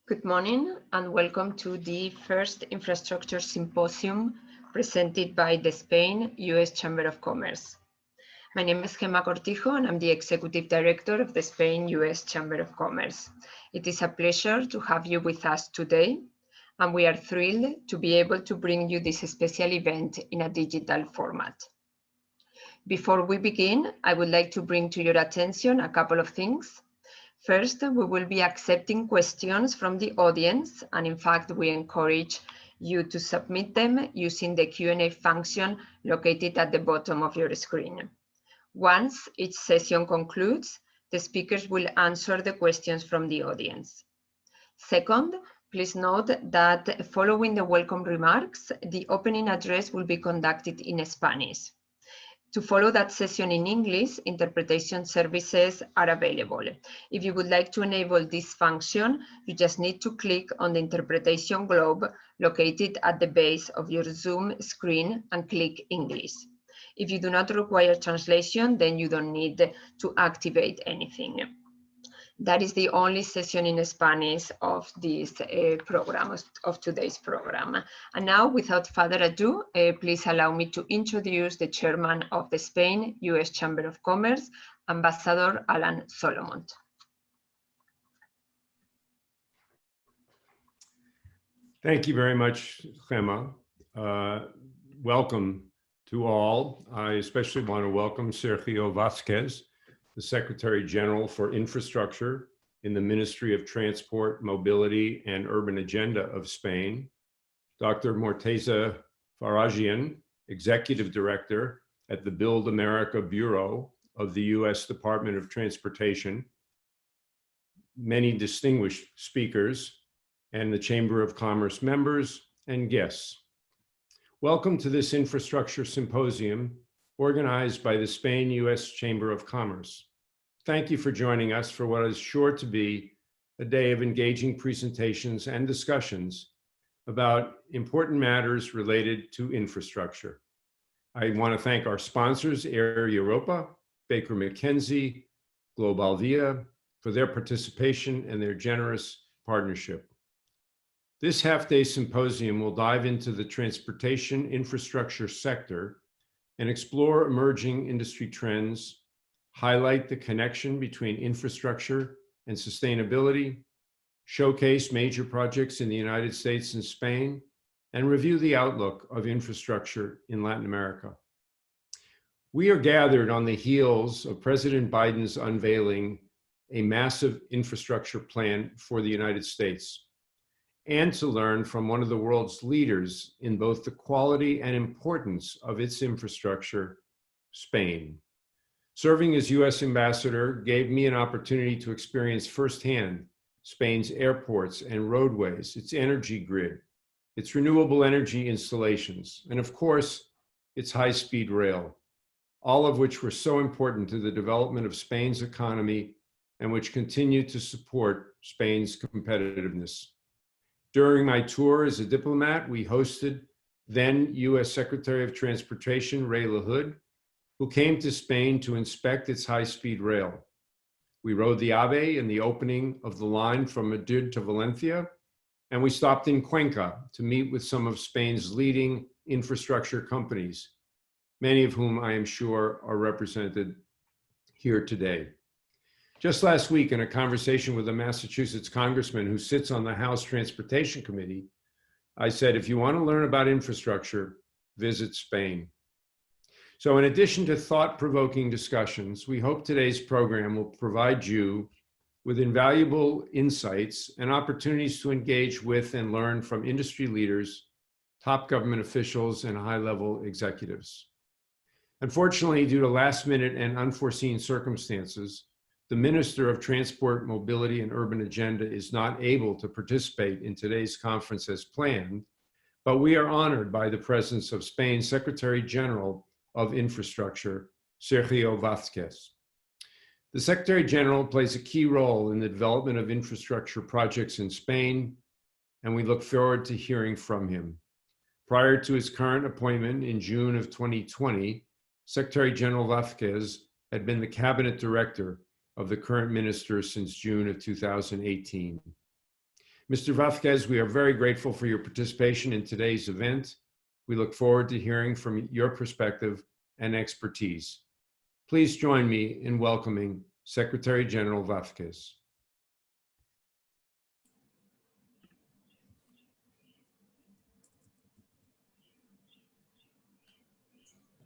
Good morning and welcome to the first Infrastructure Symposium presented by the Spain-U.S. Chamber of Commerce. My name is Gemma Cortijo and I'm the Executive Director of the Spain-U.S. Chamber of Commerce. It is a pleasure to have you with us today, and we are thrilled to be able to bring you this special event in a digital format. Before we begin, I would like to bring to your attention a couple of things. First, we will be accepting questions from the audience, and in fact, we encourage you to submit them using the Q&A function located at the bottom of your screen. Once each session concludes, the speakers will answer the questions from the audience. Second, please note that following the welcome remarks, the opening address will be conducted in Spanish. To follow that session in English, interpretation services are available. If you would like to enable this function, you just need to click on the interpretation globe located at the base of your Zoom screen and click English. If you do not require translation, then you don't need to activate anything. That is the only session in Spanish of this program, of today's program. And now, without further ado, please allow me to introduce the chairman of the Spain-U.S. Chamber of Commerce, Ambassador Alan Solomon. Thank you very much, Gemma. Welcome to all. I especially want to welcome Sergio Vázquez, the Secretary General for Infrastructure in the Ministry of Transport, Mobility, and Urban Agenda of Spain, Dr. Morteza Faragian, Executive Director at the Build America Bureau of the U.S. Department of Transportation, many distinguished speakers, and the Chamber of Commerce members and guests. Welcome to this Infrastructure Symposium organized by the Spain-U.S. Chamber of Commerce. Thank you for joining us for what is sure to be a day of engaging presentations and discussions about important matters related to infrastructure. I want to thank our sponsors, Air Europa, Baker McKenzie, Globalvia, for their participation and their generous partnership. This half-day symposium will dive into the transportation infrastructure sector and explore emerging industry trends, highlight the connection between infrastructure and sustainability, showcase major projects in the United States and Spain, and review the outlook of infrastructure in Latin America. We are gathered on the heels of President Biden's unveiling a massive infrastructure plan for the United States, and to learn from one of the world's leaders in both the quality and importance of its infrastructure, Spain. Serving as U.S. ambassador gave me an opportunity to experience firsthand Spain's airports and roadways, its energy grid, its renewable energy installations, and of course, its high-speed rail, all of which were so important to the development of Spain's economy and which continue to support Spain's competitiveness. During my tour as a diplomat, we hosted then U.S. Secretary of Transportation Ray LaHood, who came to Spain to inspect its high-speed rail. We rode the AVE in the opening of the line from Madrid to Valencia, and we stopped in Cuenca to meet with some of Spain's leading infrastructure companies, many of whom I am sure are represented here today. Just last week, in a conversation with a Massachusetts congressman who sits on the House Transportation Committee, I said, if you want to learn about infrastructure, visit Spain. So in addition to thought-provoking discussions, we hope today's program will provide you with invaluable insights and opportunities to engage with and learn from industry leaders, top government officials, and high-level executives. Unfortunately, due to last-minute and unforeseen circumstances, the Minister of Transport, Mobility, and Urban Agenda is not able to participate in today's conference as planned, but we are honored by the presence of Spain's Secretary General of Infrastructure, Sergio Vázquez. The Secretary General plays a key role in the development of infrastructure projects in Spain, and we look forward to hearing from him. Prior to his current appointment in June of 2020, Secretary General Vázquez had been the cabinet director of the current minister since June of 2018. Mr. Vasquez, we are very grateful for your participation in today's event. We look forward to hearing from your perspective and expertise. Please join me in welcoming Secretary General Vasquez.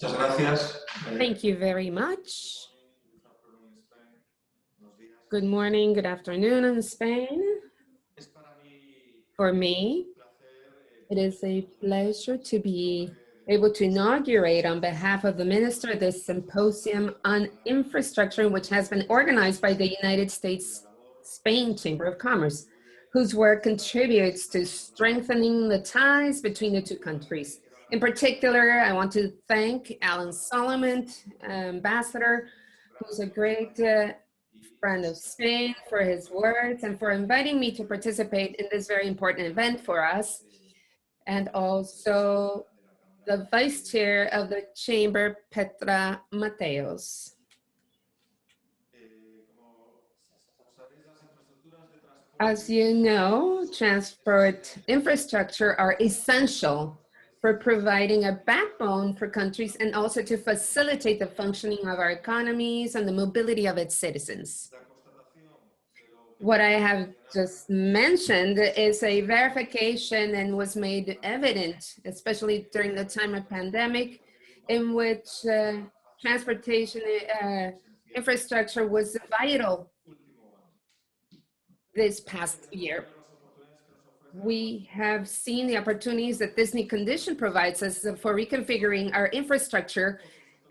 Thank you very much. Good morning, good afternoon in Spain. For me, it is a pleasure to be able to inaugurate on behalf of the Minister this symposium on infrastructure, which has been organized by the United States Spain Chamber of Commerce, whose work contributes to strengthening the ties between the two countries. In particular, I want to thank Alan Solomon, Ambassador, who's a great friend of Spain, for his words and for inviting me to participate in this very important event for us. And also the Vice Chair of the Chamber, Petra Mateos. As you know, transport infrastructure are essential for providing a backbone for countries and also to facilitate the functioning of our economies and the mobility of its citizens. What I have just mentioned is a verification and was made evident, especially during the time of pandemic, in which transportation infrastructure was vital this past year. We have seen the opportunities that this new condition provides us for reconfiguring our infrastructure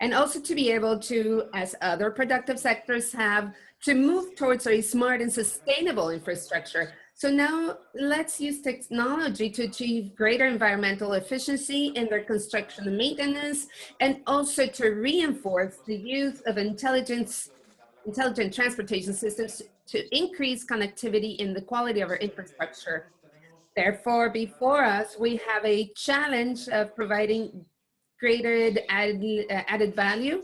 and also to be able to, as other productive sectors have, to move towards a smart and sustainable infrastructure. So now let's use technology to achieve greater environmental efficiency in their construction and maintenance, and also to reinforce the use of intelligent transportation systems to increase connectivity in the quality of our infrastructure. Therefore, before us, we have a challenge of providing greater added value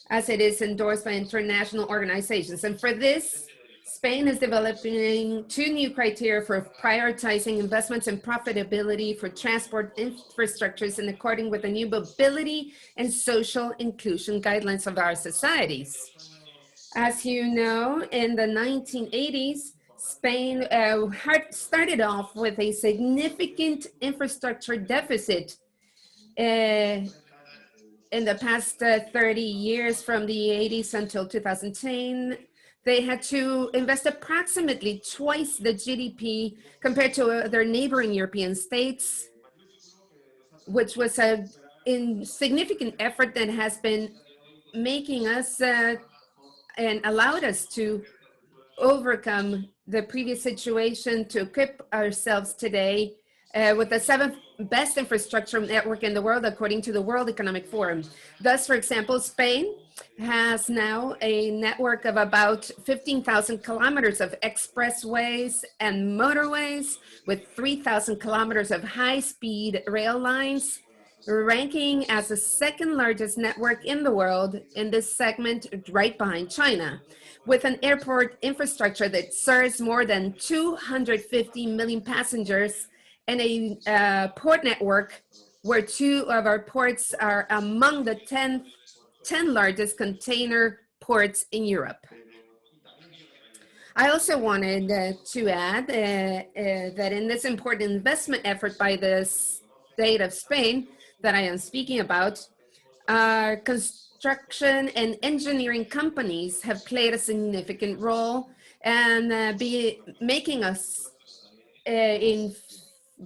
as it is endorsed by international organizations. And for this, Spain is developing 2 new criteria for prioritizing investments and profitability for transport infrastructures in accordance with the new mobility and social inclusion guidelines of our societies. As you know, in the 1980s, Spain started off with a significant infrastructure deficit. In the past 30 years, from the 80s until 2010, they had to invest approximately twice the GDP compared to their neighboring European states, which was a significant effort that has been making us and allowed us to overcome the previous situation to equip ourselves today with the 7th best infrastructure network in the world, according to the World Economic Forum. Thus, for example, Spain has now a network of about 15,000 kilometers of expressways and motorways, with 3,000 kilometers of high-speed rail lines, ranking as the 2nd largest network in the world in this segment, right behind China, with an airport infrastructure that serves more than 250 million passengers and a port network where 2 of our ports are among the 10 largest container ports in Europe. I also wanted to add that in this important investment effort by the state of Spain that I am speaking about, our construction and engineering companies have played a significant role and making us in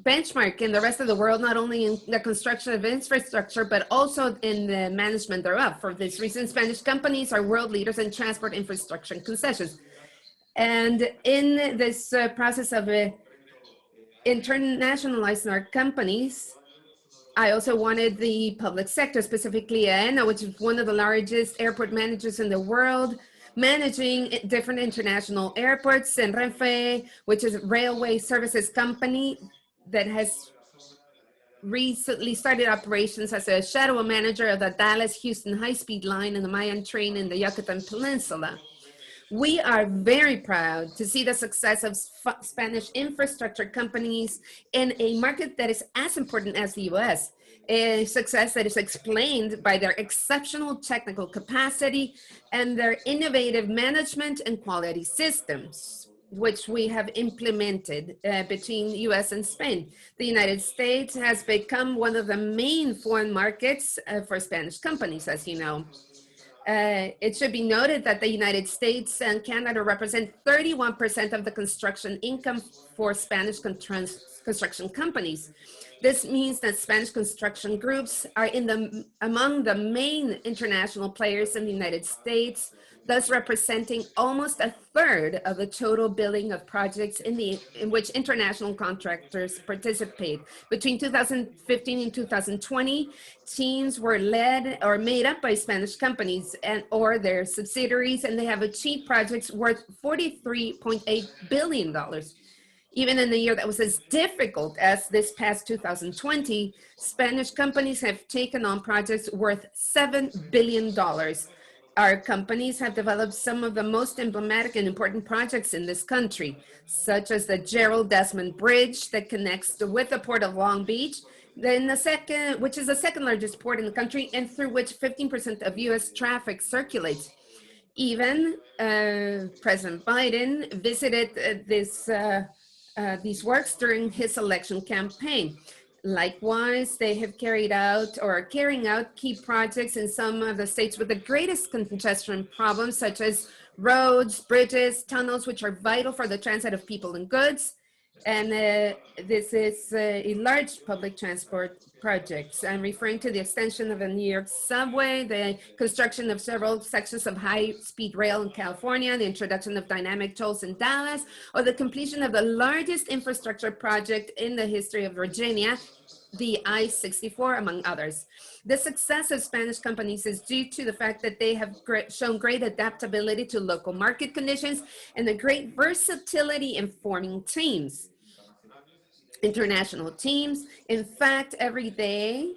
benchmark in the rest of the world, not only in the construction of infrastructure, but also in the management thereof. For this reason, Spanish companies are world leaders in transport infrastructure and concessions. And in this process of internationalizing our companies, I also wanted the public sector, specifically AENA, which is one of the largest airport managers in the world, managing different international airports, and Renfe, which is a railway services company that has recently started operations as a shadow manager of the Dallas-Houston high-speed line and the Mayan train in the Yucatan Peninsula. We are very proud to see the success of Spanish infrastructure companies in a market that is as important as the US, a success that is explained by their exceptional technical capacity and their innovative management and quality systems, which we have implemented between the US and Spain. The United States has become one of the main foreign markets for Spanish companies, as you know. It should be noted that the United States and Canada represent 31% of the construction income for Spanish construction companies. This means that Spanish construction groups are among the main international players in the United States, thus representing almost a third of the total billing of projects in which international contractors participate. Between 2015 and 2020, teams were led or made up by Spanish companies or their subsidiaries, and they have achieved projects worth $43.8 billion. Even in a year that was as difficult as this past 2020, Spanish companies have taken on projects worth $7 billion. Our companies have developed some of the most emblematic and important projects in this country, such as the Gerald Desmond Bridge that connects with the port of Long Beach, which is the second largest port in the country and through which 15% of US traffic circulates. Even President Biden visited these works during his election campaign. Likewise, they have carried out or are carrying out key projects in some of the states with the greatest congestion problems, such as roads, bridges, tunnels, which are vital for the transit of people and goods. And this is a large public transport projects. I'm referring to the extension of the New York subway, the construction of several sections of high-speed rail in California, the introduction of dynamic tolls in Dallas, or the completion of the largest infrastructure project in the history of Virginia, the I-64, among others. The success of Spanish companies is due to the fact that they have shown great adaptability to local market conditions and a great versatility in forming teams, international teams. In fact, every day,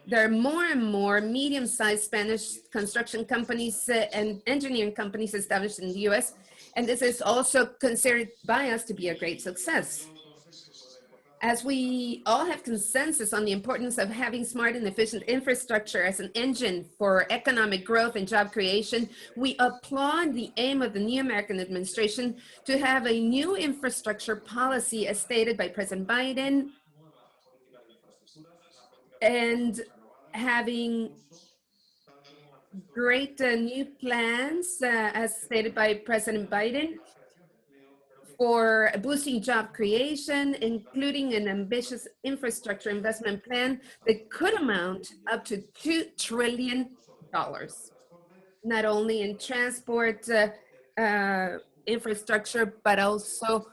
there are more and more medium-sized Spanish construction companies and engineering companies established in the US, and this is also considered by us to be a great success. As we all have consensus on the importance of having smart and efficient infrastructure as an engine for economic growth and job creation, we applaud the aim of the new American administration to have a new infrastructure policy as stated by President Biden, and having great new plans as stated by President Biden for boosting job creation, including an ambitious infrastructure investment plan that could amount up to $2 trillion, not only in transport infrastructure, but also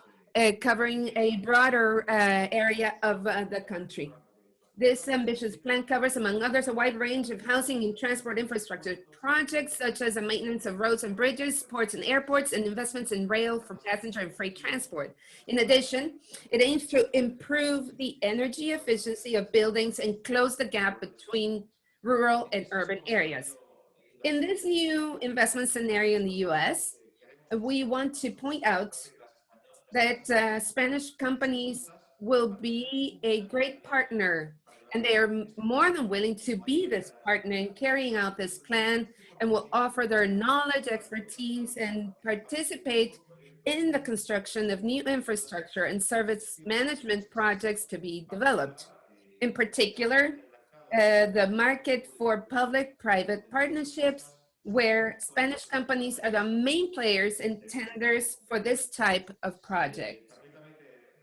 covering a broader area of the country. This ambitious plan covers, among others, a wide range of housing and transport infrastructure projects, such as the maintenance of roads and bridges, ports and airports, and investments in rail for passenger and freight transport. In addition, it aims to improve the energy efficiency of buildings and close the gap between rural and urban areas. In this new investment scenario in the US, we want to point out that Spanish companies will be a great partner, and they are more than willing to be this partner in carrying out this plan, and will offer their knowledge, expertise, and participate in the construction of new infrastructure and service management projects to be developed. In particular, the market for public-private partnerships, where Spanish companies are the main players in tenders for this type of project.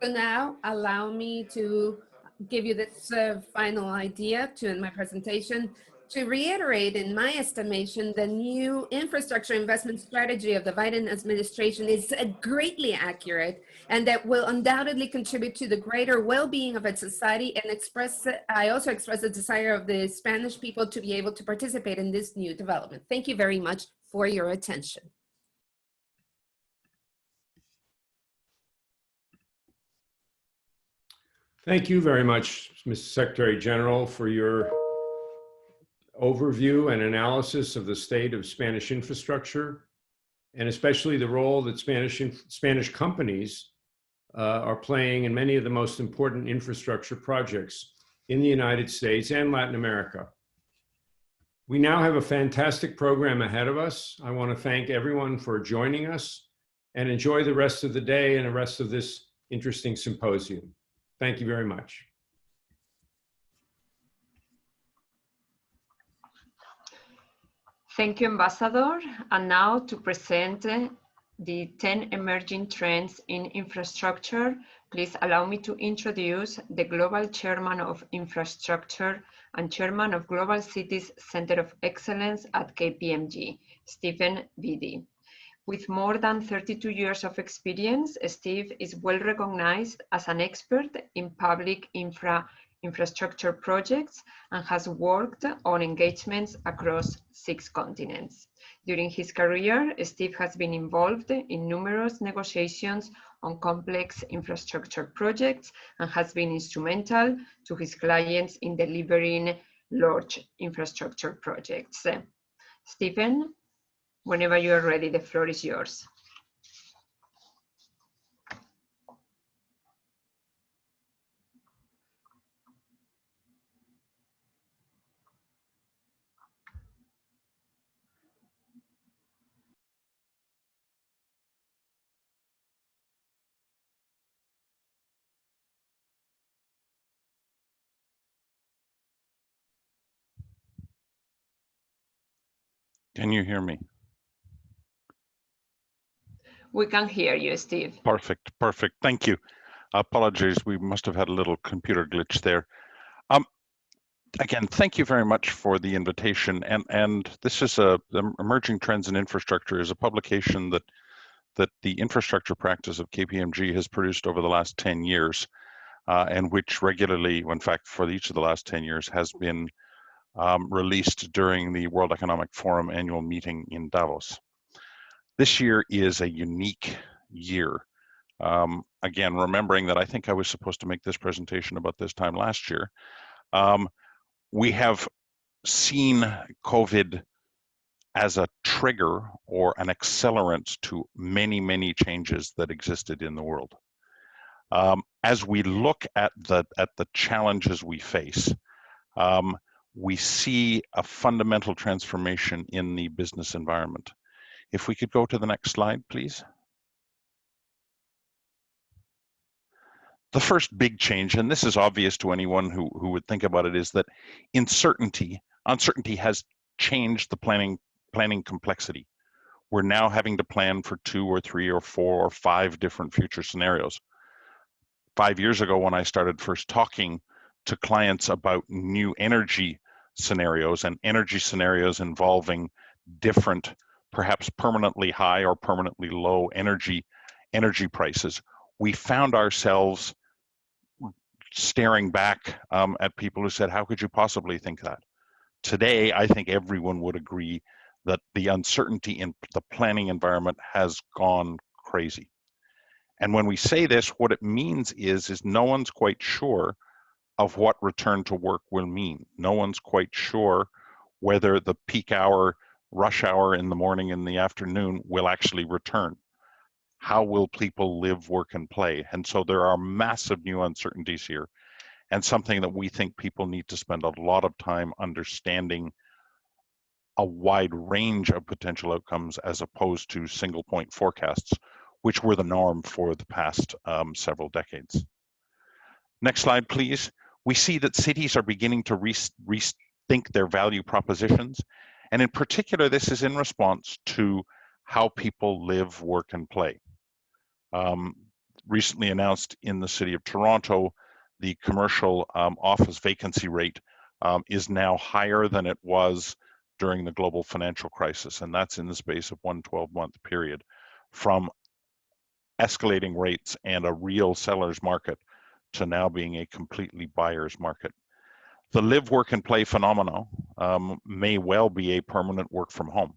So now allow me to give you this final idea to end my presentation. To reiterate, in my estimation, the new infrastructure investment strategy of the Biden administration is greatly accurate, and that will undoubtedly contribute to the greater well-being of its society, and I also express the desire of the Spanish people to be able to participate in this new development. Thank you very much for your attention. Thank you very much, Mr. Secretary General, for your overview and analysis of the state of Spanish infrastructure and especially the role that Spanish companies are playing in many of the most important infrastructure projects in the United States and Latin America. We now have a fantastic program ahead of us. I want to thank everyone for joining us and enjoy the rest of the day and the rest of this interesting symposium. Thank you very much. Thank you, Ambassador. And now to present the 10 emerging trends in infrastructure, please allow me to introduce the Global Chairman of Infrastructure and Chairman of Global Cities Center of Excellence at KPMG, Stephen Beatty. With more than 32 years of experience, Steve is well recognized as an expert in public infrastructure projects and has worked on engagements across 6 continents. During his career, Steve has been involved in numerous negotiations on complex infrastructure projects and has been instrumental to his clients in delivering large infrastructure projects. Stephen, whenever you are ready, the floor is yours. Can you hear me? We can hear you, Steve. Perfect, perfect. Thank you. Apologies, we must have had a little computer glitch there. Again, thank you very much for the invitation. And this is the Emerging Trends in Infrastructure is a publication that the infrastructure practice of KPMG has produced over the last 10 years, and which regularly, in fact, for each of the last 10 years, has been released during the World Economic Forum annual meeting in Davos. This year is a unique year. Again, remembering that I think I was supposed to make this presentation about this time last year. We have seen COVID as a trigger or an accelerant to many, many changes that existed in the world. As we look at the challenges we face, we see a fundamental transformation in the business environment. If we could go to the next slide, please. The first big change, and this is obvious to anyone who would think about it, is that uncertainty has changed the planning complexity. We're now having to plan for 2 or 3 or 4 or 5 different future scenarios. 5 years ago, when I started first talking to clients about new energy scenarios and energy scenarios involving different, perhaps permanently high or permanently low energy prices, we found ourselves staring back at people who said, how could you possibly think that? Today, I think everyone would agree that the uncertainty in the planning environment has gone crazy. And when we say this, what it means is no one's quite sure of what return to work will mean. No one's quite sure whether the peak hour, rush hour in the morning and the afternoon will actually return. How will people live, work, and play? And so there are massive new uncertainties here, and something that we think people need to spend a lot of time understanding a wide range of potential outcomes as opposed to single point forecasts, which were the norm for the past several decades. Next slide, please. We see that cities are beginning to rethink their value propositions, and in particular, this is in response to how people live, work, and play. Recently announced in the city of Toronto, the commercial office vacancy rate is now higher than it was during the global financial crisis, and that's in the space of 1 12-month period, from escalating rates and a real seller's market to now being a completely buyer's market. The live, work, and play phenomenon may well be a permanent work from home.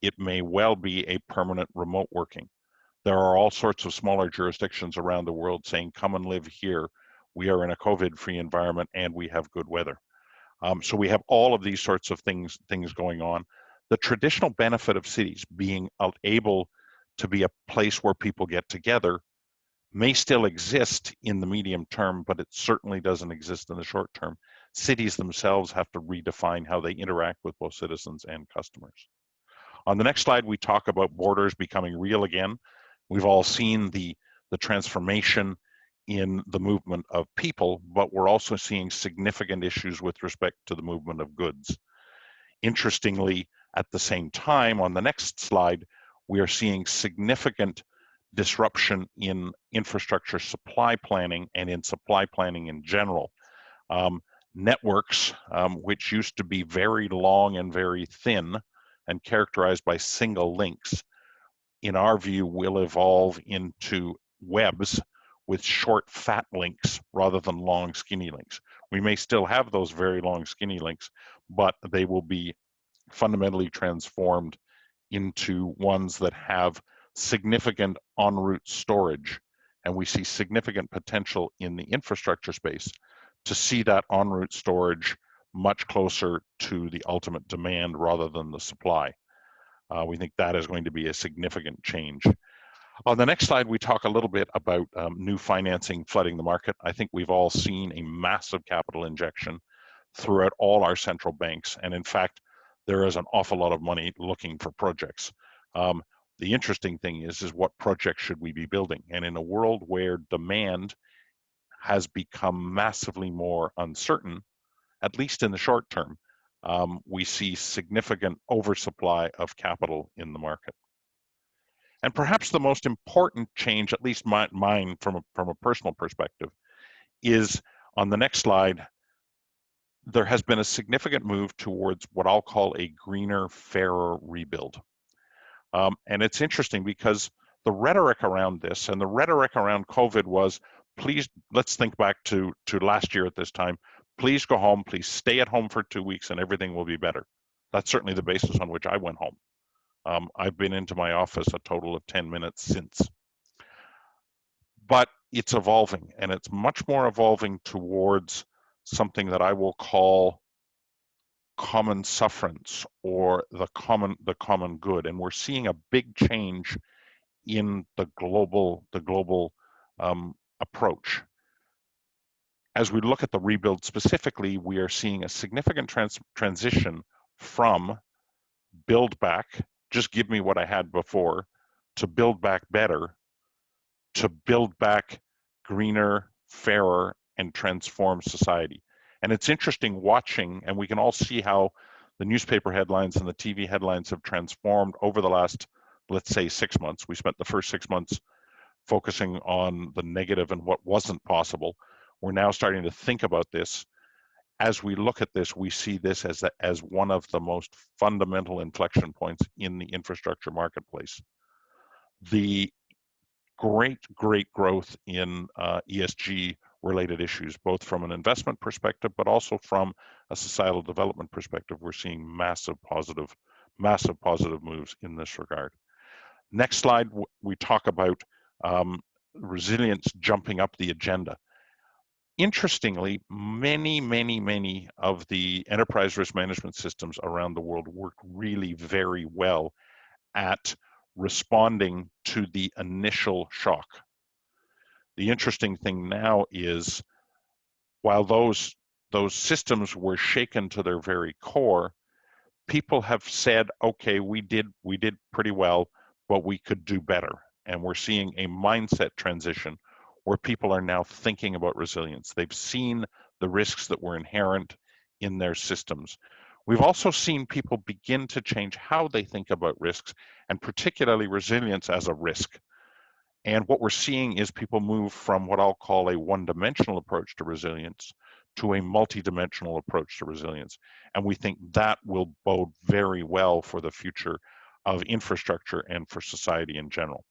It may well be a permanent remote working. There are all sorts of smaller jurisdictions around the world saying, come and live here. We are in a COVID-free environment and we have good weather. So we have all of these sorts of things going on. the traditional benefit of cities being able to be a place where people get together may still exist in the medium term, but it certainly doesn't exist in the short term. Cities themselves have to redefine how they interact with both citizens and customers. On the next slide, we talk about borders becoming real again. We've all seen the transformation in the movement of people, but we're also seeing significant issues with respect to the movement of goods. Interestingly, at the same time, on the next slide, we are seeing significant disruption in infrastructure supply planning and in supply planning in general. Networks, which used to be very long and very thin and characterized by single links, in our view, will evolve into webs with short, fat links rather than long, skinny links. We may still have those very long, skinny links, but they will be fundamentally transformed into ones that have significant en route storage. And we see significant potential in the infrastructure space to see that en route storage much closer to the ultimate demand rather than the supply. We think that is going to be a significant change. On the next slide, we talk a little bit about new financing flooding the market. I think we've all seen a massive capital injection throughout all our central banks. And in fact, there is an awful lot of money looking for projects. The interesting thing is what projects should we be building? And in a world where demand has become massively more uncertain, at least in the short term, we see significant oversupply of capital in the market. And perhaps the most important change, at least mine from a personal perspective, is on the next slide. There has been a significant move towards what I'll call a greener, fairer rebuild. And it's interesting because the rhetoric around this and the rhetoric around COVID was, please, let's think back to last year at this time, please go home, please stay at home for 2 weeks and everything will be better. That's certainly the basis on which I went home. I've been into my office a total of 10 minutes since. But it's evolving, and it's much more evolving towards something that I will call common sufferance or the common good. And we're seeing a big change in the global approach. As we look at the rebuild specifically, we are seeing a significant transition from build back, just give me what I had before, to build back better, to build back greener, fairer, and transform society. And it's interesting watching, and we can all see how the newspaper headlines and the TV headlines have transformed over the last, let's say, 6 months. We spent the first 6 months focusing on the negative and what wasn't possible. We're now starting to think about this. As we look at this, we see this as one of the most fundamental inflection points in the infrastructure marketplace. The great growth in ESG related issues, both from an investment perspective, but also from a societal development perspective. We're seeing massive positive moves in this regard. Next slide, we talk about resilience jumping up the agenda. Interestingly, many of the enterprise risk management systems around the world work really very well at responding to the initial shock. The interesting thing now is, while those systems were shaken to their very core, people have said, okay, we did pretty well, but we could do better. And we're seeing a mindset transition where people are now thinking about resilience. They've seen the risks that were inherent in their systems. We've also seen people begin to change how they think about risks, and particularly resilience as a risk. And what we're seeing is people move from what I'll call a one-dimensional approach to resilience to a multi-dimensional approach to resilience. And we think that will bode very well for the future of infrastructure and for society in general.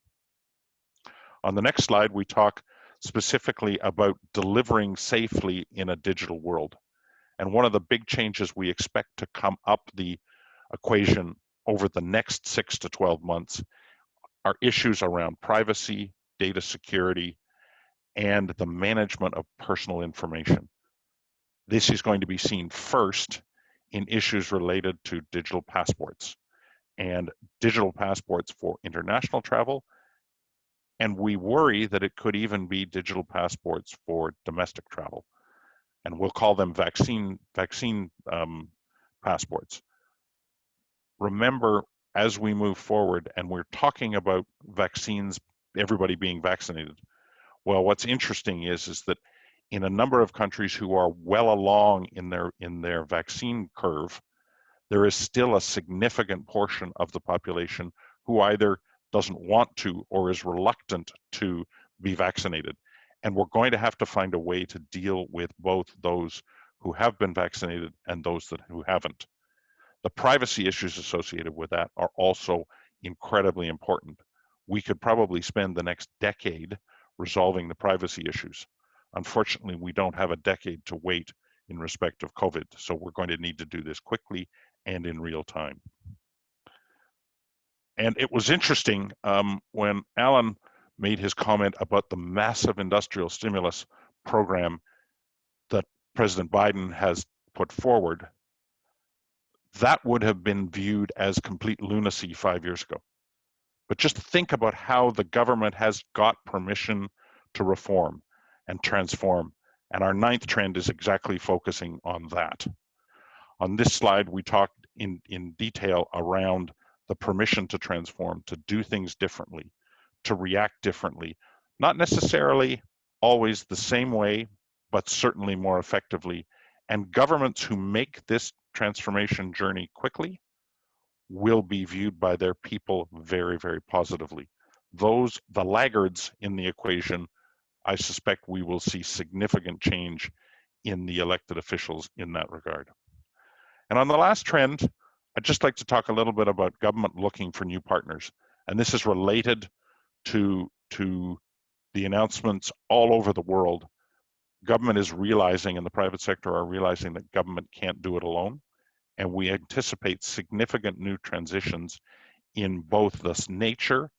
On the next slide, we talk specifically about delivering safely in a digital world. And one of the big changes we expect to come up the equation over the next 6 to 12 months are issues around privacy, data security, and the management of personal information. This is going to be seen first in issues related to digital passports. and digital passports for international travel. And we worry that it could even be digital passports for domestic travel. And we'll call them vaccine passports. Remember, as we move forward and we're talking about vaccines, everybody being vaccinated. Well, what's interesting is that in a number of countries who are well along in their vaccine curve, there is still a significant portion of the population who either doesn't want to or is reluctant to be vaccinated. And we're going to have to find a way to deal with both those who have been vaccinated and those who haven't. The privacy issues associated with that are also incredibly important. We could probably spend the next decade resolving the privacy issues. Unfortunately, we don't have a decade to wait in respect of COVID, so we're going to need to do this quickly and in real time. And it was interesting when Alan made his comment about the massive industrial stimulus program that President Biden has put forward. That would have been viewed as complete lunacy 5 years ago. But just think about how the government has got permission to reform and transform. And our 9th trend is exactly focusing on that. On this slide, we talked in detail around the permission to transform, to do things differently, to react differently, not necessarily always the same way, but certainly more effectively. And governments who make this transformation journey quickly will be viewed by their people very, very positively. The laggards in the equation, I suspect we will see significant change in the elected officials in that regard. And on the last trend, I'd just like to talk a little bit about government looking for new partners. And this is related to the announcements all over the world. Government is realizing, and the private sector are realizing, that government can't do it alone. And we anticipate significant new transitions in both the nature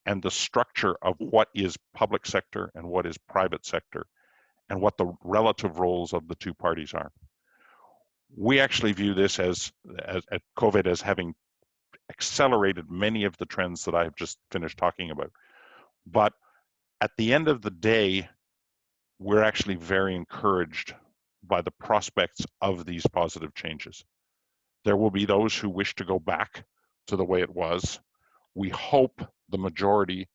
and the structure of what is public sector and what is private sector, and what the relative roles of the two parties are. We actually view this as COVID as having accelerated many of the trends that I've just finished talking about. But at the end of the day, we're actually very encouraged by the prospects of these positive changes. There will be those who wish to go back to the way it was. We hope the majority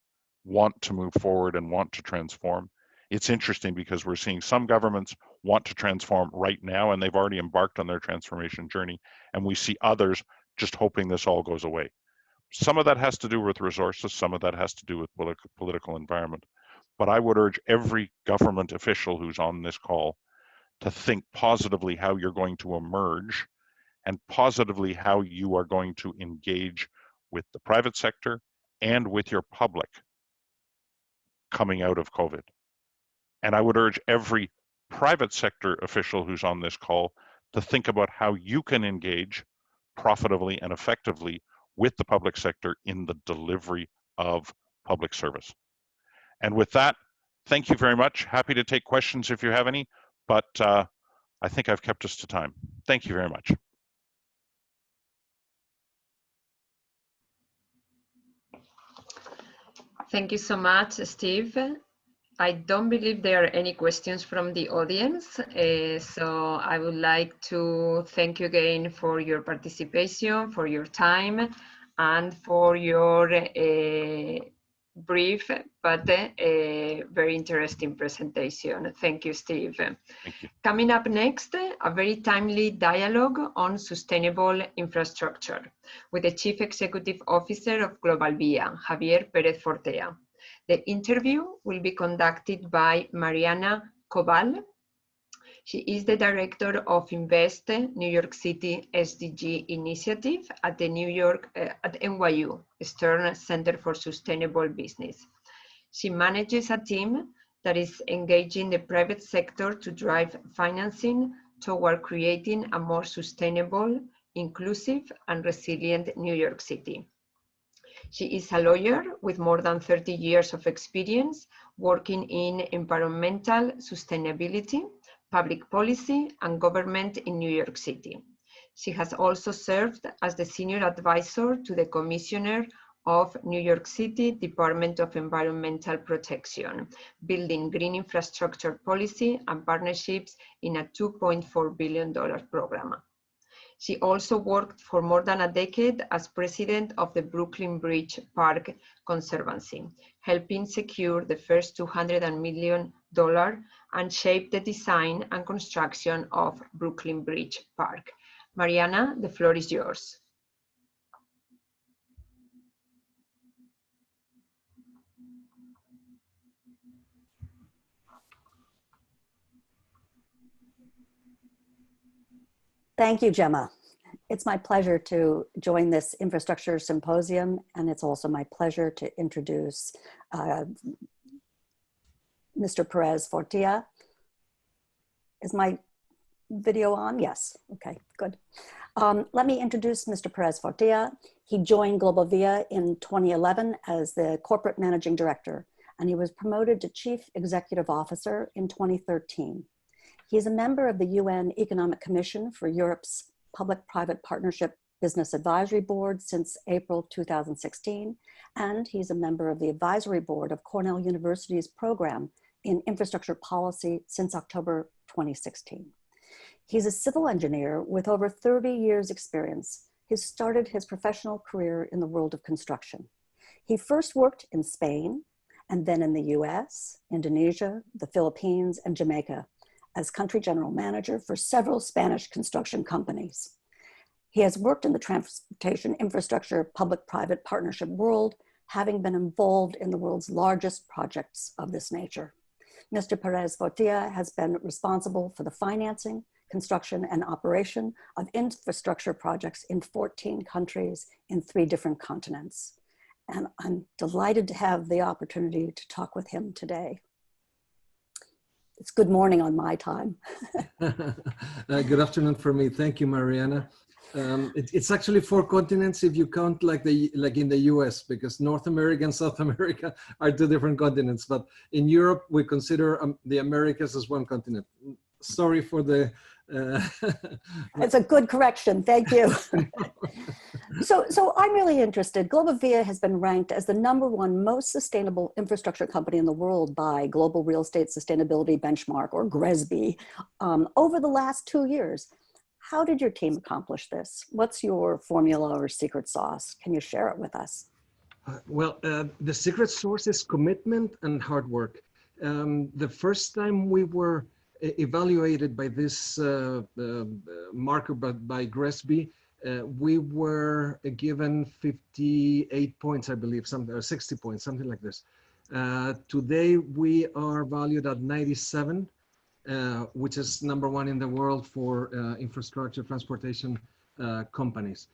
want to move forward and want to transform. It's interesting because we're seeing some governments want to transform right now, and they've already embarked on their transformation journey, and we see others just hoping this all goes away. Some of that has to do with resources, some of that has to do with political environment. But I would urge every government official who's on this call to think positively how you're going to emerge, and positively how you are going to engage with the private sector and with your public coming out of COVID. And I would urge every private sector official who's on this call to think about how you can engage profitably and effectively with the public sector in the delivery of public service. And with that, thank you very much. Happy to take questions if you have any, but I think I've kept us to time. Thank you very much. Thank you so much, Steve. I don't believe there are any questions from the audience, so I would like to thank you again for your participation, for your time, and for your brief but very interesting presentation. Thank you, Steve. Thank you. Coming up next, a very timely dialogue on sustainable infrastructure with the Chief Executive Officer of Global Via, Javier Pérez Fortea. The interview will be conducted by Mariana Cobal. She is the Director of Invest New York City SDG Initiative at the NYU Stern Center for Sustainable Business. She manages a team that is engaging the private sector to drive financing toward creating a more sustainable, inclusive, and resilient New York City. She is a lawyer with more than 30 years of experience working in environmental sustainability, public policy, and government in New York City. She has also served as the senior advisor to the Commissioner of New York City Department of Environmental Protection, building green infrastructure policy and partnerships in a $2.4 billion program. She also worked for more than a decade as president of the Brooklyn Bridge Park Conservancy, helping secure the first $200 million and shape the design and construction of Brooklyn Bridge Park. Mariana, the floor is yours. Thank you, Gemma. It's my pleasure to join this Infrastructure Symposium, and it's also my pleasure to introduce Mr. Perez Fortia. Is my video on? Yes, okay, good. Let me introduce Mr. Perez Fortia. He joined Global Via in 2011 as the corporate managing director, and he was promoted to chief executive officer in 2013. He is a member of the UN Economic Commission for Europe's Public-Private Partnership Business Advisory Board since April 2016, and he's a member of the advisory board of Cornell University's program in infrastructure policy since October 2016. He's a civil engineer with over 30 years experience. He started his professional career in the world of construction. He first worked in Spain and then in the US, Indonesia, the Philippines, and Jamaica as country general manager for several Spanish construction companies. He has worked in the transportation infrastructure public-private partnership world, having been involved in the world's largest projects of this nature. Mr. Perez Fortia has been responsible for the financing, construction, and operation of infrastructure projects in 14 countries in 3 different continents. And I'm delighted to have the opportunity to talk with him today. It's good morning on my time. Good afternoon for me. Thank you, Mariana. It's actually 4 continents if you count like in the US, because North America and South America are 2 different continents. But in Europe, we consider the Americas as 1 continent. Sorry for the... It's a good correction. Thank you. So I'm really interested. Global Via has been ranked as the #1 most sustainable infrastructure company in the world by Global Real Estate Sustainability Benchmark, or GRESB, over the last 2 years. How did your team accomplish this? What's your formula or secret sauce? Can you share it with us? The secret sauce is commitment and hard work. The first time we were evaluated by this marker by GRESB, we were given 58 points, I believe, or 60 points, something like this. Today, we are valued at 97, which is #1 in the world for infrastructure transportation companies.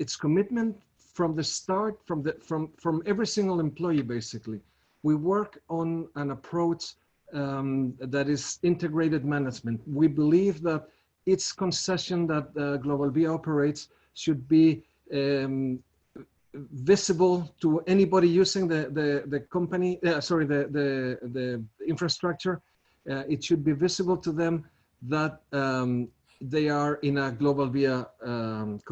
It's commitment from the start, from every single employee, basically. We work on an approach that is integrated management. We believe that each concession that Global Via operates should be visible to anybody using the company, the infrastructure. It should be visible to them that they are in a Global Via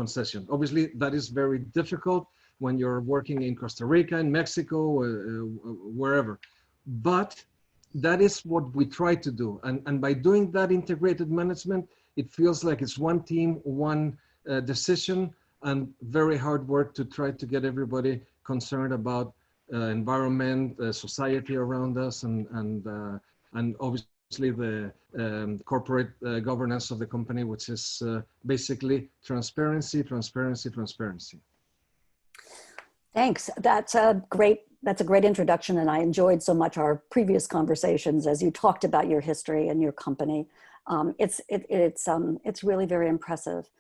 concession. Obviously, that is very difficult when you're working in Costa Rica, in Mexico, wherever. But that is what we try to do. And by doing that integrated management, it feels like it's 1 team, 1 decision, and very hard work to try to get everybody concerned about environment, society around us, and obviously the corporate governance of the company, which is basically transparency, transparency, transparency. Thanks. That's a great introduction, and I enjoyed so much our previous conversations as you talked about your history and your company. It's really very impressive.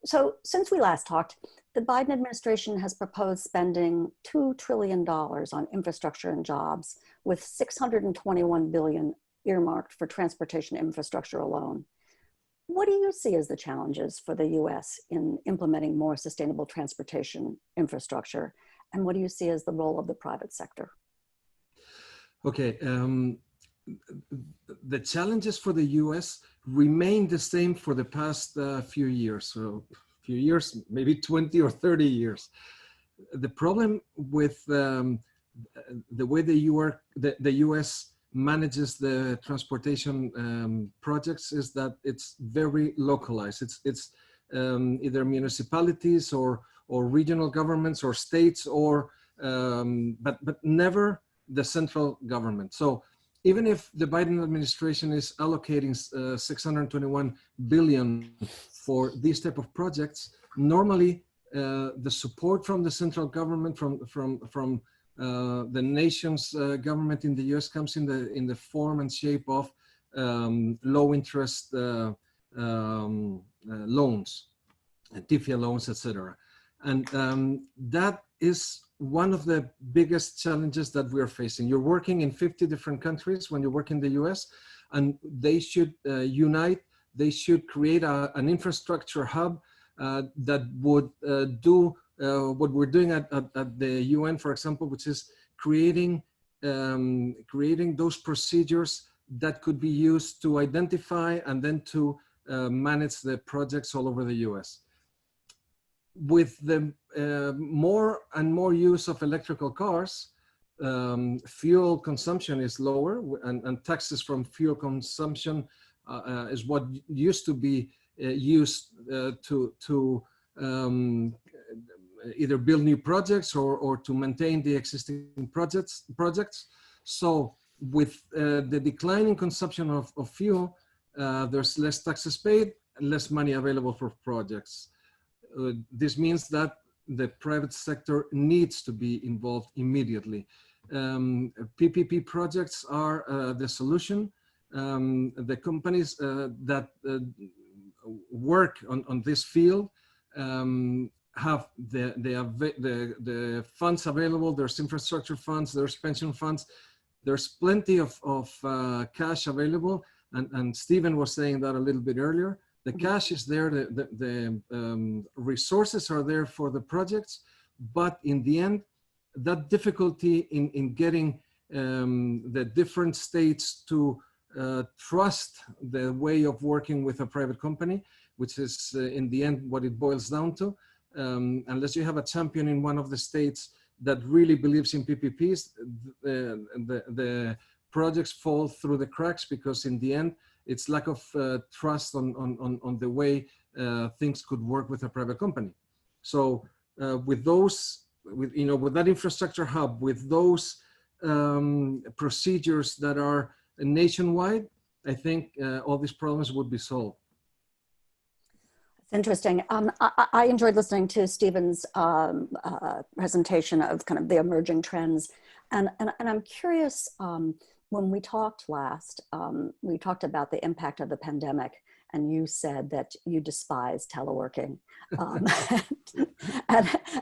So since we last talked, the Biden administration has proposed spending $2 trillion on infrastructure and jobs, with $621 billion earmarked for transportation infrastructure alone. What do you see as the challenges for the US in implementing more sustainable transportation infrastructure? And what do you see as the role of the private sector? Okay, the challenges for the US remained the same for the past few years. So few years, maybe 20 or 30 years. The problem with the way the US manages the transportation projects is that it's very localized. It's either municipalities or regional governments or states, or but never the central government. So even if the Biden administration is allocating 621 billion for these type of projects, normally the support from the central government, from the nation's government in the US, comes in the form and shape of low interest loans, TIFIA loans, etc. And that is one of the biggest challenges that we're facing. You're working in 50 different countries when you work in the US, and they should unite. They should create an infrastructure hub that would do what we're doing at the UN, for example, which is creating those procedures that could be used to identify and then to manage the projects all over the US. With the more and more use of electrical cars, fuel consumption is lower, and taxes from fuel consumption is what used to be used to either build new projects or to maintain the existing projects. So with the declining consumption of fuel, there's less taxes paid, less money available for projects. This means that the private sector needs to be involved immediately. PPP projects are the solution. The companies that work on this field have the funds available. There's infrastructure funds, there's pension funds, there's plenty of cash available. And Stephen was saying that a little bit earlier. The cash is there, the resources are there for the projects, but in the end, that difficulty in getting the different states to trust the way of working with a private company, which is in the end what it boils down to. Unless you have a champion in one of the states that really believes in PPPs, the projects fall through the cracks, because in the end, it's lack of trust on the way things could work with a private company. So with that infrastructure hub, with those procedures that are nationwide, I think all these problems would be solved. It's interesting. I enjoyed listening to Stephen's presentation of kind of the emerging trends. And I'm curious, when we talked last, we talked about the impact of the pandemic, and you said that you despise teleworking.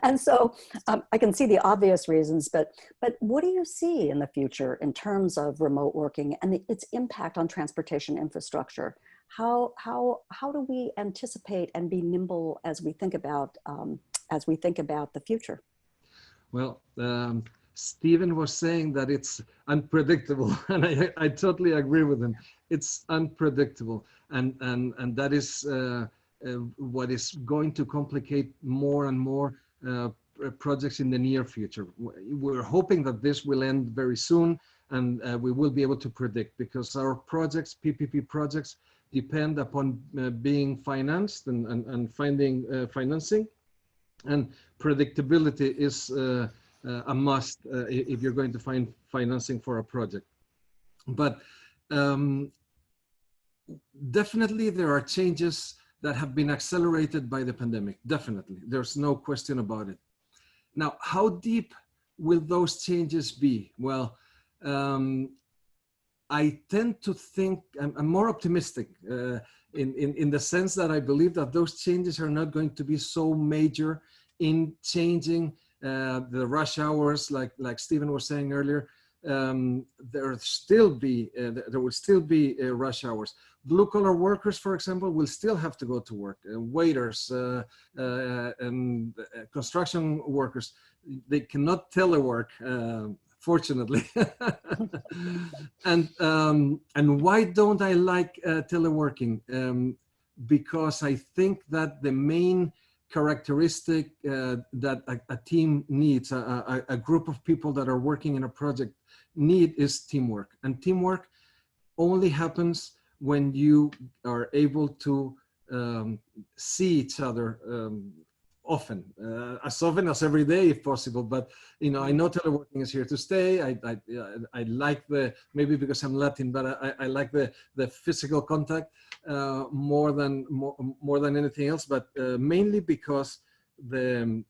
And so I can see the obvious reasons, but what do you see in the future in terms of remote working and its impact on transportation infrastructure? How do we anticipate and be nimble as we think about the future? Well, Stephen was saying that it's unpredictable, and I totally agree with him. It's unpredictable, and that is what is going to complicate more and more projects in the near future. We're hoping that this will end very soon, and we will be able to predict, because our projects, PPP projects, depend upon being financed and finding financing, and predictability is a must if you're going to find financing for a project. But definitely there are changes that have been accelerated by the pandemic. Definitely, there's no question about it. Now, how deep will those changes be? Well, I tend to think, I'm more optimistic in the sense that I believe that those changes are not going to be so major in changing the rush hours, like Stephen was saying earlier. There will still be rush hours. Blue collar workers, for example, will still have to go to work. Waiters and construction workers, they cannot telework fortunately. And why don't I like teleworking? Because I think that the main characteristic that a team needs, a group of people that are working in a project need, is teamwork. And teamwork only happens when you are able to see each other often, as often as every day if possible. But you know, I know teleworking is here to stay. I like the, maybe because I'm Latin, but I like the physical contact more than anything else. But mainly because the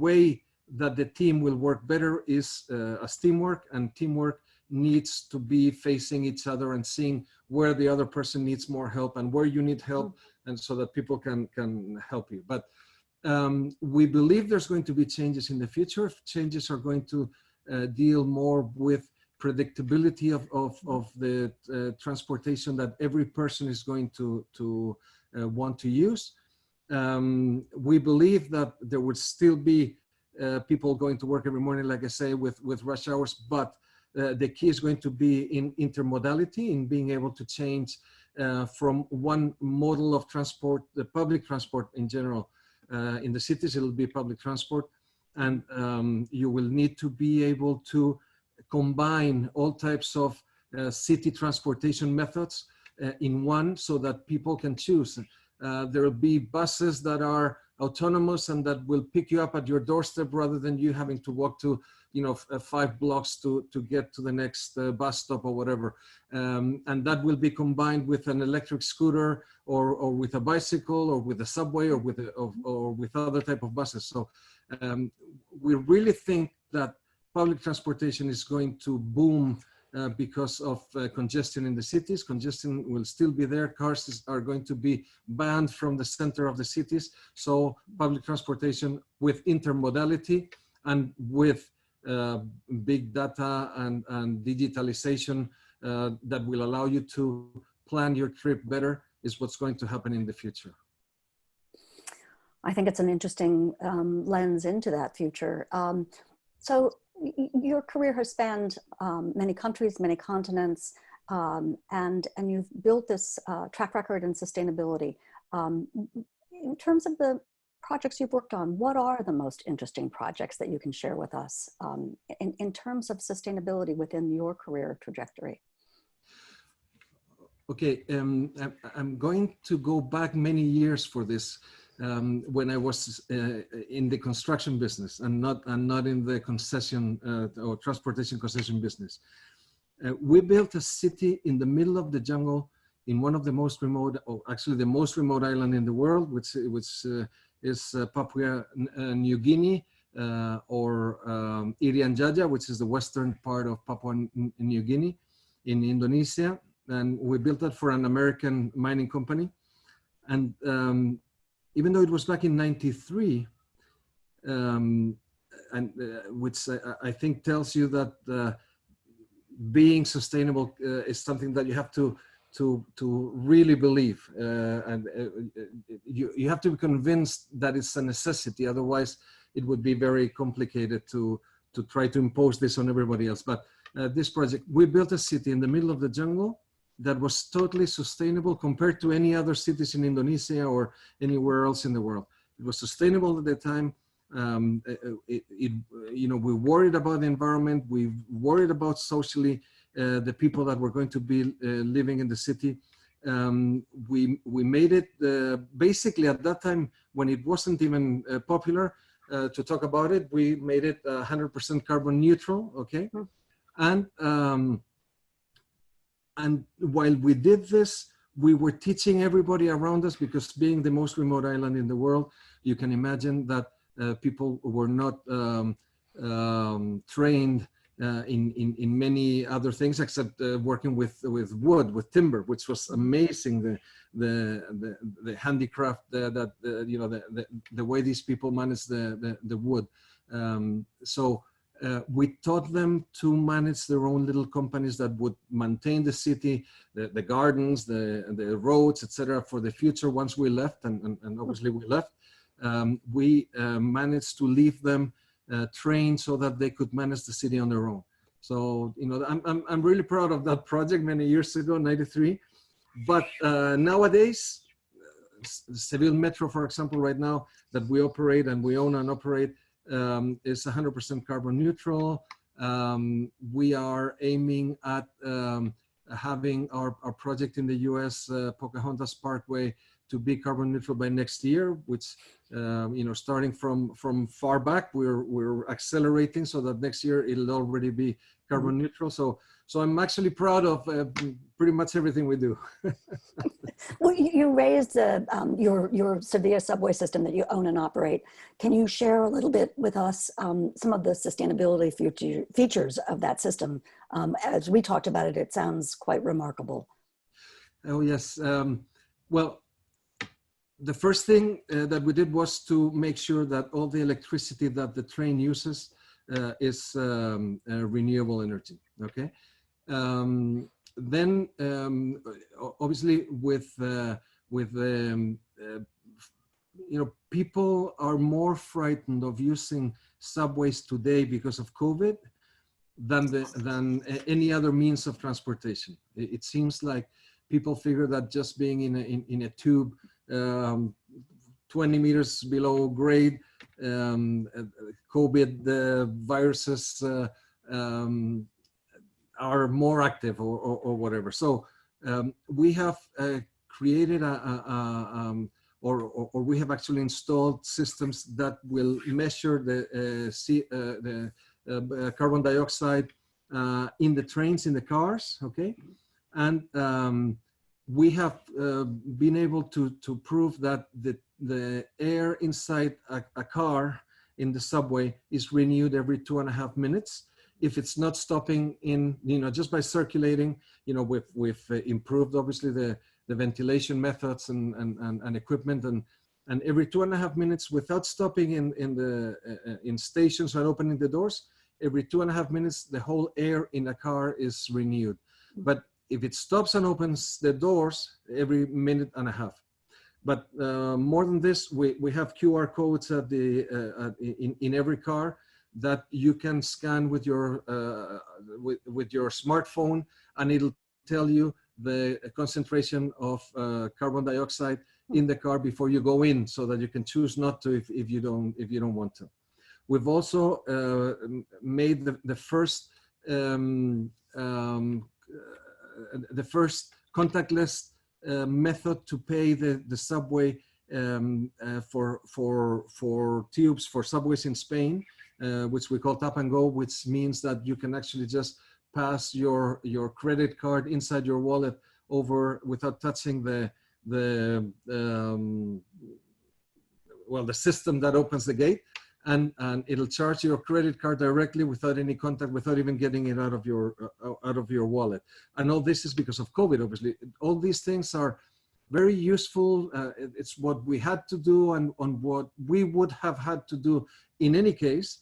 way that the team will work better is as teamwork, and teamwork needs to be facing each other and seeing where the other person needs more help and where you need help, and so that people can help you. But we believe there's going to be changes in the future. Changes are going to deal more with predictability of the transportation that every person is going to want to use. We believe that there would still be people going to work every morning, like I say, with rush hours, but the key is going to be in intermodality, in being able to change from one model of transport, the public transport in general. In the cities, it'll be public transport, and you will need to be able to combine all types of city transportation methods in one, so that people can choose. There will be buses that are autonomous and that will pick you up at your doorstep rather than you having to walk to, you know, 5 blocks to get to the next bus stop or whatever. And that will be combined with an electric scooter or with a bicycle or with a subway or with other type of buses. So we really think that public transportation is going to boom because of congestion in the cities. Congestion will still be there. Cars are going to be banned from the center of the cities. So public transportation with intermodality and with big data and digitalization that will allow you to plan your trip better is what's going to happen in the future. I think it's an interesting lens into that future. So your career has spanned many countries, many continents, and you've built this track record in sustainability. In terms of the projects you've worked on, what are the most interesting projects that you can share with us in terms of sustainability within your career trajectory? Okay, I'm going to go back many years for this. When I was in the construction business and not in the concession or transportation concession business. We built a city in the middle of the jungle in one of the most remote, or actually the most remote island in the world, which is Papua New Guinea, or Irian Jaya, which is the western part of Papua New Guinea in Indonesia. And we built that for an American mining company. And even though it was back in '93, which I think tells you that being sustainable is something that you have to really believe, and you have to be convinced that it's a necessity. Otherwise, it would be very complicated to try to impose this on everybody else. But this project, we built a city in the middle of the jungle that was totally sustainable compared to any other cities in Indonesia or anywhere else in the world. It was sustainable at the time. You know, we worried about the environment. We worried about socially the people that were going to be living in the city. We made it basically at that time when it wasn't even popular to talk about it. We made it 100% carbon neutral. Okay, and while we did this, we were teaching everybody around us, because being the most remote island in the world, you can imagine that people were not trained in many other things except working with wood, with timber, which was amazing. The handicraft that you know, the way these people manage the wood. So we taught them to manage their own little companies that would maintain the city, the gardens, the roads, etc. for the future once we left, and obviously we left. We managed to leave them trained so that they could manage the city on their own. So, you know, I'm really proud of that project many years ago, 93. But nowadays, Seville Metro, for example, right now that we operate and we own and operate is 100% carbon neutral. We are aiming at having our project in the US, Pocahontas Parkway, to be carbon neutral by next year, which, you know, starting from far back, we're accelerating so that next year it'll already be carbon neutral. So I'm actually proud of pretty much everything we do. Well, you raised your Sevilla subway system that you own and operate. Can you share a little bit with us some of the sustainability features of that system? As we talked about it, it sounds quite remarkable. Oh, yes. Well, the first thing that we did was to make sure that all the electricity that the train uses is renewable energy, okay? Then, obviously, with you know, people are more frightened of using subways today because of COVID than any other means of transportation. It seems like people figure that just being in a tube 20 meters below grade, COVID viruses are more active or whatever. So we have created or we have actually installed systems that will measure the carbon dioxide in the trains, in the cars, okay? And we have been able to prove that the air inside a car in the subway is renewed every 2.5 minutes. If it's not stopping in, you know, just by circulating, you know, we've improved obviously the ventilation methods and equipment, and every 2.5 minutes without stopping in stations and opening the doors, every 2.5 minutes the whole air in a car is renewed. But if it stops and opens the doors, every 1.5 minutes. But more than this, we have QR codes at in every car that you can scan with your smartphone, and it'll tell you the concentration of carbon dioxide in the car before you go in, so that you can choose not to if you don't want to. We've also made the first contactless method to pay the subway for tubes for subways in Spain, which we call tap and go, which means that you can actually just pass your credit card inside your wallet over without touching the system that opens the gate, and it'll charge your credit card directly without any contact, without even getting it out of your wallet. And all this is because of COVID, obviously. All these things are very useful. It's what we had to do and on what we would have had to do in any case,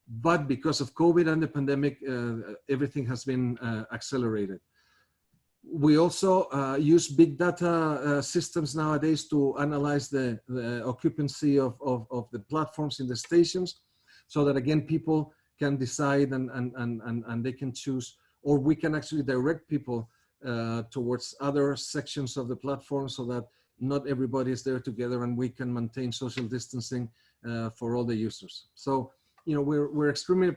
but because of COVID and the pandemic, everything has been accelerated. We also use big data systems nowadays to analyze the occupancy of the platforms in the stations, so that again, people can decide and they can choose, or we can actually direct people towards other sections of the platform, so that not everybody is there together and we can maintain social distancing for all the users. So, you know, we're extremely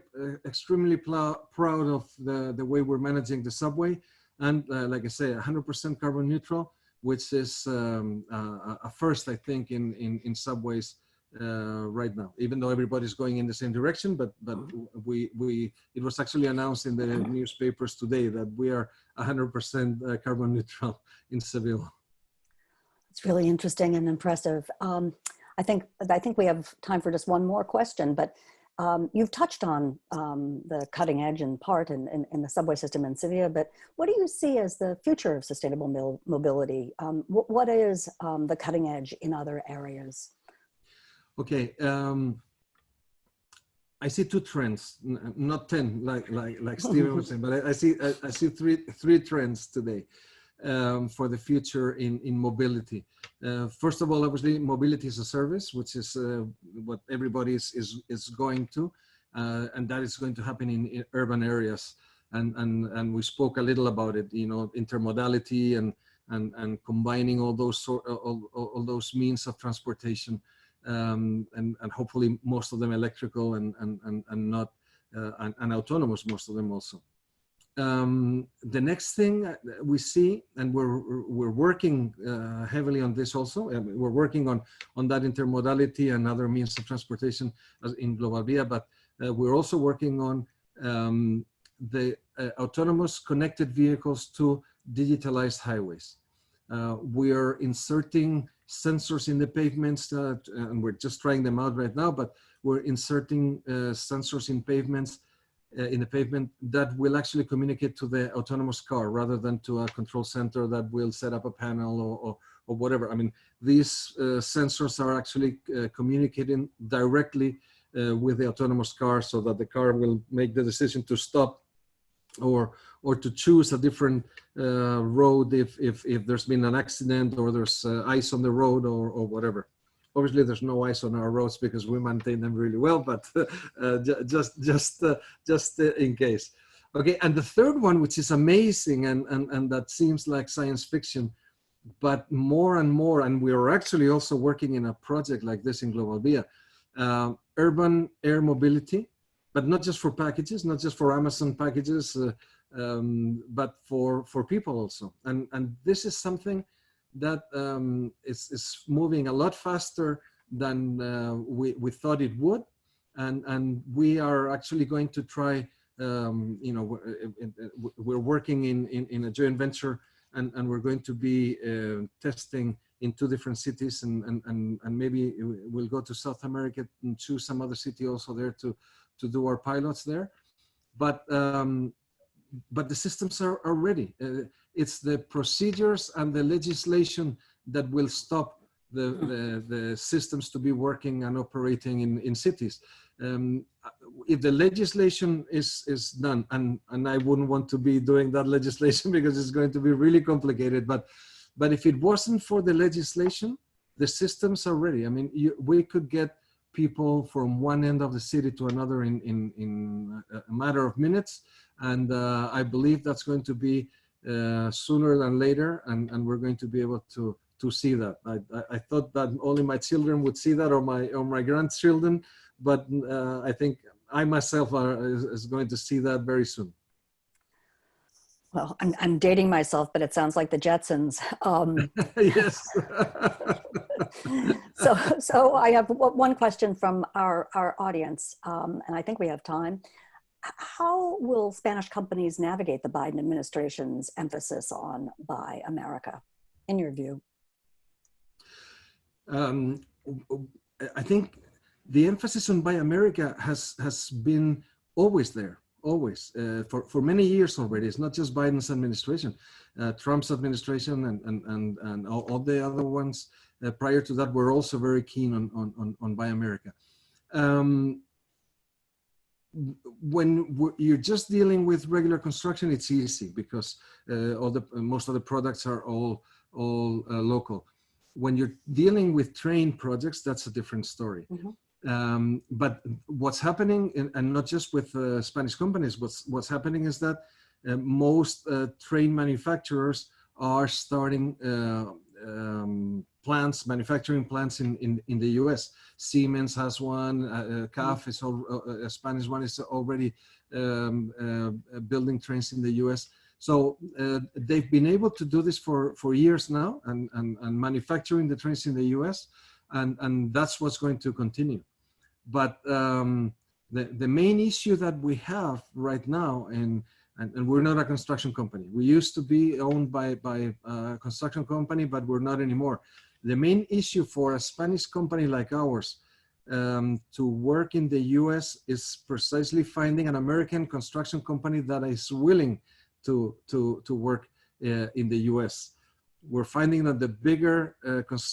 proud of the way we're managing the subway. And like I say, 100% carbon neutral, which is a first, I think, in subways right now. Even though everybody's going in the same direction, but it was actually announced in the newspapers today that we are 100% carbon neutral in Seville. It's really interesting and impressive. I think we have time for just one more question, but you've touched on the cutting edge in part in the subway system in Sevilla, but what do you see as the future of sustainable mobility? What is the cutting edge in other areas? Okay, I see two trends, not 10 like Steven was saying, but I see three trends today for the future in mobility. First of all, obviously, mobility as a service, which is what everybody is going to. and that is going to happen in urban areas. And we spoke a little about it, you know, intermodality and combining all those means of transportation, and hopefully most of them electrical and not and autonomous, most of them also. The next thing we see, and we're working heavily on this also, we're working on that intermodality and other means of transportation in Global Via, but we're also working on the autonomous connected vehicles to digitalized highways. We are inserting sensors in the pavements, and we're just trying them out right now, but we're inserting sensors in pavements, in the pavement that will actually communicate to the autonomous car rather than to a control center that will set up a panel or whatever. I mean, these sensors are actually communicating directly with the autonomous car, so that the car will make the decision to stop or to choose a different road if there's been an accident or there's ice on the road or whatever. Obviously, there's no ice on our roads because we maintain them really well, but just in case. Okay, and the third one, which is amazing and that seems like science fiction, but more and more, and we are actually also working in a project like this in Global Via, urban air mobility, but not just for packages, not just for Amazon packages, but for people also. And this is something that is moving a lot faster than we thought it would. And we are actually going to try, you know, we're working in a joint venture, and we're going to be testing in 2 different cities, and maybe we'll go to South America and choose some other city also there to do our pilots there. But the systems are ready. It's the procedures and the legislation that will stop the systems to be working and operating in cities. If the legislation is done, and I wouldn't want to be doing that legislation because it's going to be really complicated, but if it wasn't for the legislation, the systems are ready. I mean, we could get people from one end of the city to another in a matter of minutes. And I believe that's going to be sooner than later, and we're going to be able to see that. I thought that only my children would see that, or my grandchildren, but I think I myself is going to see that very soon. Well, I'm dating myself, but it sounds like the Jetsons. Yes. So I have one question from our audience, and I think we have time. How will Spanish companies navigate the Biden administration's emphasis on Buy America, in your view? I think the emphasis on Buy America has been always there, always, for many years already. It's not just Biden's administration, Trump's administration and all the other ones prior to that were also very keen on Buy America. When you're just dealing with regular construction, it's easy because most of the products are all local. When you're dealing with train projects, that's a different story. Mm-hmm. But what's happening, and not just with Spanish companies, what's happening is that most train manufacturers are starting manufacturing plants in the U.S. Siemens has one, CAF is a Spanish one, is already building trains in the U.S. So they've been able to do this for years now, and manufacturing the trains in the U.S. and that's what's going to continue. But the main issue that we have right now, and we're not a construction company. We used to be owned by a construction company, but we're not anymore. The main issue for a Spanish company like ours to work in the US is precisely finding an American construction company that is willing to work in the US. We're finding that the bigger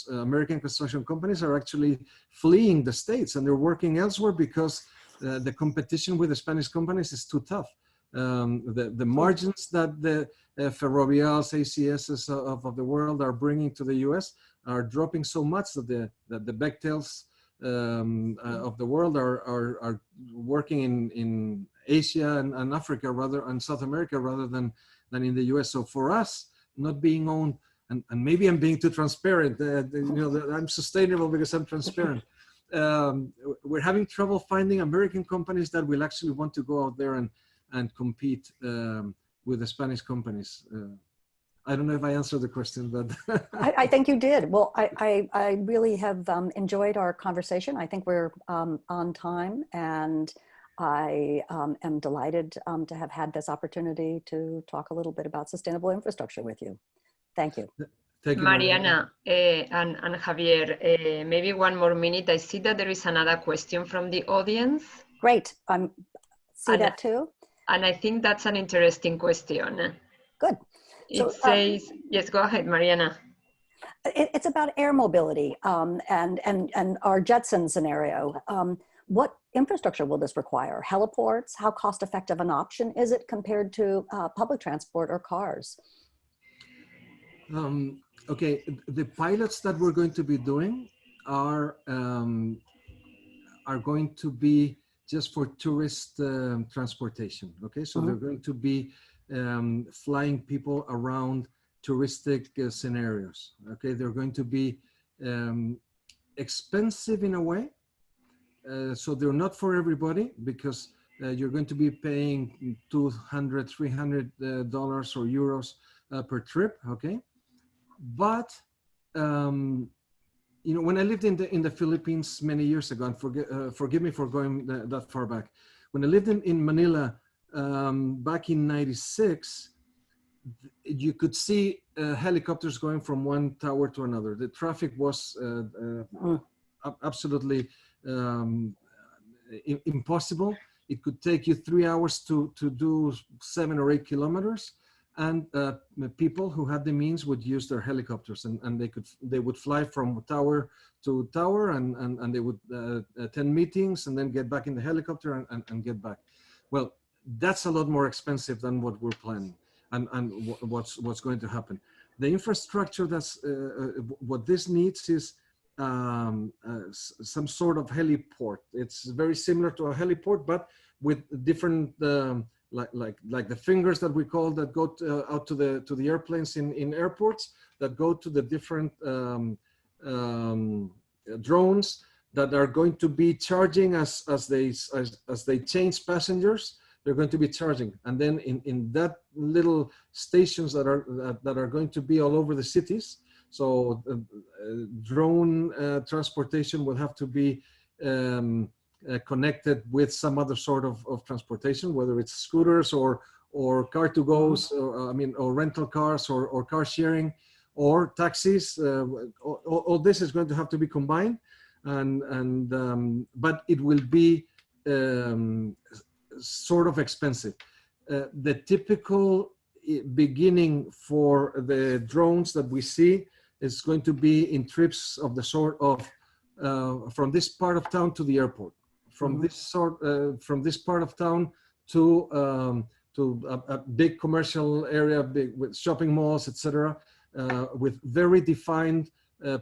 American construction companies are actually fleeing the States, and they're working elsewhere because the competition with the Spanish companies is too tough. The margins that the Ferrovials, ACSs of the world are bringing to the US are dropping so much that the Bechtels of the world are working in Asia and Africa and South America rather than in the US. So for us, not being owned, and maybe I'm being too transparent, I'm sustainable because I'm transparent. We're having trouble finding American companies that will actually want to go out there and compete with the Spanish companies. I don't know if I answered the question, but I think you did. Well, I really have enjoyed our conversation. I think we're on time, and I am delighted to have had this opportunity to talk a little bit about sustainable infrastructure with you. Thank you. thank you, Mariana and Javier, maybe one more minute. I see that there is another question from the audience. Great. See that too. And I think that's an interesting question. Good. It says, yes, go ahead, Mariana. It's about air mobility and our Jetson scenario. What infrastructure will this require? Heliports? How cost effective an option is it compared to public transport or cars? Okay, the pilots that we're going to be doing are going to be just for tourist transportation. Okay, so they're going to be flying people around touristic scenarios. Okay, they're going to be expensive in a way. So they're not for everybody, because you're going to be paying $200, $300 or euros per trip. Okay, but when I lived in the Philippines many years ago, and forgive me for going that far back, when I lived in Manila back in '96, you could see helicopters going from one tower to another. The traffic was absolutely impossible. It could take you 3 hours to do 7 or 8 kilometers. And people who had the means would use their helicopters, and they would fly from tower to tower, and they would attend meetings and then get back in the helicopter and get back. Well, that's a lot more expensive than what we're planning and what's going to happen. The infrastructure that's what this needs is some sort of heliport. It's very similar to a heliport, but with different like the fingers that we call that go out to the airplanes in airports, that go to the different drones that are going to be charging as they change passengers. They're going to be charging, and then in that little stations that are going to be all over the cities. So drone transportation will have to be connected with some other sort of transportation, whether it's scooters or car-to-goes, or rental cars or car sharing or taxis. All this is going to have to be combined, but it will be sort of expensive. The typical beginning for the drones that we see is going to be in trips of the sort of from this part of town to the airport, from this part of town to a big commercial area, with shopping malls, etc., with very defined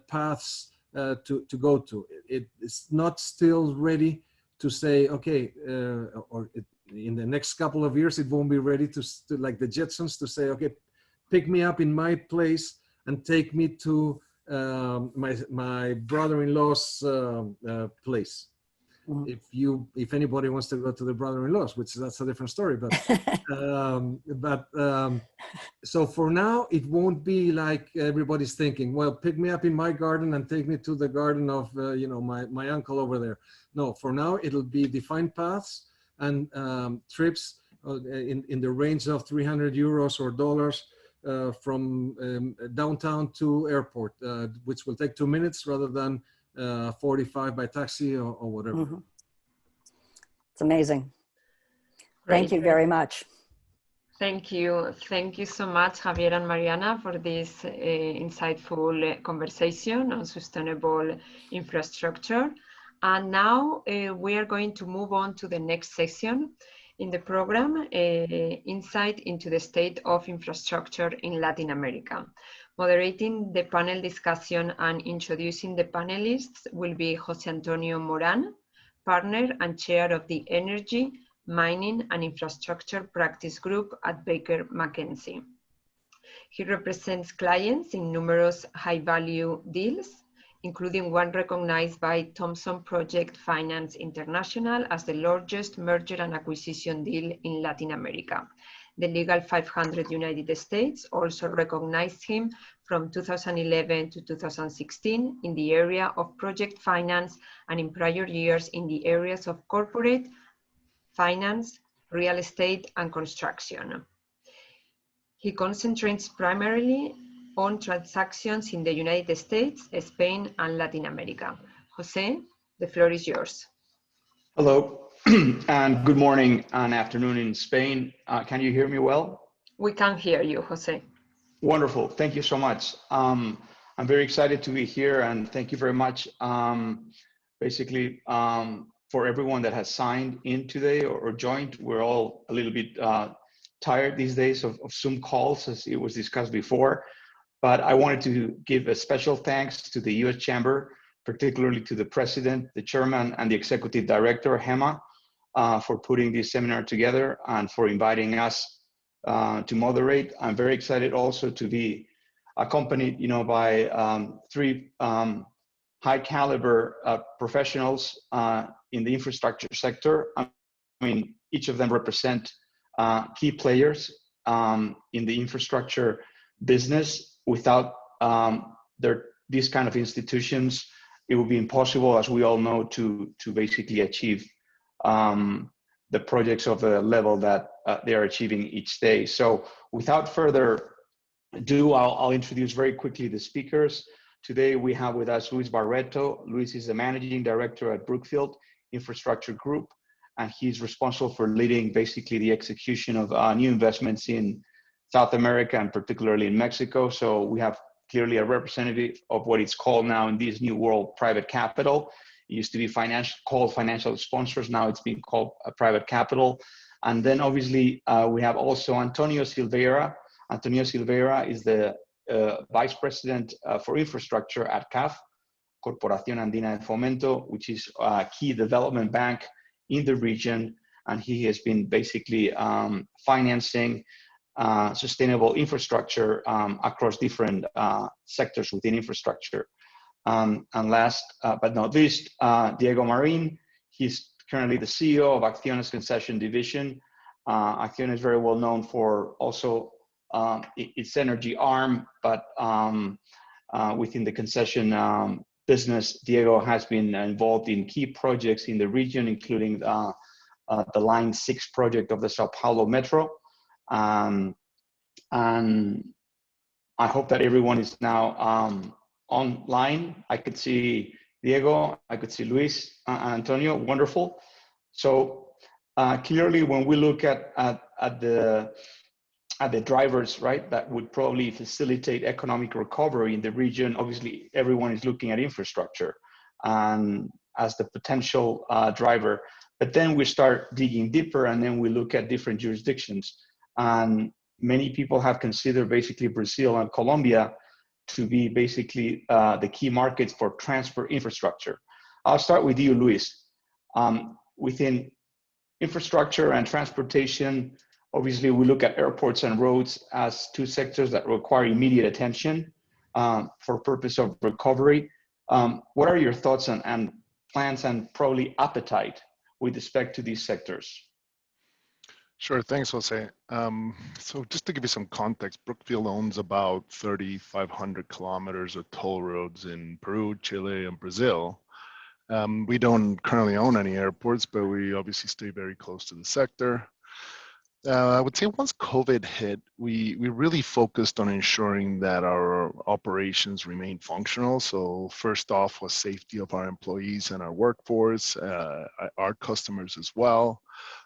paths to go to. It's not still ready to say, okay, in the next couple of years, it won't be ready to like the Jetsons, to say, okay, pick me up in my place and take me to my brother-in-law's place. If anybody wants to go to the brother-in-law's, that's a different story, but so for now it won't be like everybody's thinking, well, pick me up in my garden and take me to the garden of my uncle over there. No, for now it'll be defined paths and trips in the range of 300 euros or dollars from downtown to airport, which will take 2 minutes rather than 45 by taxi or whatever. It's amazing. Great. Thank you very much. Thank you. Thank you so much, Javier and Mariana, for this insightful conversation on sustainable infrastructure. And now we are going to move on to the next section. In the program, insight into the state of infrastructure in Latin America. Moderating the panel discussion and introducing the panelists will be Jose Antonio Moran, partner and chair of the Energy, Mining and Infrastructure Practice Group at Baker McKenzie. He represents clients in numerous high-value deals, including one recognized by Thomson Project Finance International as the largest merger and acquisition deal in Latin America. The Legal 500 United States also recognized him from 2011 to 2016 in the area of project finance and in prior years in the areas of corporate finance, real estate, and construction. He concentrates primarily on transactions in the United States, Spain, and Latin America. Jose, the floor is yours. Hello, and good morning and afternoon in Spain. Can you hear me well? We can hear you, Jose. Wonderful. Thank you so much. I'm very excited to be here, and thank you very much, for everyone that has signed in today or joined. We're all a little bit tired these days of Zoom calls, as it was discussed before. But I wanted to give a special thanks to the U.S. Chamber, particularly to the president, the chairman, and the executive director, Gemma, for putting this seminar together and for inviting us to moderate. I'm very excited also to be accompanied, by three high caliber professionals in the infrastructure sector. I mean, each of them represent key players in the infrastructure business. Without these kind of institutions, it would be impossible, as we all know, to basically achieve the projects of the level that they are achieving each day. So without further ado, I'll introduce very quickly the speakers. Today we have with us Luis Barreto. Luis is the managing director at Brookfield Infrastructure Group, and he's responsible for leading basically the execution of new investments in South America and particularly in Mexico. So we have clearly a representative of what it's called now in this new world, private capital. It used to be called financial sponsors. Now it's being called private capital. And then obviously we have also Antonio Silveira. Antonio Silveira is the Vice President for Infrastructure at CAF, Corporación Andina de Fomento, which is a key development bank in the region. And he has been basically financing sustainable infrastructure across different sectors within infrastructure. And last but not least, Diego Marin. He's currently the CEO of Acciones Concession Division. Acciones is very well known for also its energy arm, but within the concession business, Diego has been involved in key projects in the region, including the Line 6 project of the Sao Paulo Metro. And I hope that everyone is now online. I could see Diego, I could see Luis, Antonio, wonderful. So clearly when we look at the drivers, right, that would probably facilitate economic recovery in the region, obviously everyone is looking at infrastructure as the potential driver. But then we start digging deeper, and then we look at different jurisdictions. And many people have considered basically Brazil and Colombia to be basically the key markets for transport infrastructure. I'll start with you, Luis. Within infrastructure and transportation, obviously we look at airports and roads as two sectors that require immediate attention for purpose of recovery. What are your thoughts and plans and probably appetite with respect to these sectors? Sure, thanks, Jose. So just to give you some context, Brookfield owns about 3,500 kilometers of toll roads in Peru, Chile, and Brazil. We don't currently own any airports, but we obviously stay very close to the sector. I would say once COVID hit, we really focused on ensuring that our operations remain functional. So first off was safety of our employees and our workforce, our customers as well.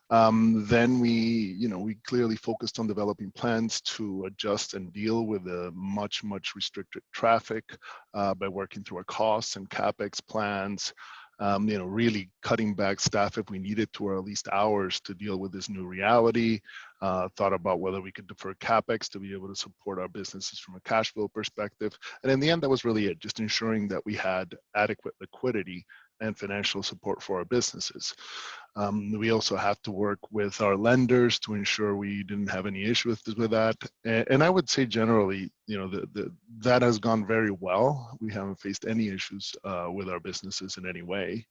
Then we clearly focused on developing plans to adjust and deal with the much restricted traffic by working through our costs and CapEx plans. really cutting back staff if we needed to, or at least hours to deal with this new reality. Thought about whether we could defer CapEx to be able to support our businesses from a cash flow perspective. And in the end, that was really it, just ensuring that we had adequate liquidity and financial support for our businesses. We also have to work with our lenders to ensure we didn't have any issues with that. And I would say generally, that has gone very well. We haven't faced any issues with our businesses in any way.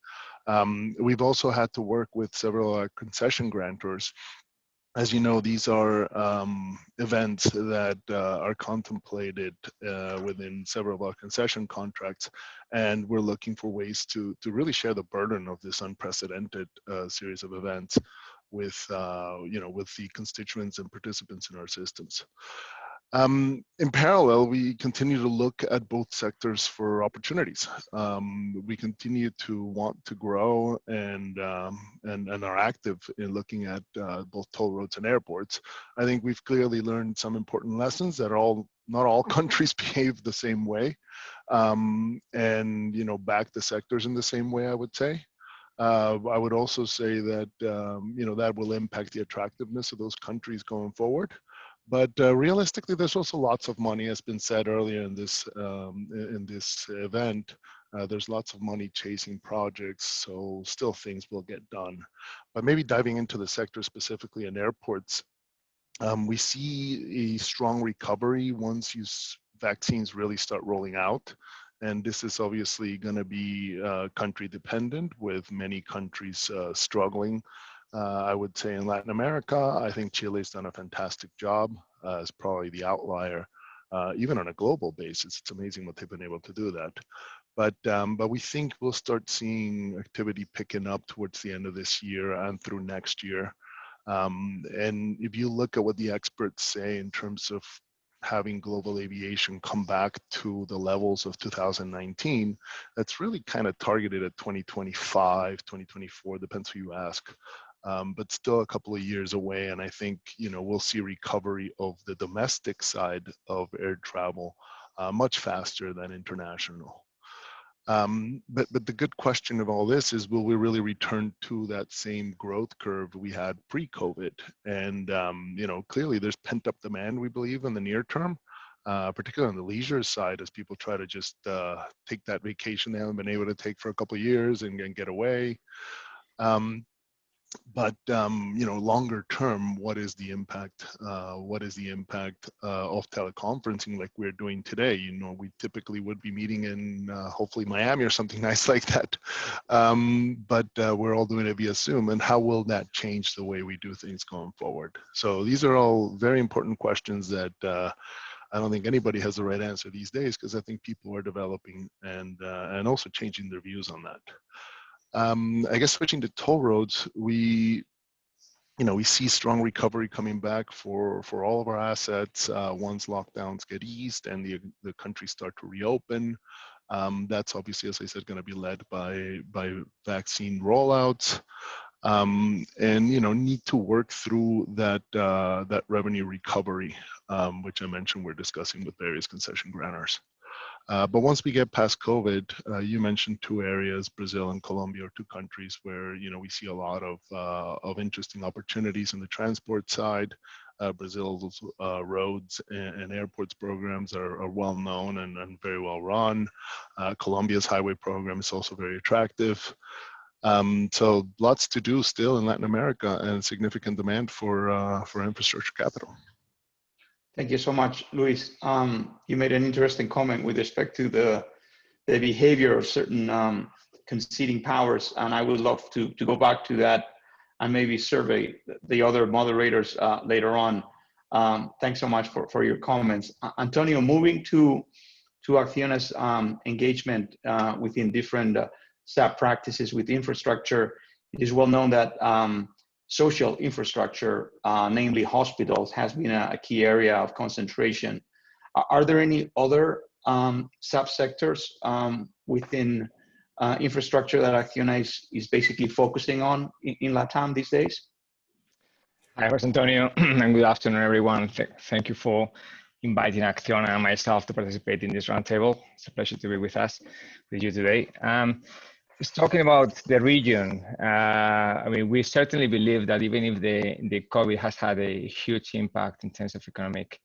We've also had to work with several concession grantors. As you know, these are events that are contemplated within several of our concession contracts, and we're looking for ways to really share the burden of this unprecedented series of events with with the constituents and participants in our systems. In parallel, we continue to look at both sectors for opportunities. We continue to want to grow and are active in looking at both toll roads and airports. I think we've clearly learned some important lessons that not all countries behave the same way, and back the sectors in the same way, I would say. I would also say that that will impact the attractiveness of those countries going forward. But realistically, there's also lots of money, as been said earlier in this event. There's lots of money chasing projects, so still things will get done. But maybe diving into the sector specifically in airports, we see a strong recovery once vaccines really start rolling out. And this is obviously going to be country dependent, with many countries struggling. I would say in Latin America, I think Chile's done a fantastic job. It's probably the outlier, even on a global basis. It's amazing what they've been able to do that. But we think we'll start seeing activity picking up towards the end of this year and through next year. And if you look at what the experts say in terms of having global aviation come back to the levels of 2019, that's really kind of targeted at 2025, 2024, depends who you ask. But still a couple of years away, and I think we'll see recovery of the domestic side of air travel much faster than international. But the good question of all this is, will we really return to that same growth curve we had pre-COVID? And clearly there's pent-up demand, we believe, in the near term, particularly on the leisure side, as people try to just take that vacation they haven't been able to take for a couple of years and get away. But longer term, what is the impact? What is the impact of teleconferencing like we're doing today? We typically would be meeting in hopefully Miami or something nice like that. But we're all doing it via Zoom. And how will that change the way we do things going forward? So these are all very important questions that I don't think anybody has the right answer these days, because I think people are developing and also changing their views on that. I guess switching to toll roads, we see strong recovery coming back for all of our assets once lockdowns get eased and the countries start to reopen. That's obviously, as I said, going to be led by vaccine rollouts, and need to work through that revenue recovery, which I mentioned we're discussing with various concession grantors. But once we get past COVID, you mentioned two areas, Brazil and Colombia are two countries where we see a lot of interesting opportunities in the transport side. Brazil's roads and airports programs are well known and very well run. Colombia's highway program is also very attractive. So lots to do still in Latin America, and significant demand for infrastructure capital. Thank you so much, Luis. You made an interesting comment with respect to the behavior of certain conceding powers, and I would love to go back to that and maybe survey the other moderators later on. Thanks so much for your comments. Antonio, moving to Acciona's engagement within different SAP practices with infrastructure, it is well known that social infrastructure, namely hospitals, has been a key area of concentration. Are there any other subsectors within infrastructure that Acciona is basically focusing on in LATAM these days? Hi, Jose Antonio, and good afternoon, everyone. Thank you for inviting Acciona and myself to participate in this roundtable. It's a pleasure to be with you today. Just talking about the region, I mean, we certainly believe that even if the COVID has had a huge impact in terms of economic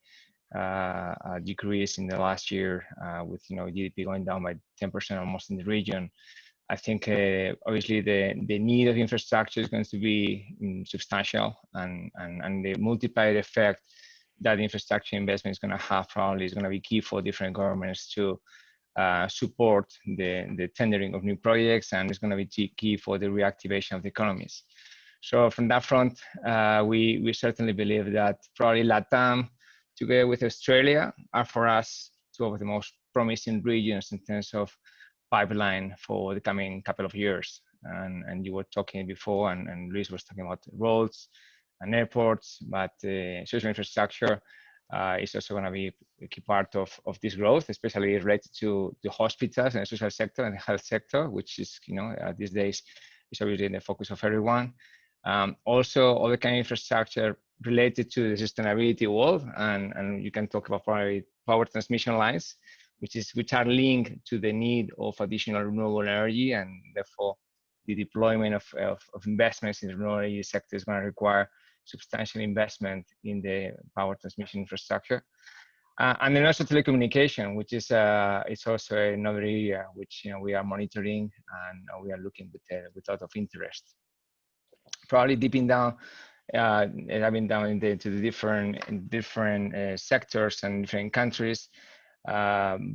decrease in the last year, with GDP going down by 10% almost in the region, I think obviously the need of infrastructure is going to be substantial, and the multiplier effect that infrastructure investment is going to have probably is going to be key for different governments to support the tendering of new projects, and it's going to be key for the reactivation of the economies. So from that front, we certainly believe that probably LATAM, together with Australia, are for us two of the most promising regions in terms of pipeline for the coming couple of years. And you were talking before, and Luis was talking about roads and airports, but social infrastructure is also going to be a key part of this growth, especially related to the hospitals and the social sector and the health sector, which is, these days is obviously in the focus of everyone. Also, all the kind of infrastructure related to the sustainability world, and you can talk about probably power transmission lines, which are linked to the need of additional renewable energy, and therefore the deployment of investments in the renewable energy sector is going to require substantial investment in the power transmission infrastructure. And then also telecommunication, which is it's also another area which we are monitoring, and we are looking with a lot of interest. Probably dipping down, diving down into the different sectors and different countries.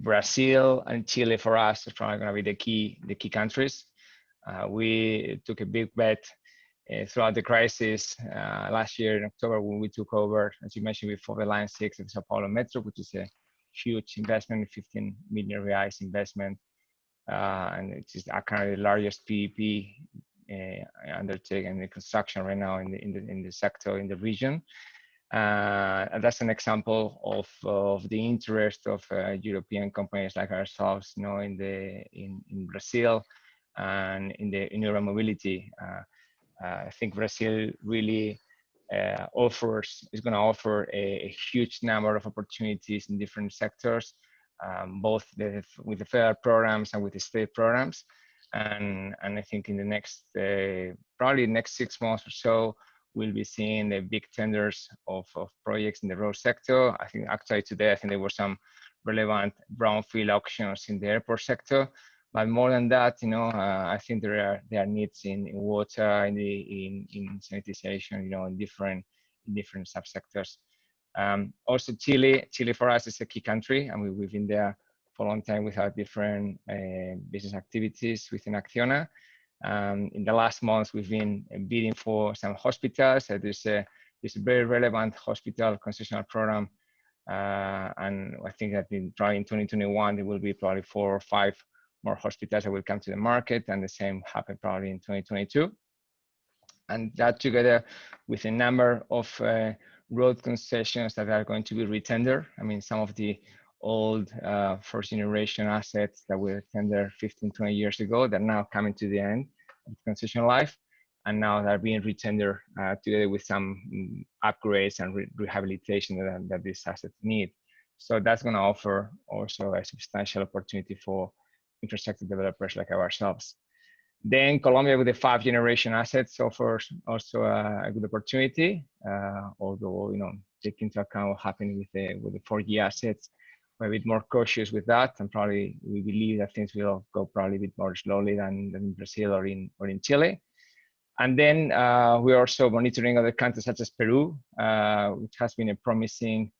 Brazil and Chile for us is probably going to be the key countries. We took a big bet throughout the crisis last year in October when we took over, as you mentioned before, the Line 6 of the Sao Paulo Metro, which is a huge investment, 15 million reais investment, and it is currently the largest PPP undertaken in the construction right now in the sector in the region. And that's an example of the interest of European companies like ourselves, in Brazil and in urban mobility. I think Brazil really is going to offer a huge number of opportunities in different sectors, both with the federal programs and with the state programs. And I think in the next, probably next 6 months or so, we'll be seeing the big tenders of projects in the road sector. I think actually today, I think there were some relevant brownfield auctions in the airport sector. But more than that, I think there are needs in water, in sanitization, in different subsectors. Also, Chile for us is a key country, and we've been there for a long time with our different business activities within Acciona. In the last months, we've been bidding for some hospitals. There's a very relevant hospital concessional program, and I think that probably in 2021 there will be probably 4 or 5 more hospitals that will come to the market, and the same happen probably in 2022. And that together with a number of road concessions that are going to be retendered. I mean, some of the old first generation assets that were tendered 15, 20 years ago, they're now coming to the end of concession life, and now they're being retendered together with some upgrades and rehabilitation that these assets need. So that's going to offer also a substantial opportunity for infrastructure developers like ourselves. Then Colombia with the 5th generation assets offers also a good opportunity, although take into account what happened with the 4G assets. We're a bit more cautious with that, and probably we believe that things will go probably a bit more slowly than in Brazil or in Chile. And then we're also monitoring other countries such as Peru, which has been a promising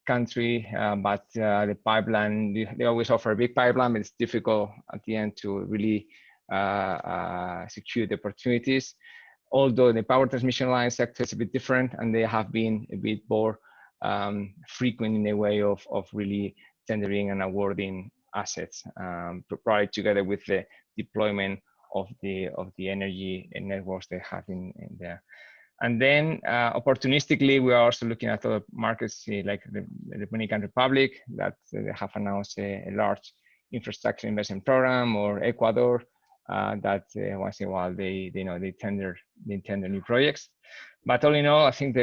country, but the pipeline, they always offer a big pipeline, but it's difficult at the end to really secure the opportunities. Although the power transmission line sector is a bit different, and they have been a bit more frequent in a way of really tendering and awarding assets, probably together with the deployment of the energy networks they have in there. And then opportunistically, we are also looking at other markets like the Dominican Republic that they have announced a large infrastructure investment program, or Ecuador that once in a while they tender new projects. But all in all, I think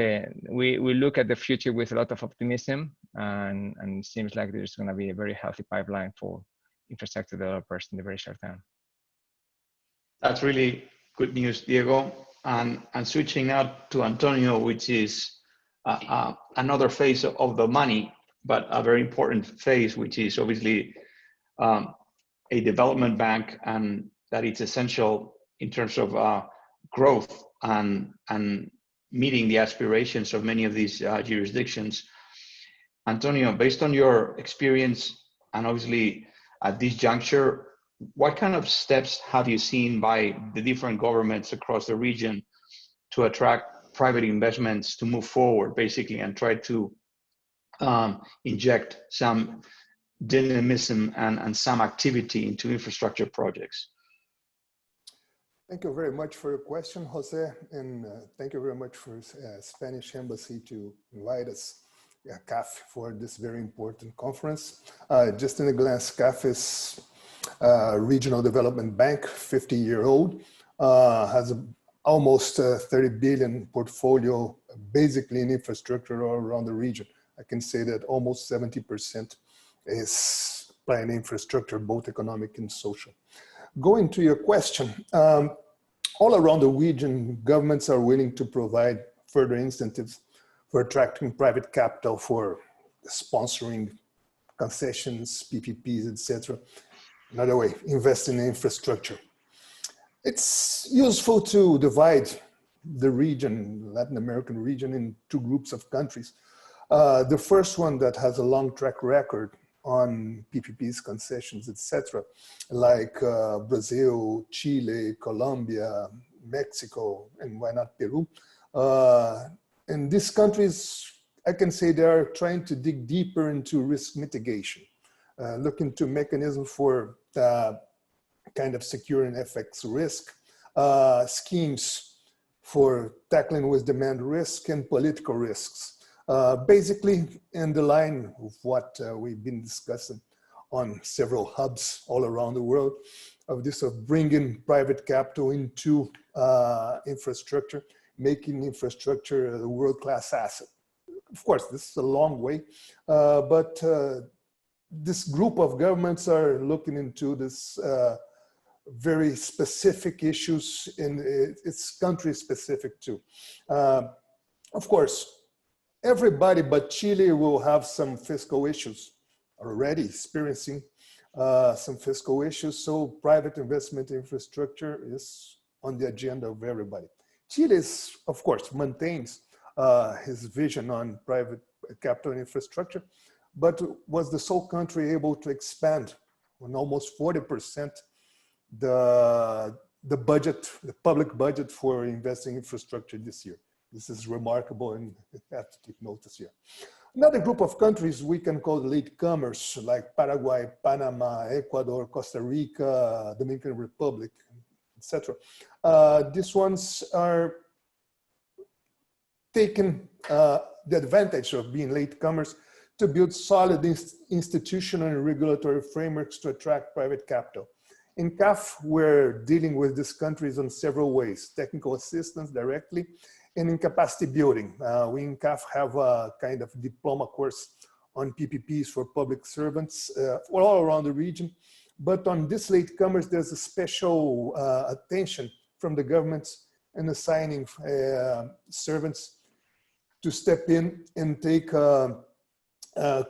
we look at the future with a lot of optimism, and it seems like there's going to be a very healthy pipeline for infrastructure developers in the very short term. That's really good news, Diego. And switching now to Antonio, which is another phase of the money, but a very important phase, which is obviously a development bank, and that it's essential in terms of growth and meeting the aspirations of many of these jurisdictions. Antonio, based on your experience and obviously at this juncture, what kind of steps have you seen by the different governments across the region to attract private investments to move forward, basically, and try to inject some dynamism and some activity into infrastructure projects? Thank you very much for your question, Jose, and thank you very much for Spanish Embassy to invite us, CAF, for this very important conference. Just in a glance, CAF is a regional development bank, 50-year-old, has almost 30 billion portfolio, basically in infrastructure all around the region. I can say that almost 70% is planned infrastructure, both economic and social. Going to your question, all around the region, governments are willing to provide further incentives for attracting private capital for sponsoring concessions, PPPs, etc. Another way, invest in infrastructure. It's useful to divide the region, Latin American region, in two groups of countries. The first one that has a long track record on PPPs, concessions, etc., like Brazil, Chile, Colombia, Mexico, and why not Peru. And these countries, I can say they are trying to dig deeper into risk mitigation, look into mechanisms for kind of securing FX risk, schemes for tackling with demand risk and political risks. Basically, in the line of what we've been discussing on several hubs all around the world, of this of bringing private capital into infrastructure, making infrastructure a world-class asset. Of course, this is a long way, but this group of governments are looking into this very specific issues, and it's country specific too. Of course, everybody but Chile will have some fiscal issues, already experiencing some fiscal issues, so private investment infrastructure is on the agenda of everybody. Chile is, of course, maintains his vision on private capital infrastructure, but was the sole country able to expand on almost 40% the budget, the public budget for investing in infrastructure this year. This is remarkable, and you have to take notice here. Another group of countries we can call latecomers, like Paraguay, Panama, Ecuador, Costa Rica, Dominican Republic, etc. These ones are taking the advantage of being latecomers to build solid institutional and regulatory frameworks to attract private capital. In CAF, we're dealing with these countries in several ways: technical assistance directly, and in capacity building. We in CAF have a kind of diploma course on PPPs for public servants all around the region. But on this latecomers, there's a special attention from the governments in assigning servants to step in and take a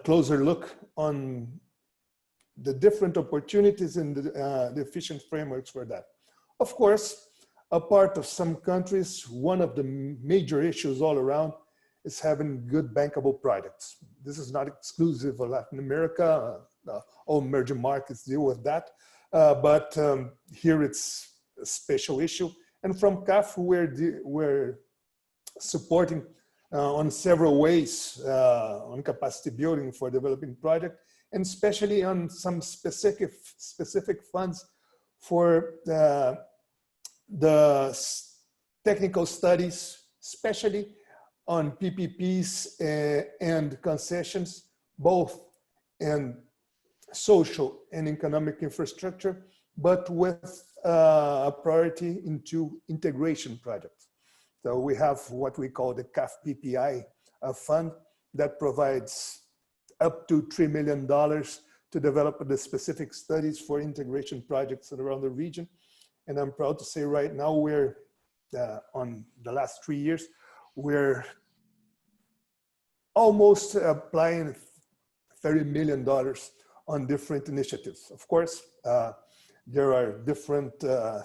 closer look on the different opportunities and the efficient frameworks for that. Of course, a part of some countries, one of the major issues all around is having good bankable products. This is not exclusive of Latin America. All emerging markets deal with that. But here it's a special issue. And from CAF, we're supporting on several ways on capacity building for developing projects, and especially on some specific funds for the technical studies, especially on PPPs and concessions, both in social and economic infrastructure, but with a priority into integration projects. So we have what we call the CAF PPI fund that provides up to $3 million to develop the specific studies for integration projects around the region. And I'm proud to say right now we're on the last 3 years, we're almost applying $30 million on different initiatives. Of course, there are different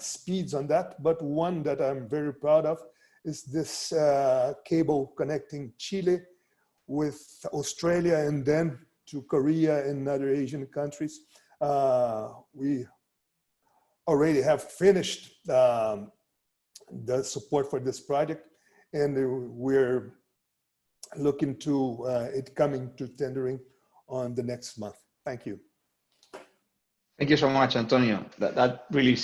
speeds on that, but one that I'm very proud of is this cable connecting Chile with Australia and then to Korea and other Asian countries. We already have finished the support for this project, and we're looking to it coming to tendering on the next month. Thank you. Thank you so much, Antonio. That really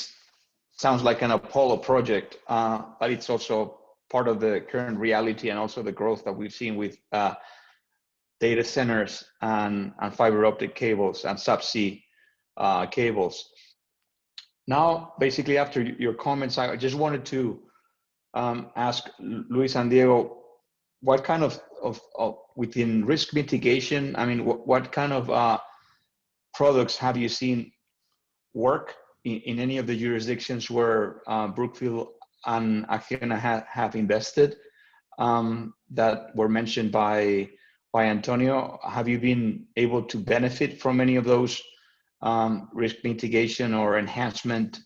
sounds like an Apollo project, but it's also part of the current reality and also the growth that we've seen with data centers and fiber optic cables and subsea cables. Now, basically, after your comments, I just wanted to ask Luis and Diego, what kind of within risk mitigation, I mean, what kind of products have you seen work in any of the jurisdictions where Brookfield and Acciona have invested that were mentioned by Antonio? Have you been able to benefit from any of those risk mitigation or enhancement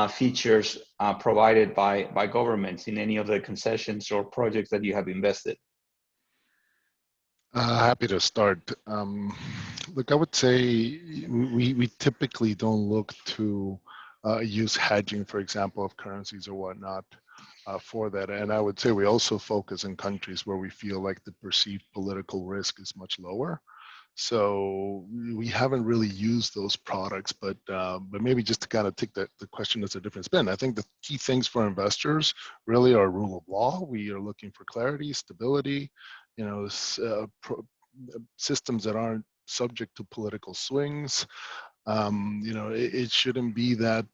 features provided by governments in any of the concessions or projects that you have invested? Happy to start. Look, I would say we typically don't look to use hedging, for example, of currencies or whatnot for that. And I would say we also focus in countries where we feel like the perceived political risk is much lower. So we haven't really used those products, but maybe just to kind of take the question as a different spin, I think the key things for investors really are rule of law. We are looking for clarity, stability, you know, systems that aren't subject to political swings. You know, it shouldn't be that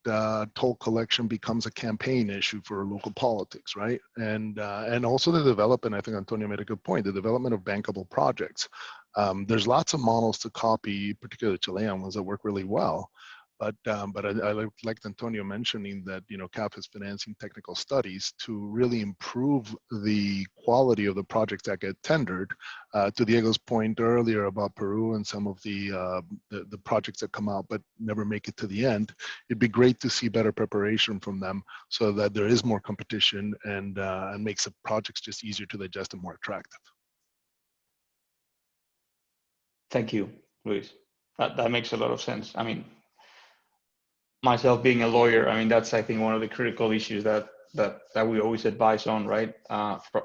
toll collection becomes a campaign issue for local politics, right? And also the development, I think Antonio made a good point, the development of bankable projects. There's lots of models to copy, particularly Chilean ones that work really well. But I liked Antonio mentioning that, you know, CAF is financing technical studies to really improve the quality of the projects that get tendered. To Diego's point earlier about Peru and some of the projects that come out but never make it to the end, it'd be great to see better preparation from them so that there is more competition and makes the projects just easier to digest and more attractive. Thank you, Luis. That makes a lot of sense. I mean, myself being a lawyer, I mean, that's, I think, one of the critical issues that we always advise on, right,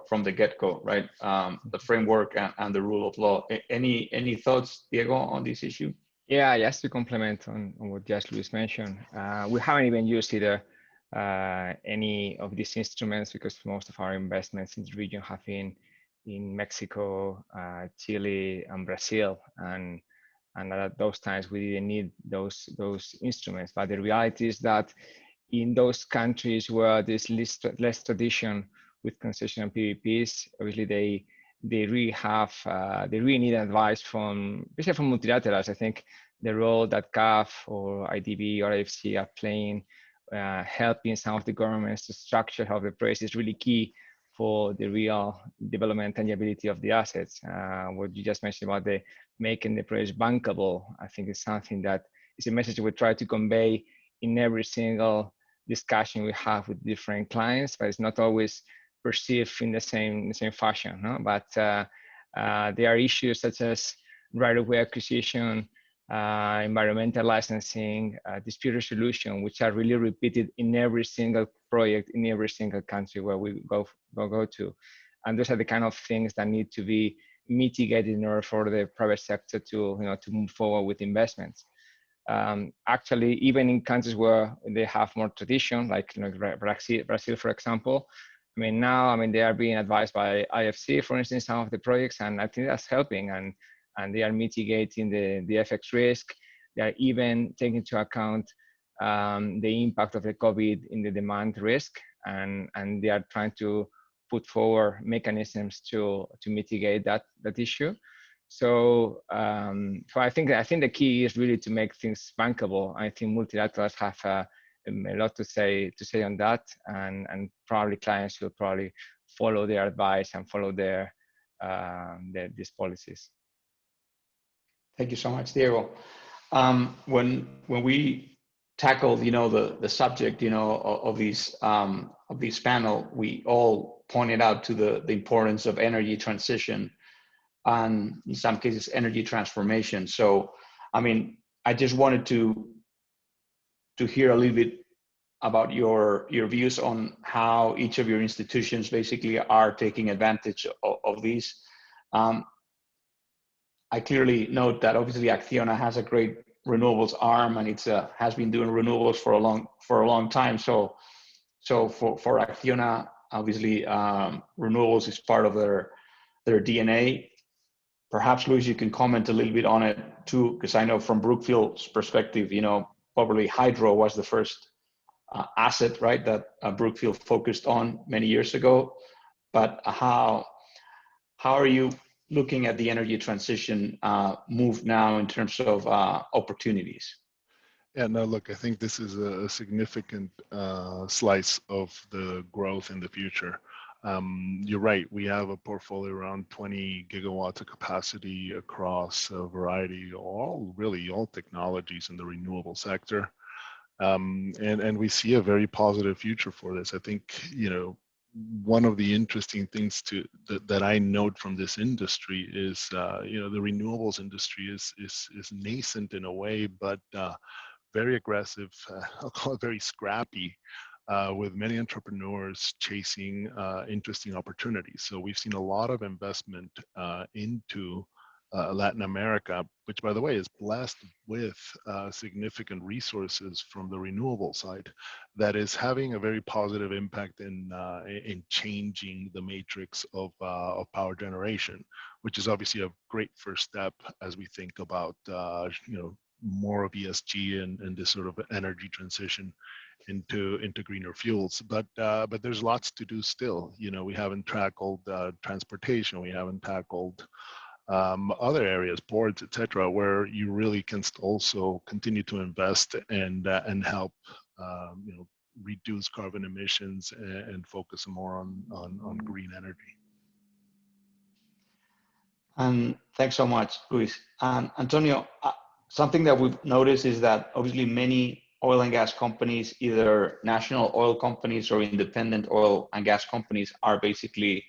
from the get-go, right? The framework and the rule of law. Any thoughts, Diego, on this issue? Yeah, just to complement on what just Luis mentioned, we haven't even used either any of these instruments because most of our investments in the region have been in Mexico, Chile, and Brazil, and at those times we didn't need those instruments. But the reality is that in those countries where there's less tradition with concession and PPPs, obviously they really need advice from, especially from multilaterals. I think the role that CAF or IDB or IFC are playing, helping some of the governments to structure how the price is really key for the real development and ability of the assets. What you just mentioned about the making the price bankable, I think is something that is a message we try to convey in every single discussion we have with different clients, but it's not always perceived in the same fashion. No? But there are issues such as right-of-way acquisition, environmental licensing, dispute resolution, which are really repeated in every single project in every single country where we go to. And those are the kind of things that need to be mitigated in order for the private sector to move forward with investments. Actually, even in countries where they have more tradition, like Brazil, for example, they are being advised by IFC, for instance, some of the projects, and I think that's helping, and they are mitigating the FX risk. They are even taking into account the impact of the COVID in the demand risk, and they are trying to put forward mechanisms to mitigate that issue. So I think the key is really to make things bankable. I think multilaterals have a lot to say on that, and probably clients should probably follow their advice and follow these policies. Thank you so much, Diego. When we tackled, the subject, of these panel, we all pointed out to the importance of energy transition and in some cases energy transformation. So, I mean, I just wanted to hear a little bit about your views on how each of your institutions basically are taking advantage of these. I clearly note that obviously Acciona has a great renewables arm, and it's has been doing renewables for a long time. So for Acciona, obviously renewables is part of their DNA. Perhaps Luis, you can comment a little bit on it too, because I know from Brookfield's perspective, probably hydro was the first asset, right, that Brookfield focused on many years ago. But how are you looking at the energy transition move now in terms of opportunities? Yeah, no, look, I think this is a significant slice of the growth in the future. You're right, we have a portfolio around 20 gigawatts of capacity across a variety, all technologies in the renewable sector. And we see a very positive future for this. I think, one of the interesting things that I note from this industry is, the renewables industry is nascent in a way, but very aggressive, I'll call it very scrappy, with many entrepreneurs chasing interesting opportunities. So we've seen a lot of investment into Latin America, which, by the way, is blessed with significant resources from the renewable side, that is having a very positive impact in changing the matrix of power generation, which is obviously a great first step as we think about more of ESG and this sort of energy transition into greener fuels. But there's lots to do still. We haven't tackled transportation. We haven't tackled other areas, ports, etc., where you really can also continue to invest and help reduce carbon emissions and focus more on green energy. And thanks so much, Luis. Antonio, something that we've noticed is that obviously many oil and gas companies, either national oil companies or independent oil and gas companies, are basically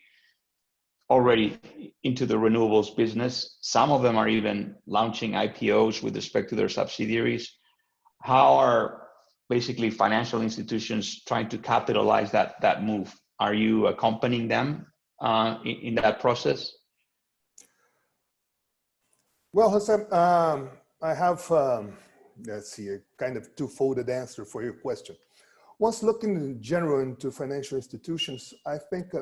already into the renewables business. Some of them are even launching IPOs with respect to their subsidiaries. How are basically financial institutions trying to capitalize that move? Are you accompanying them in that process? Well, Jose, I have, let's see, a kind of two-folded answer for your question. Once looking in general into financial institutions, I think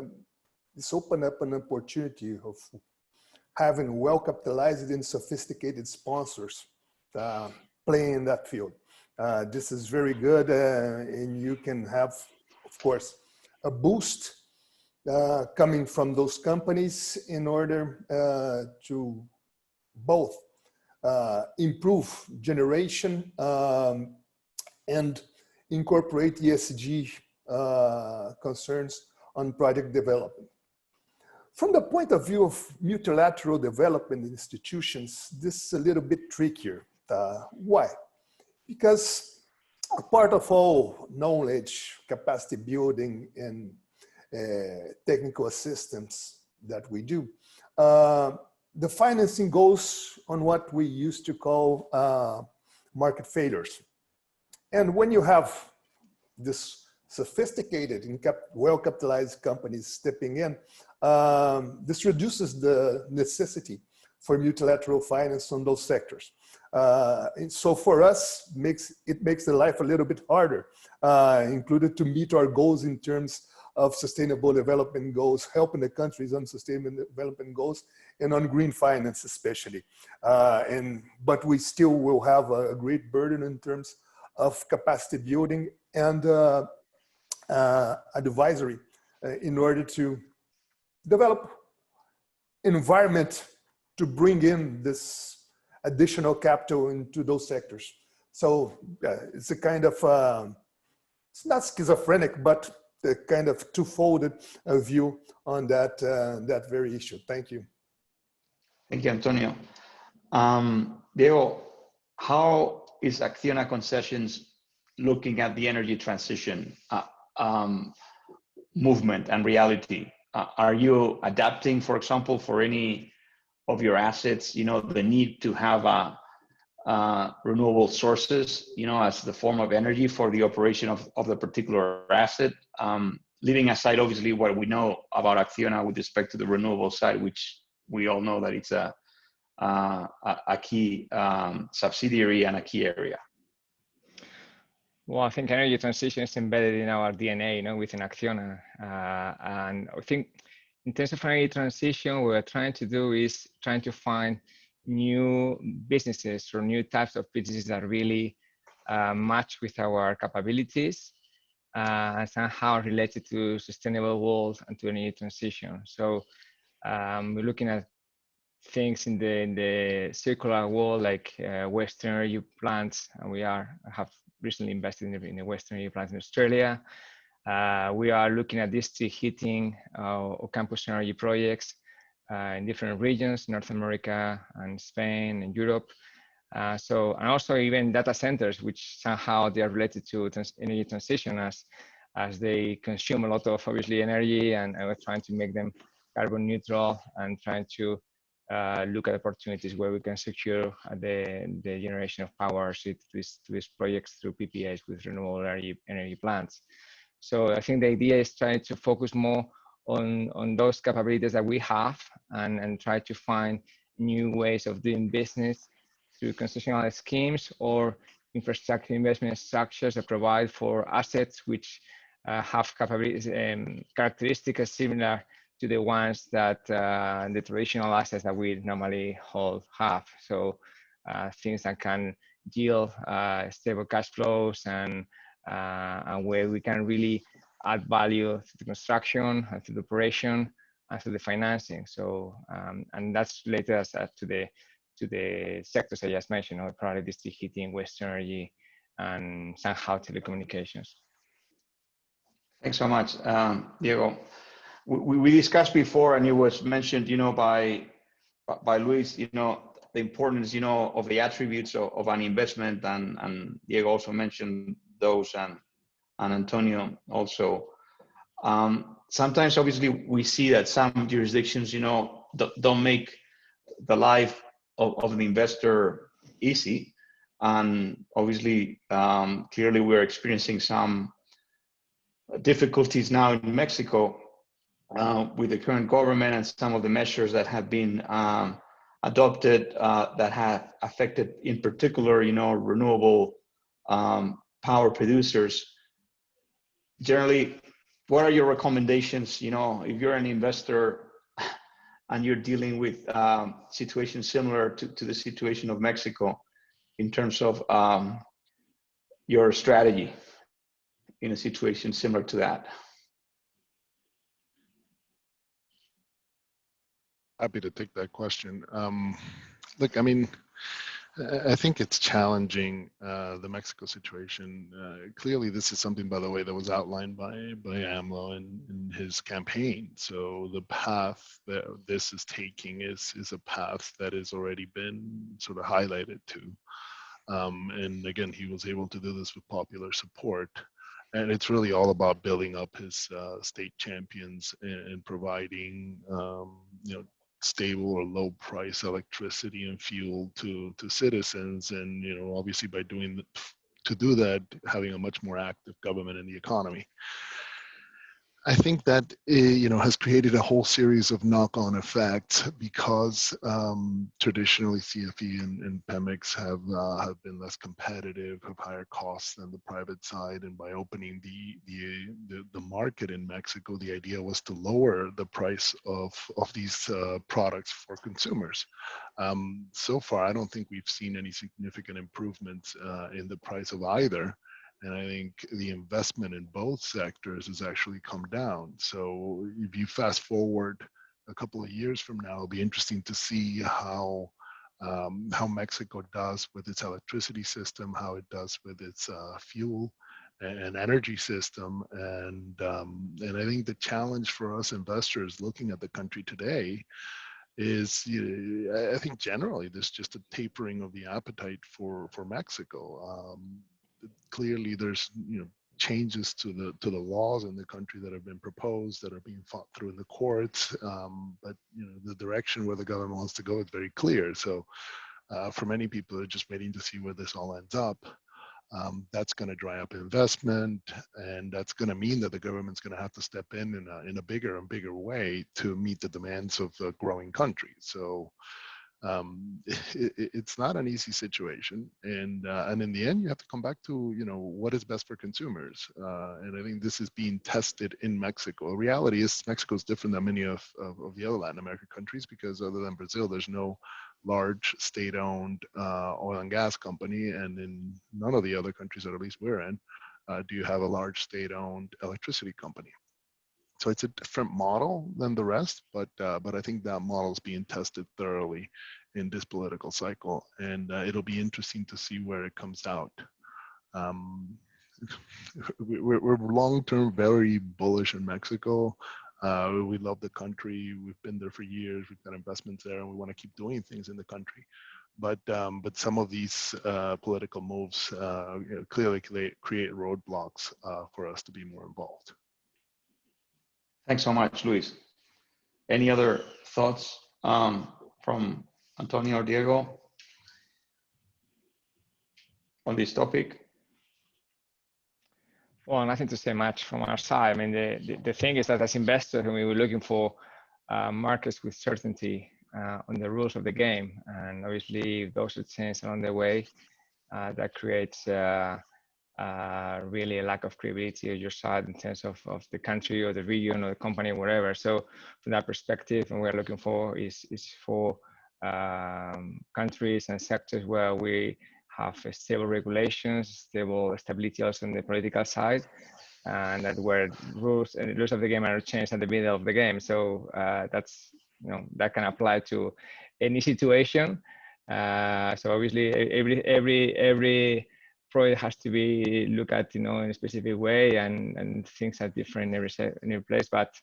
this opened up an opportunity of having well-capitalized and sophisticated sponsors playing in that field. This is very good, and you can have, of course, a boost coming from those companies in order to both improve generation and incorporate ESG concerns on project development. From the point of view of multilateral development institutions, this is a little bit trickier. Why? Because a part of all knowledge, capacity building, and technical assistance that we do, the financing goes on what we used to call market failures. And when you have this sophisticated and well-capitalized companies stepping in, this reduces the necessity for multilateral finance on those sectors. And so for us, it makes the life a little bit harder, included to meet our goals in terms of sustainable development goals, helping the countries on sustainable development goals, and on green finance especially. But we still will have a great burden in terms of capacity building and advisory in order to develop an environment to bring in this additional capital into those sectors. So it's a kind of it's not schizophrenic, but the kind of two-folded view on that, that very issue. Thank you. Thank you, Antonio. Diego, how is Acciona Concessions looking at the energy transition movement and reality? Are you adapting, for example, for any of your assets, the need to have renewable sources, as the form of energy for the operation of the particular asset? Leaving aside, obviously, what we know about Acciona with respect to the renewable side, which we all know that it's a key subsidiary and a key area. Well, I think energy transition is embedded in our DNA, within Acciona. And I think in terms of energy transition, what we're trying to do is trying to find new businesses or new types of businesses that really match with our capabilities and somehow related to sustainable world and to energy transition. So we're looking at things in the circular world, like waste energy plants, and we have recently invested in a waste energy plant in Australia. We are looking at district heating or campus energy projects in different regions, North America and Spain and Europe. And also even data centers, which somehow they are related to energy transition as they consume a lot of obviously energy, and we're trying to make them carbon neutral and trying to look at opportunities where we can secure the generation of power to these projects through PPAs with renewable energy plants. So I think the idea is trying to focus more on those capabilities that we have and try to find new ways of doing business through concessional schemes or infrastructure investment structures that provide for assets which have capabilities and characteristics similar to the ones that the traditional assets that we normally have. So things that can yield stable cash flows and where we can really add value to the construction and to the operation and to the financing. So and that's related to the sectors I just mentioned, probably district heating, waste energy, and somehow telecommunications. Thanks so much, Diego. We discussed before, and it was mentioned, by Luis, the importance, of the attributes of an investment, and Diego also mentioned those, and Antonio also. Sometimes, obviously, we see that some jurisdictions, don't make the life of the investor easy, and obviously, clearly, we're experiencing some difficulties now in Mexico. With the current government and some of the measures that have been adopted that have affected, in particular, renewable power producers. Generally, what are your recommendations? If you're an investor and you're dealing with situations similar to the situation of Mexico, in terms of your strategy in a situation similar to that. Happy to take that question. Look, I mean, I think it's challenging, the Mexico situation. Clearly, this is something, by the way, that was outlined by AMLO in his campaign. So the path that this is taking is a path that has already been sort of highlighted to. And again, he was able to do this with popular support. And it's really all about building up his state champions and providing, stable or low price electricity and fuel to citizens, and obviously by to do that, having a much more active government in the economy. I think that has created a whole series of knock-on effects because traditionally CFE and Pemex have been less competitive, have higher costs than the private side, and by opening the market in Mexico, the idea was to lower the price of these products for consumers. So far, I don't think we've seen any significant improvements in the price of either. And I think the investment in both sectors has actually come down. So if you fast forward a couple of years from now, it'll be interesting to see how Mexico does with its electricity system, how it does with its fuel, and energy system. And I think the challenge for us investors looking at the country today is, I think generally there's just a tapering of the appetite for Mexico. Clearly, there's changes to the laws in the country that have been proposed, that are being fought through in the courts. But the direction where the government wants to go is very clear. So for many people, they're just waiting to see where this all ends up. That's going to dry up investment, and that's going to mean that the government's going to have to step in a bigger and bigger way to meet the demands of a growing country. So it's not an easy situation, and in the end, you have to come back to what is best for consumers. And I think this is being tested in Mexico. The reality is Mexico is different than many of the other Latin American countries, because other than Brazil, there's no large state-owned oil and gas company, and in none of the other countries that at least we're in do you have a large state-owned electricity company. So it's a different model than the rest, but I think that model is being tested thoroughly in this political cycle, and it'll be interesting to see where it comes out. We're long-term very bullish in Mexico. We love the country. We've been there for years. We've got investments there, and we want to keep doing things in the country. But some of these political moves clearly create roadblocks for us to be more involved. Thanks so much, Luis. Any other thoughts from Antonio or Diego on this topic? Well, nothing to say much from our side. I mean, the thing is that as investors, we were looking for markets with certainty on the rules of the game. And obviously, if those would change along the way, that creates really a lack of credibility on your side in terms of the country or the region or the company or whatever. So from that perspective, what we're looking for is for countries and sectors where we have stable regulations, stability also on the political side, and that where rules of the game are changed at the middle of the game. So that's that can apply to any situation. So obviously every project has to be looked at in a specific way, and things are different in every place. But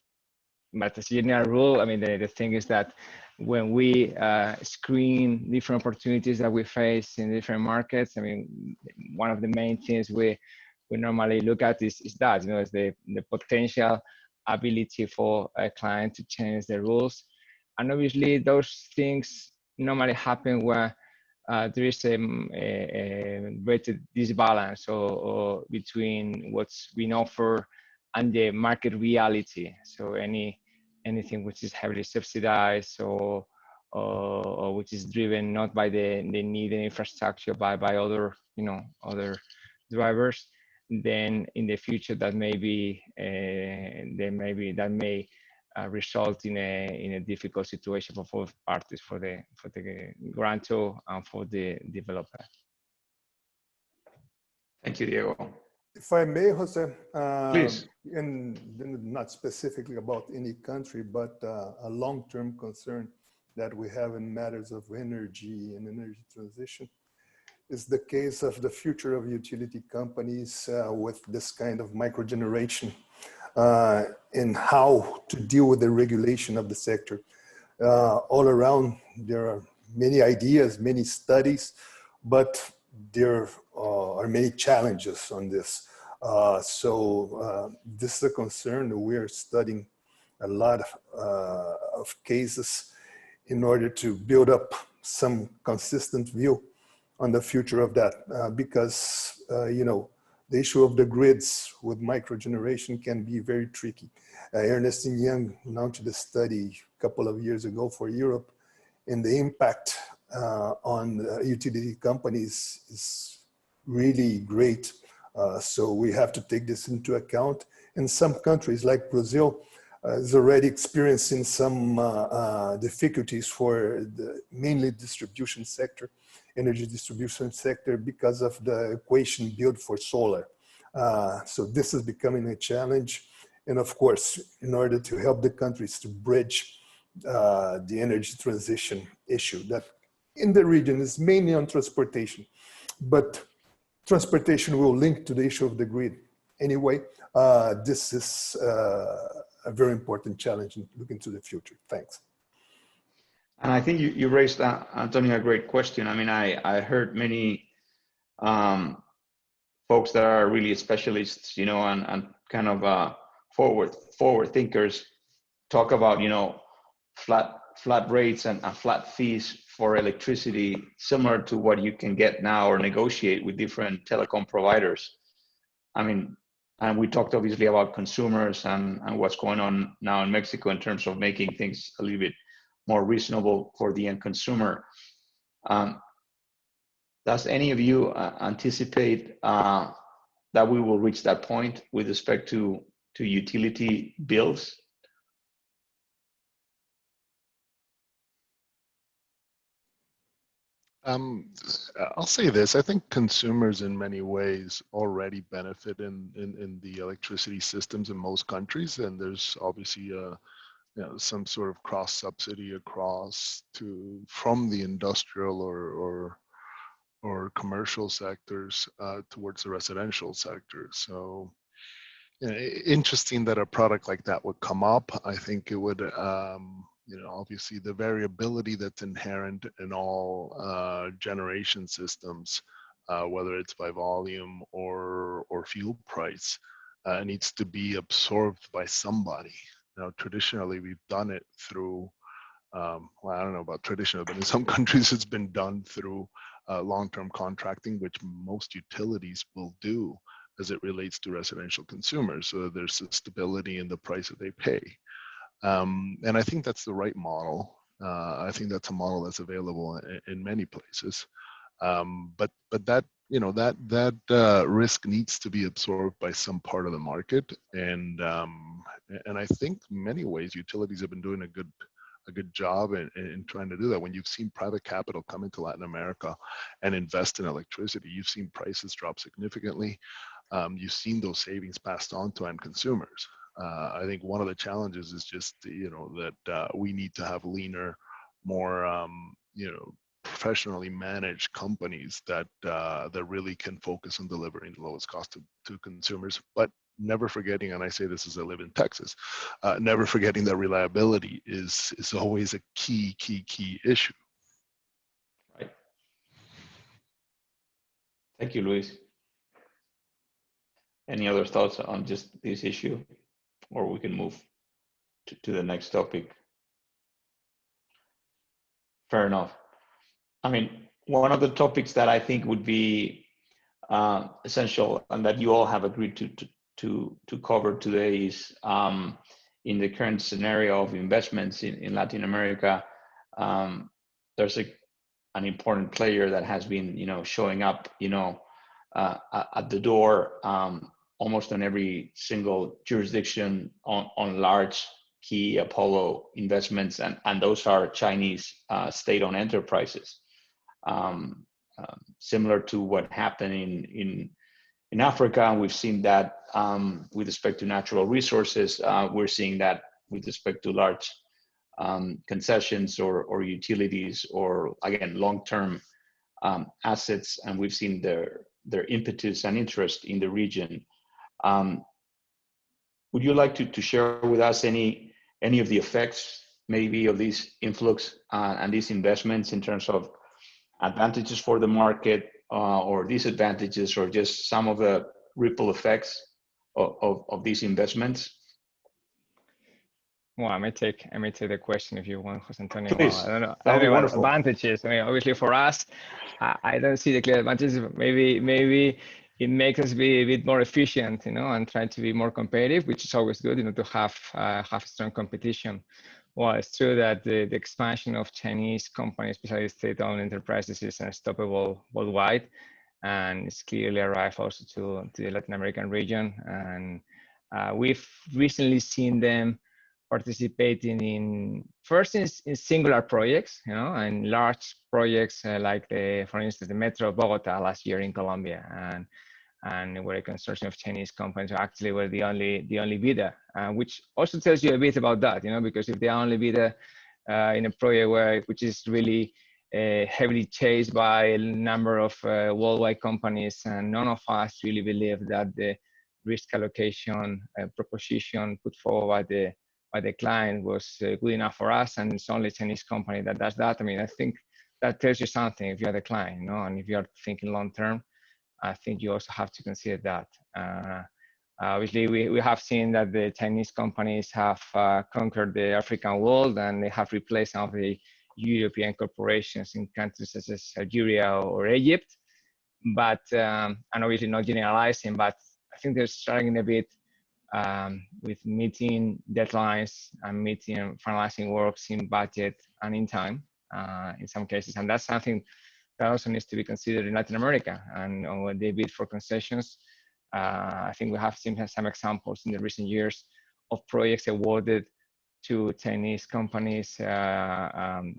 as a general rule, I mean, the thing is that when we screen different opportunities that we face in different markets, I mean, one of the main things we normally look at is that, is the potential ability for a client to change the rules. And obviously those things normally happen where there is a greater disbalance or between what's been offered and the market reality. So anything which is heavily subsidized or which is driven not by the need in infrastructure by other other drivers, then in the future that may result in a difficult situation for both parties, for the grantor and for the developer. Thank you, Diego. If I may, Jose, Please. and not specifically about any country, but a long-term concern that we have in matters of energy and energy transition is the case of the future of utility companies with this kind of microgeneration and how to deal with the regulation of the sector. All around, there are many ideas, many studies, but there are many challenges on this. So this is a concern. We are studying a lot of cases in order to build up some consistent view on the future of that, because the issue of the grids with microgeneration can be very tricky. Ernst & Young launched a study a couple of years ago for Europe, and the impact on utility companies is really great. So we have to take this into account. In some countries like Brazil is already experiencing some difficulties for the mainly distribution sector, energy distribution sector, because of the equation built for solar. So this is becoming a challenge. And of course, in order to help the countries to bridge the energy transition issue that in the region is mainly on transportation, but transportation will link to the issue of the grid. Anyway, this is a very important challenge in looking to the future. Thanks. And I think you raised, Antonio, a great question. I mean, I heard many folks that are really specialists, you know, and kind of forward thinkers talk about, you know, flat rates and flat fees for electricity, similar to what you can get now or negotiate with different telecom providers. I mean, and we talked obviously about consumers and what's going on now in Mexico in terms of making things a little bit more reasonable for the end consumer. Does any of you anticipate that we will reach that point with respect to utility bills? I'll say this. I think consumers in many ways already benefit in the electricity systems in most countries, and there's obviously you know, some sort of cross subsidy across from the industrial or commercial sectors towards the residential sector. So you know, interesting that a product like that would come up. I think it would you know, obviously the variability that's inherent in all generation systems, whether it's by volume or fuel price, needs to be absorbed by somebody. Now, traditionally, we've done it through, well, I don't know about traditional, but in some countries it's been done through long-term contracting, which most utilities will do as it relates to residential consumers. So there's a stability in the price that they pay. And I think that's the right model. I think that's a model that's available in many places. But that, you know, that risk needs to be absorbed by some part of the market. And I think in many ways utilities have been doing a good job in trying to do that. When you've seen private capital come into Latin America and invest in electricity, you've seen prices drop significantly. You've seen those savings passed on to end consumers. I think one of the challenges is just, you know, that we need to have leaner, more, you know, professionally managed companies that really can focus on delivering the lowest cost to consumers, but never forgetting, and I say this as I live in Texas, never forgetting that reliability is always a key issue. Right. Thank you, Luis. Any other thoughts on just this issue? Or we can move to the next topic. Fair enough. I mean, one of the topics that I think would be essential and that you all have agreed to cover today is in the current scenario of investments in Latin America, there's an important player that has been, you know, showing up, you know, at the door almost on every single jurisdiction on large key Apollo investments, and those are Chinese state-owned enterprises. Similar to what happened in Africa, and we've seen that with respect to natural resources. We're seeing that with respect to large concessions or utilities, or again long-term assets, and we've seen their impetus and interest in the region. Would you like to share with us any of the effects maybe of these influx and these investments in terms of advantages for the market or disadvantages, or just some of the ripple effects of these investments? Well, I may take the question if you want, Jose Antonio. Please. Well, I don't know what advantages. I mean, obviously for us, I don't see the clear advantages. Maybe it makes us be a bit more efficient, you know, and try to be more competitive, which is always good, you know, to have strong competition. Well, it's true that the expansion of Chinese companies, especially state-owned enterprises, is unstoppable worldwide, and it's clearly arrived also to the Latin American region. And we've recently seen them participating in singular projects, you know, and large projects like for instance, the Metro of Bogota last year in Colombia, and where a consortium of Chinese companies actually were the only bidder, which also tells you a bit about that, you know, because if they are only bidder in a project which is really heavily chased by a number of worldwide companies, and none of us really believe that the risk allocation proposition put forward by the client was good enough for us, and it's only a Chinese company that does that. I mean, I think that tells you something if you're the client, you know, and if you're thinking long term, I think you also have to consider that. Obviously, we have seen that the Chinese companies have conquered the African world, and they have replaced some of the European corporations in countries such as Algeria or Egypt. But, and obviously not generalizing, but I think they're struggling a bit with meeting deadlines and finalizing works in budget and in time in some cases. And that's something that also needs to be considered in Latin America. And when they bid for concessions, I think we have seen some examples in the recent years of projects awarded to Chinese companies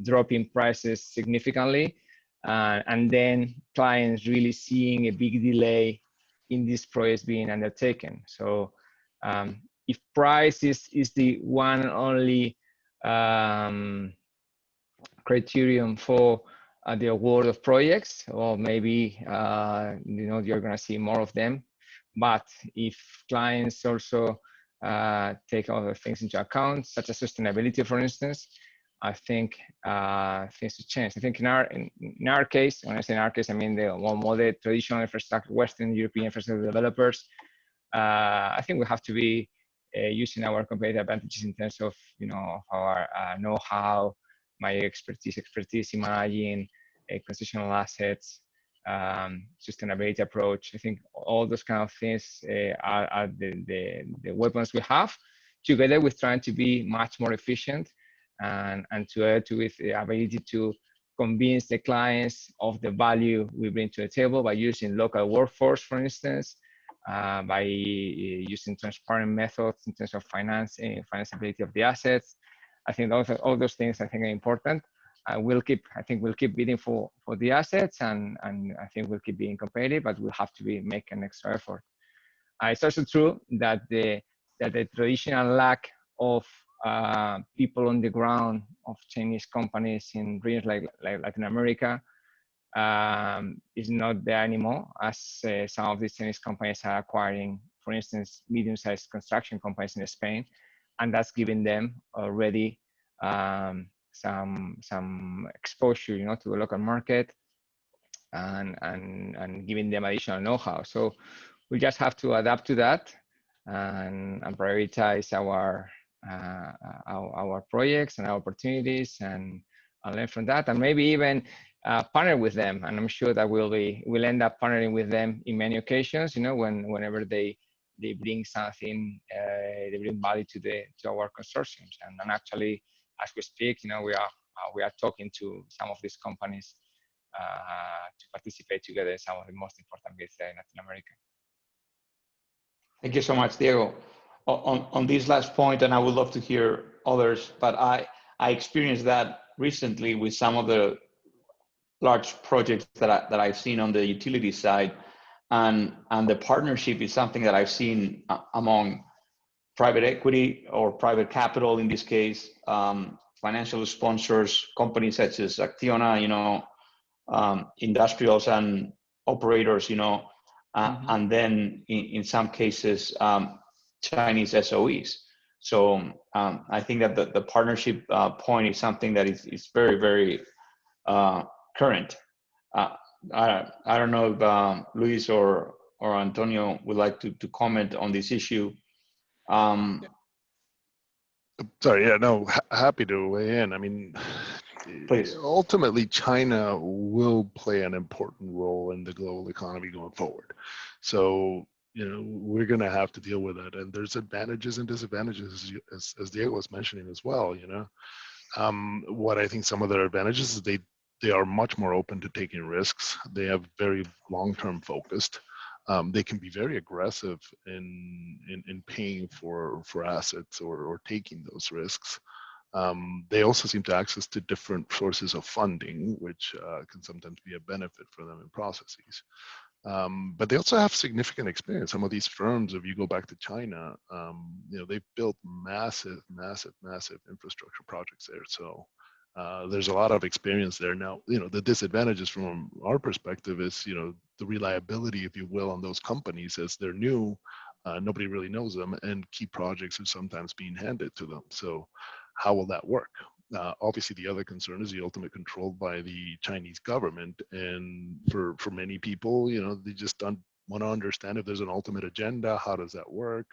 dropping prices significantly, and then clients really seeing a big delay in these projects being undertaken. So if price is the one and only criterion for the award of projects, or maybe you know, you're going to see more of them. But if clients also take other things into account, such as sustainability, for instance, I think things will change. I think in our case, when I say in our case, I mean the more the traditional infrastructure, Western European infrastructure developers. I think we have to be using our competitive advantages in terms of, you know, our know-how, my expertise in managing concessional assets, sustainability approach. I think all those kind of things are the weapons we have, together with trying to be much more efficient and with the ability to convince the clients of the value we bring to the table by using local workforce, for instance, by using transparent methods in terms of financeability of the assets. I think all those things I think are important. I think we'll keep bidding for the assets, and I think we'll keep being competitive, but we'll have to make an extra effort. It's also true that the traditional lack of people on the ground of Chinese companies in regions like Latin America is not there anymore, as some of these Chinese companies are acquiring, for instance, medium-sized construction companies in Spain, and that's giving them already some exposure, you know, to the local market, and giving them additional know-how. So we just have to adapt to that and prioritize our projects and our opportunities, and learn from that, and maybe even partner with them. And I'm sure that we'll end up partnering with them in many occasions, you know, whenever they bring something, they bring value to our consortiums. And actually, as we speak, you know, we are talking to some of these companies to participate together in some of the most important bids in Latin America. Thank you so much, Diego. On this last point, and I would love to hear others, but I experienced that recently with some of the large projects that I've seen on the utility side, and the partnership is something that I've seen among private equity or private capital in this case, financial sponsors, companies such as Acciona, you know, industrials and operators, you know, and then in some cases, Chinese SOEs. So I think that the partnership point is something that is very, very current. I don't know if Luis or Antonio would like to comment on this issue. Sorry, yeah, no, happy to weigh in. I mean, please. Ultimately, China will play an important role in the global economy going forward. So, you know, we're going to have to deal with it. And there's advantages and disadvantages, as Diego was mentioning as well, you know. What I think some of their advantages is they are much more open to taking risks. They have very long-term focused. They can be very aggressive in paying for assets or taking those risks. They also seem to access to different sources of funding, which can sometimes be a benefit for them in processes. But they also have significant experience. Some of these firms, if you go back to China, you know, they've built massive infrastructure projects there. So There's a lot of experience there. Now, the disadvantages from our perspective is, the reliability, if you will, on those companies as they're new. Nobody really knows them, and key projects are sometimes being handed to them. So how will that work? Obviously, the other concern is the ultimate control by the Chinese government. And for many people, they just don't want to understand if there's an ultimate agenda. How does that work?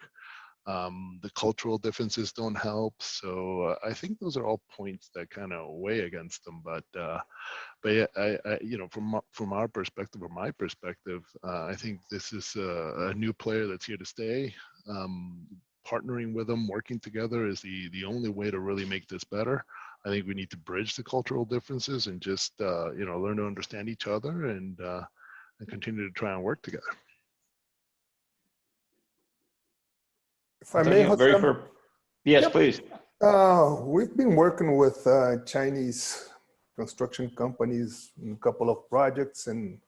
The cultural differences don't help. So I think those are all points that kind of weigh against them. But yeah, from our perspective, or my perspective, I think this is a new player that's here to stay. Partnering with them, working together is the only way to really make this better. I think we need to bridge the cultural differences and just learn to understand each other and continue to try and work together. If I may, Jose, yes, please. We've been working with Chinese construction companies in a couple of projects, and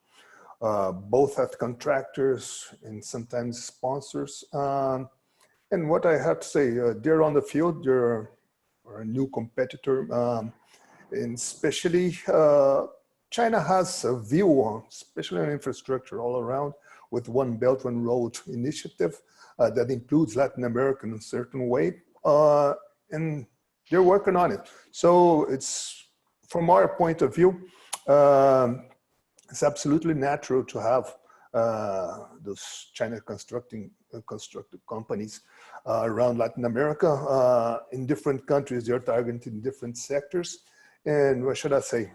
both as contractors and sometimes sponsors. And what I have to say, they're on the field, they're a new competitor, and especially China has a view on, especially on infrastructure all around, with One Belt, One Road initiative that includes Latin America in a certain way, and they're working on it. So it's, from our point of view, it's absolutely natural to have those China constructed companies around Latin America. In different countries, they're targeting different sectors. And what should I say?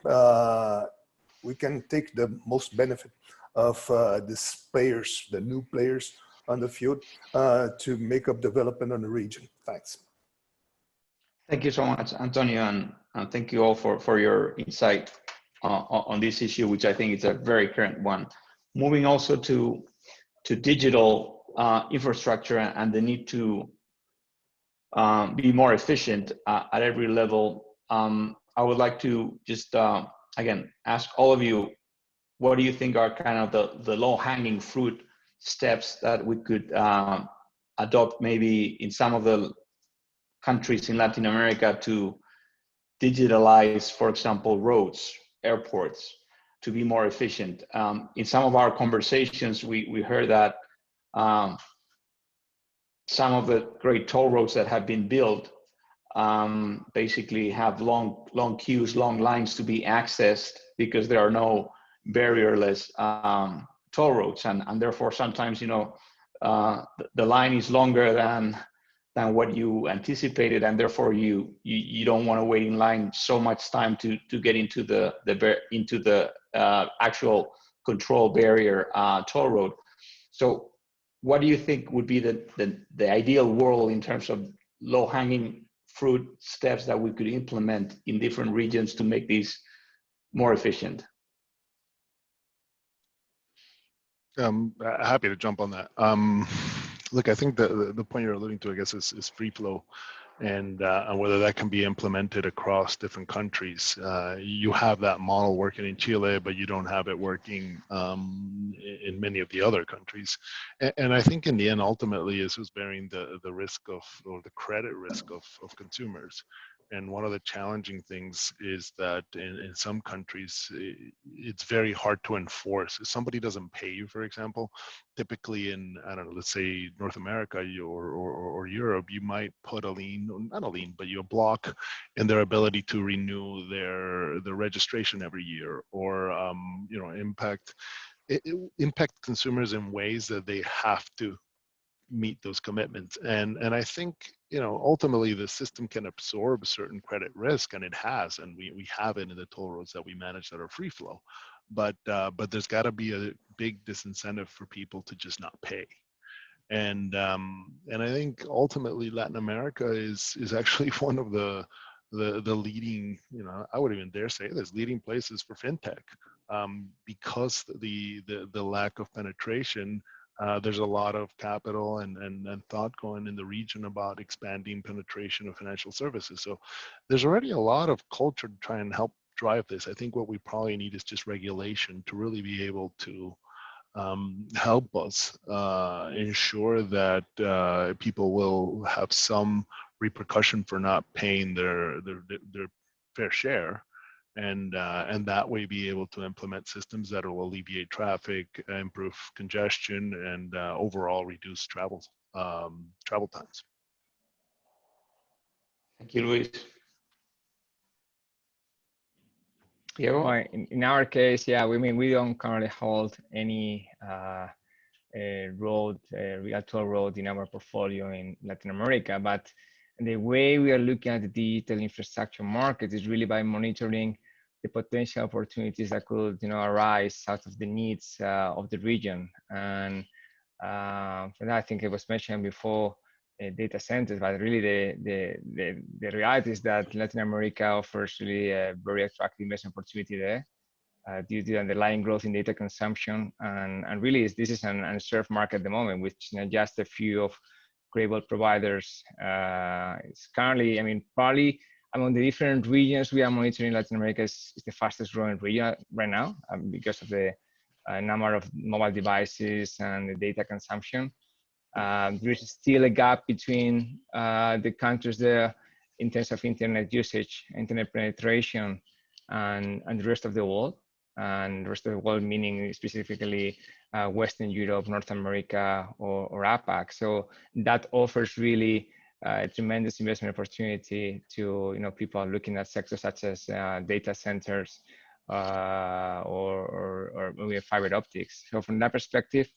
We can take the most benefit of these players, the new players on the field, to make up development on the region. Thanks. Thank you so much, Antonio, and thank you all for your insight on this issue, which I think is a very current one. Moving also to digital infrastructure and the need to be more efficient at every level. I would like to just, again, ask all of you, what do you think are kind of the low-hanging fruit steps that we could adopt maybe in some of the countries in Latin America to digitalize, for example, roads, airports, to be more efficient? In some of our conversations, we heard that some of the great toll roads that have been built basically have long queues, long lines to be accessed because there are no barrierless toll roads, and therefore sometimes the line is longer than what you anticipated, and therefore you don't want to wait in line so much time to get into the actual control barrier toll road. So what do you think would be the ideal world in terms of low-hanging fruit steps that we could implement in different regions to make these more efficient? I'm happy to jump on that. Look, I think the point you're alluding to, I guess, is free flow, and whether that can be implemented across different countries. You have that model working in Chile, but you don't have it working in many of the other countries. And I think in the end, ultimately, is who's bearing the risk of, or the credit risk of consumers. And one of the challenging things is that in some countries, it's very hard to enforce. If somebody doesn't pay you, for example, typically in, I don't know, let's say North America or Europe, you might put a lien, not a lien, but you block in their ability to renew their registration every year, or impact consumers in ways that they have to meet those commitments. And I think, ultimately the system can absorb certain credit risk, and it has, and we have it in the toll roads that we manage that are free flow. But there's got to be a big disincentive for people to just not pay. And I think ultimately Latin America is actually one of the leading, I would even dare say this, leading places for fintech, because the lack of penetration. There's a lot of capital and thought going in the region about expanding penetration of financial services. So there's already a lot of culture to try and help drive this. I think what we probably need is just regulation to really be able to help us ensure that people will have some repercussion for not paying their fair share, and that way be able to implement systems that will alleviate traffic, improve congestion, and overall reduce travel times. Thank you, Luis. Diego? Well, in our case, yeah, we don't currently hold any real toll road in our portfolio in Latin America, but the way we are looking at the digital infrastructure market is really by monitoring the potential opportunities that could, arise out of the needs of the region. And for that, I think it was mentioned before, data centers, but really the reality is that Latin America offers really a very attractive investment opportunity there due to the underlying growth in data consumption. And really, this is an unserved market at the moment, with just a few of credible providers. It's currently, probably among the different regions we are monitoring, Latin America is the fastest growing region right now because of the number of mobile devices and the data consumption. There is still a gap between the countries there in terms of internet usage, internet penetration, and the rest of the world. And the rest of the world meaning specifically Western Europe, North America, or APAC. So that offers really a tremendous investment opportunity to people looking at sectors such as data centers or maybe fiber optics. So from that perspective,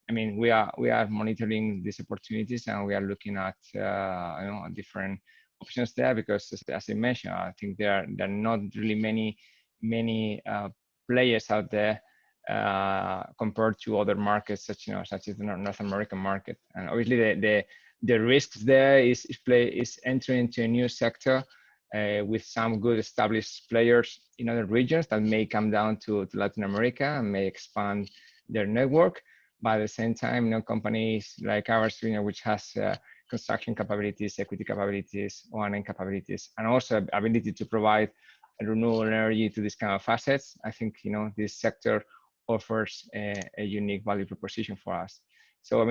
we are monitoring these opportunities, and we are looking at different options there, because as I mentioned, I think there are not really many players out there compared to other markets such as the North American market. And obviously the risks there is entering into a new sector with some good established players in other regions that may come down to Latin America and may expand their network. But at the same time, companies like ours, which has construction capabilities, equity capabilities, O&M capabilities, and also ability to provide renewable energy to these kind of assets, I think this sector offers a unique value proposition for us. So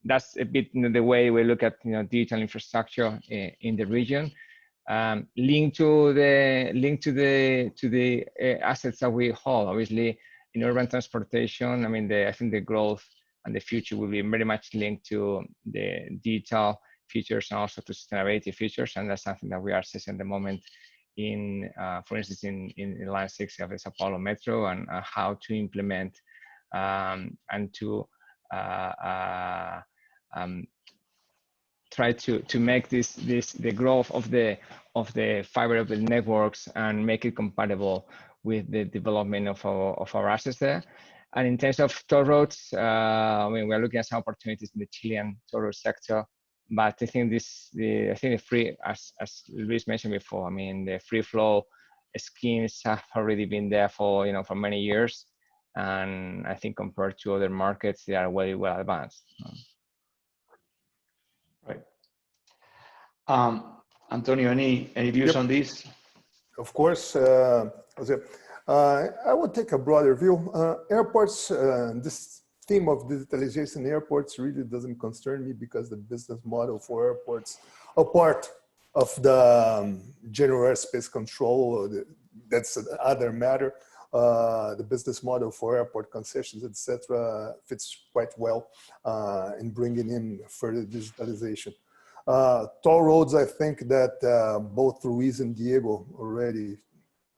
that's a bit the way we look at digital infrastructure in the region. Linked to the assets that we hold, obviously in urban transportation, I think the growth and the future will be very much linked to the digital features and also to sustainability features, and that's something that we are assessing at the moment in, for instance, in Line 6 of the Sao Paulo Metro, and how to implement and to try to make the growth of the fiber optic networks and make it compatible with the development of our assets there. And in terms of toll roads, we're looking at some opportunities in the Chilean toll road sector. But I think the free, as Luis mentioned before, the free flow schemes have already been there for for many years, and I think compared to other markets, they are very well advanced. Right. Antonio, any views on this? Of course, Jose. I would take a broader view. Airports, this theme of digitalization in airports really doesn't concern me, because the business model for airports, a part of the general airspace control, that's another matter. The business model for airport concessions, etc., fits quite well in bringing in further digitalization. Toll roads, I think that both Luis and Diego already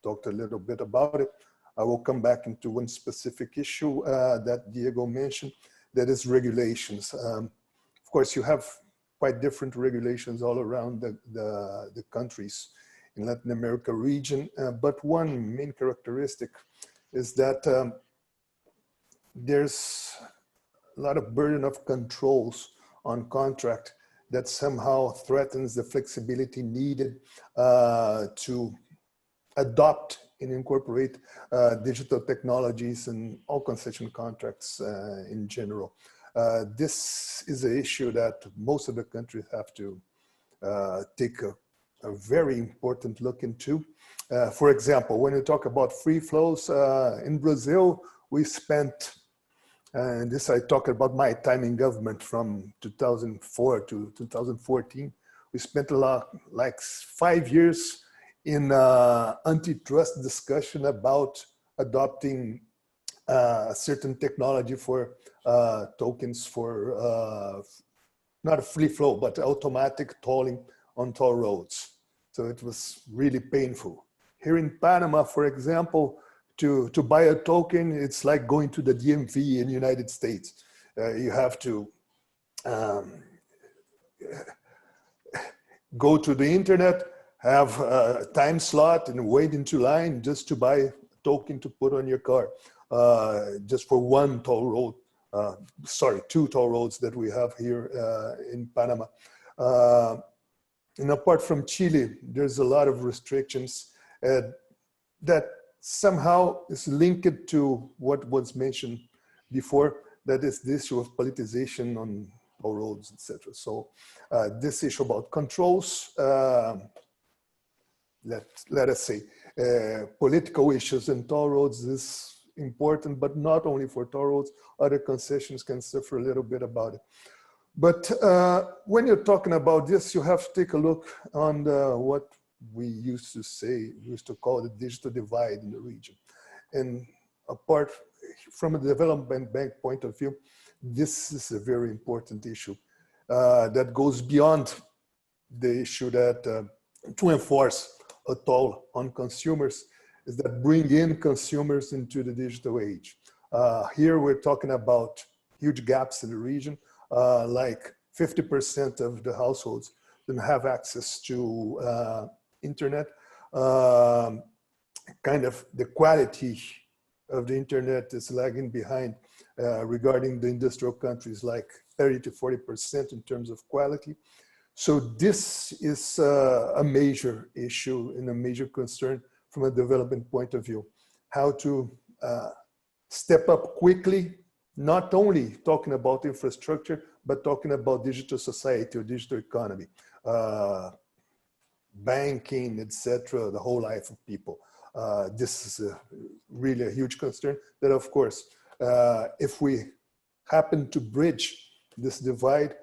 talked a little bit about it. I will come back into one specific issue that Diego mentioned, that is regulations. Of course, you have quite different regulations all around the countries in Latin America region, but one main characteristic is that there's a lot of burden of controls on contract that somehow threatens the flexibility needed to adopt and incorporate digital technologies in all concession contracts in general. This is an issue that most of the countries have to take a very important look into. For example, when you talk about free flows in Brazil, we spent, and this I talk about my time in government from 2004 to 2014, we spent a lot, like 5 years in antitrust discussion about adopting certain technology for tokens for not a free flow, but automatic tolling on toll roads. So it was really painful. Here in Panama, for example, to buy a token, it's like going to the DMV in the United States. You have to go to the internet, have a time slot and wait into line just to buy a token to put on your car, just for one toll road. Sorry, 2 toll roads that we have here in Panama. And apart from Chile, there's a lot of restrictions that somehow is linked to what was mentioned before, that is the issue of politicization on toll roads, etc. So this issue about controls, let us say, political issues in toll roads is important, but not only for toll roads, other concessions can suffer a little bit about it. But when you're talking about this, you have to take a look on what we used to call the digital divide in the region. And apart from a development bank point of view, this is a very important issue that goes beyond the issue that to enforce a toll on consumers is that bring in consumers into the digital age. Here we're talking about huge gaps in the region, like 50% of the households don't have access to internet. Kind of the quality of the internet is lagging behind regarding the industrial countries, like 30 to 40% in terms of quality. So this is a major issue and a major concern from a development point of view. How to step up quickly, not only talking about infrastructure, but talking about digital society or digital economy, banking, etc., the whole life of people. This is really a huge concern that, of course, if we happen to bridge this divide,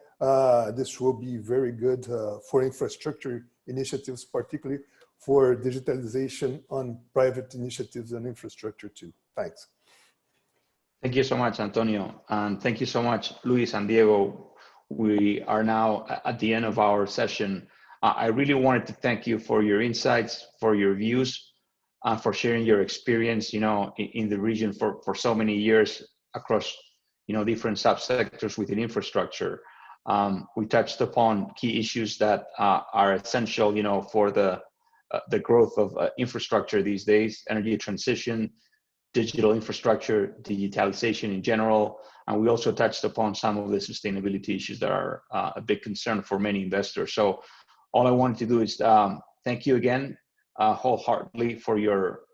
this will be very good for infrastructure initiatives, particularly for digitalization on private initiatives and infrastructure too. Thanks. Thank you so much, Antonio. And thank you so much, Luis and Diego. We are now at the end of our session. I really wanted to thank you for your insights, for your views, for sharing your experience, in the region for so many years across, different subsectors within infrastructure. We touched upon key issues that are essential, for the growth of infrastructure these days: energy transition, digital infrastructure, digitalization in general. And we also touched upon some of the sustainability issues that are a big concern for many investors. So all I wanted to do is thank you again wholeheartedly for your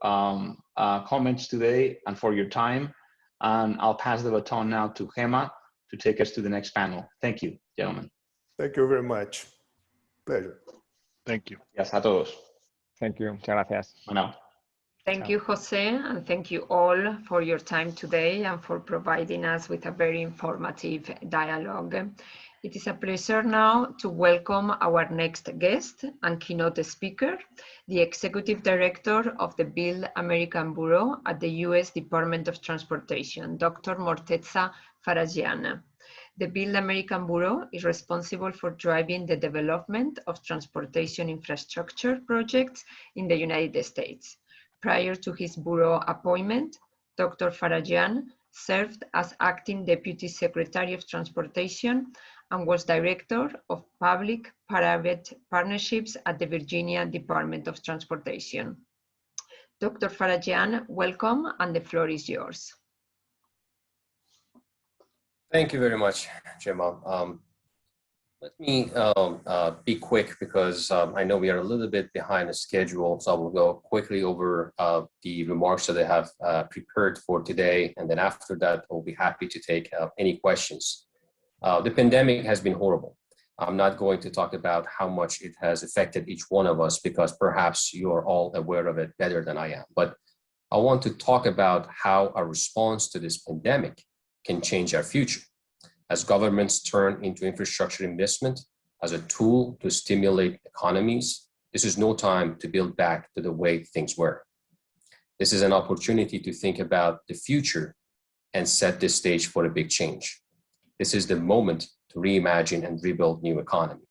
comments today and for your time. And I'll pass the baton now to Gema to take us to the next panel. Thank you, gentlemen. Thank you very much. Pleasure. Thank you. Yes, a todos. Thank you. Muchas gracias. Bueno. Thank you, Jose, and thank you all for your time today and for providing us with a very informative dialogue. It is a pleasure now to welcome our next guest and keynote speaker, the Executive Director of the Build American Bureau at the U.S. Department of Transportation, Dr. Morteza Farajian. The Build American Bureau is responsible for driving the development of transportation infrastructure projects in the United States. Prior to his bureau appointment, Dr. Farajian served as Acting Deputy Secretary of Transportation and was Director of Public-Private Partnerships at the Virginia Department of Transportation. Dr. Farajian, welcome, and the floor is yours. Thank you very much, Gemma. Let me be quick because I know we are a little bit behind the schedule, so I will go quickly over the remarks that I have prepared for today, and then after that, I'll be happy to take any questions. The pandemic has been horrible. I'm not going to talk about how much it has affected each one of us because perhaps you are all aware of it better than I am, but I want to talk about how our response to this pandemic can change our future. As governments turn into infrastructure investment as a tool to stimulate economies This is no time to build back to the way things were. This is an opportunity to think about the future and set the stage for a big change. This is the moment to reimagine and rebuild new economy.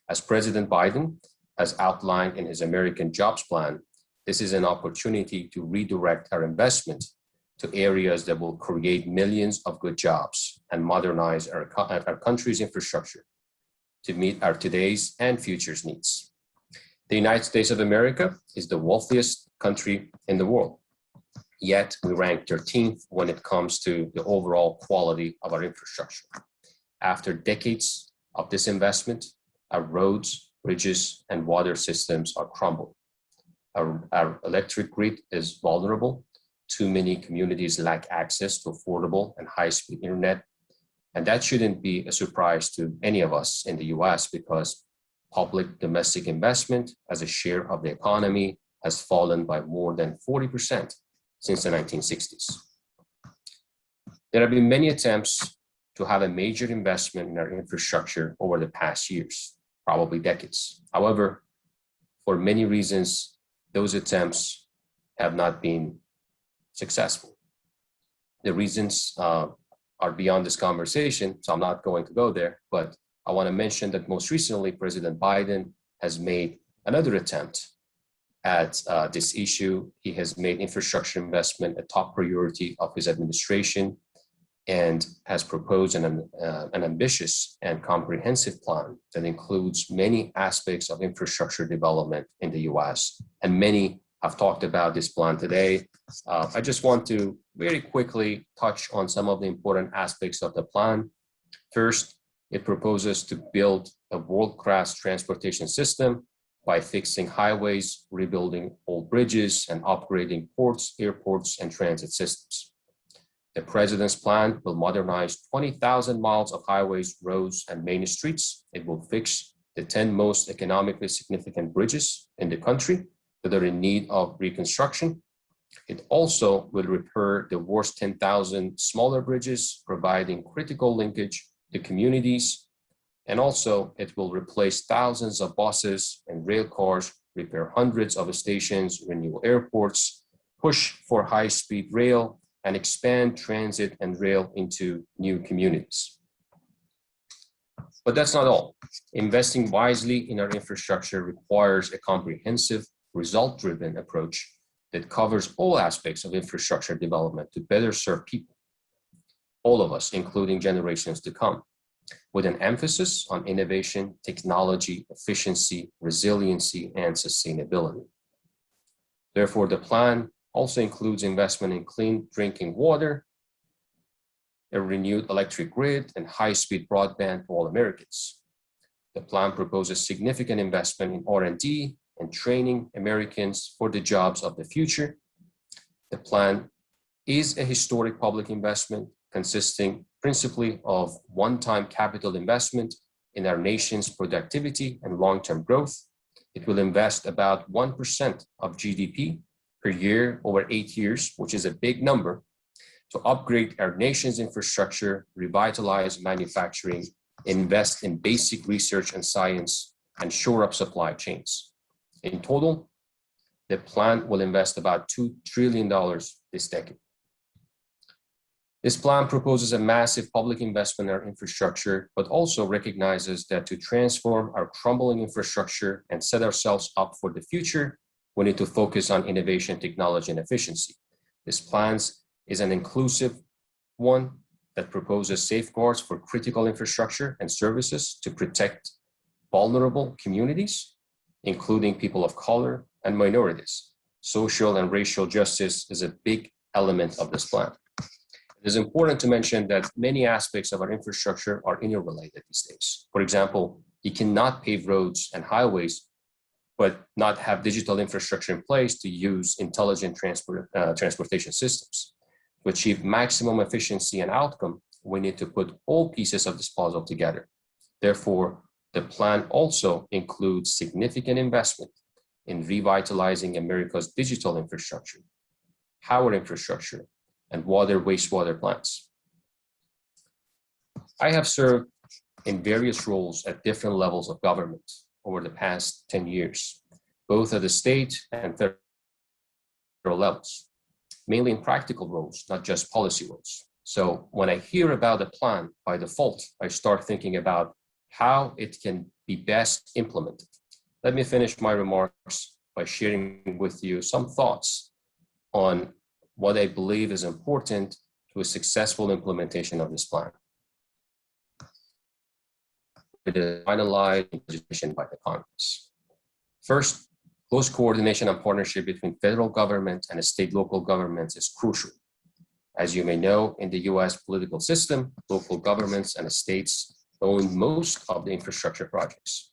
As President Biden has outlined in his American Jobs Plan, this is an opportunity to redirect our investment to areas that will create millions of good jobs and modernize our country's infrastructure to meet our today's and future's needs. The United States of America is the wealthiest country in the world, yet we rank 13th when it comes to the overall quality of our infrastructure. After decades of disinvestment, our roads, bridges, and water systems are crumbling. Our electric grid is vulnerable. Too many communities lack access to affordable and high-speed internet. And that shouldn't be a surprise to any of us in the US because public domestic investment as a share of the economy has fallen by more than 40% since the 1960s. There have been many attempts to have a major investment in our infrastructure over the past years, probably decades. However, for many reasons, those attempts have not been successful. The reasons are beyond this conversation, so I'm not going to go there, but I want to mention that most recently, President Biden has made another attempt at this issue. He has made infrastructure investment a top priority of his administration and has proposed an ambitious and comprehensive plan that includes many aspects of infrastructure development in the US. And many have talked about this plan today. I just want to very quickly touch on some of the important aspects of the plan. First, it proposes to build a world-class transportation system by fixing highways, rebuilding old bridges, and upgrading ports, airports, and transit systems. The president's plan will modernize 20,000 miles of highways, roads, and main streets. It will fix the 10 most economically significant bridges in the country that are in need of reconstruction. It also will repair the worst 10,000 smaller bridges, providing critical linkage to communities. And also, it will replace thousands of buses and rail cars, repair hundreds of stations, renew airports, push for high-speed rail, and expand transit and rail into new communities. But that's not all. Investing wisely in our infrastructure requires a comprehensive, result-driven approach that covers all aspects of infrastructure development to better serve people, all of us, including generations to come, with an emphasis on innovation, technology, efficiency, resiliency, and sustainability. Therefore, the plan also includes investment in clean drinking water, a renewed electric grid, and high-speed broadband for all Americans. The plan proposes significant investment in R&D and training Americans for the jobs of the future. The plan is a historic public investment consisting principally of one-time capital investment in our nation's productivity and long-term growth. It will invest about 1% of GDP per year over 8 years, which is a big number, to upgrade our nation's infrastructure, revitalize manufacturing, invest in basic research and science, and shore up supply chains. In total, the plan will invest about $2 trillion this decade. This plan proposes a massive public investment in our infrastructure, but also recognizes that to transform our crumbling infrastructure and set ourselves up for the future, we need to focus on innovation, technology, and efficiency. This plan is an inclusive one that proposes safeguards for critical infrastructure and services to protect vulnerable communities, including people of color and minorities. Social and racial justice is a big element of this plan. It is important to mention that many aspects of our infrastructure are interrelated these days. For example, you cannot pave roads and highways but not have digital infrastructure in place to use intelligent transportation systems. To achieve maximum efficiency and outcome, we need to put all pieces of this puzzle together. Therefore, the plan also includes significant investment in revitalizing America's digital infrastructure, power infrastructure, and water wastewater plants. I have served in various roles at different levels of government over the past 10 years. both at the state and federal levels, mainly in practical roles, not just policy roles. So when I hear about a plan, by default, I start thinking about how it can be best implemented. Let me finish my remarks by sharing with you some thoughts on what I believe is important to a successful implementation of this plan. It is finalized legislation by the Congress. First, close coordination and partnership between federal government and state local governments is crucial. As you may know, in the US political system, local governments and states own most of the infrastructure projects.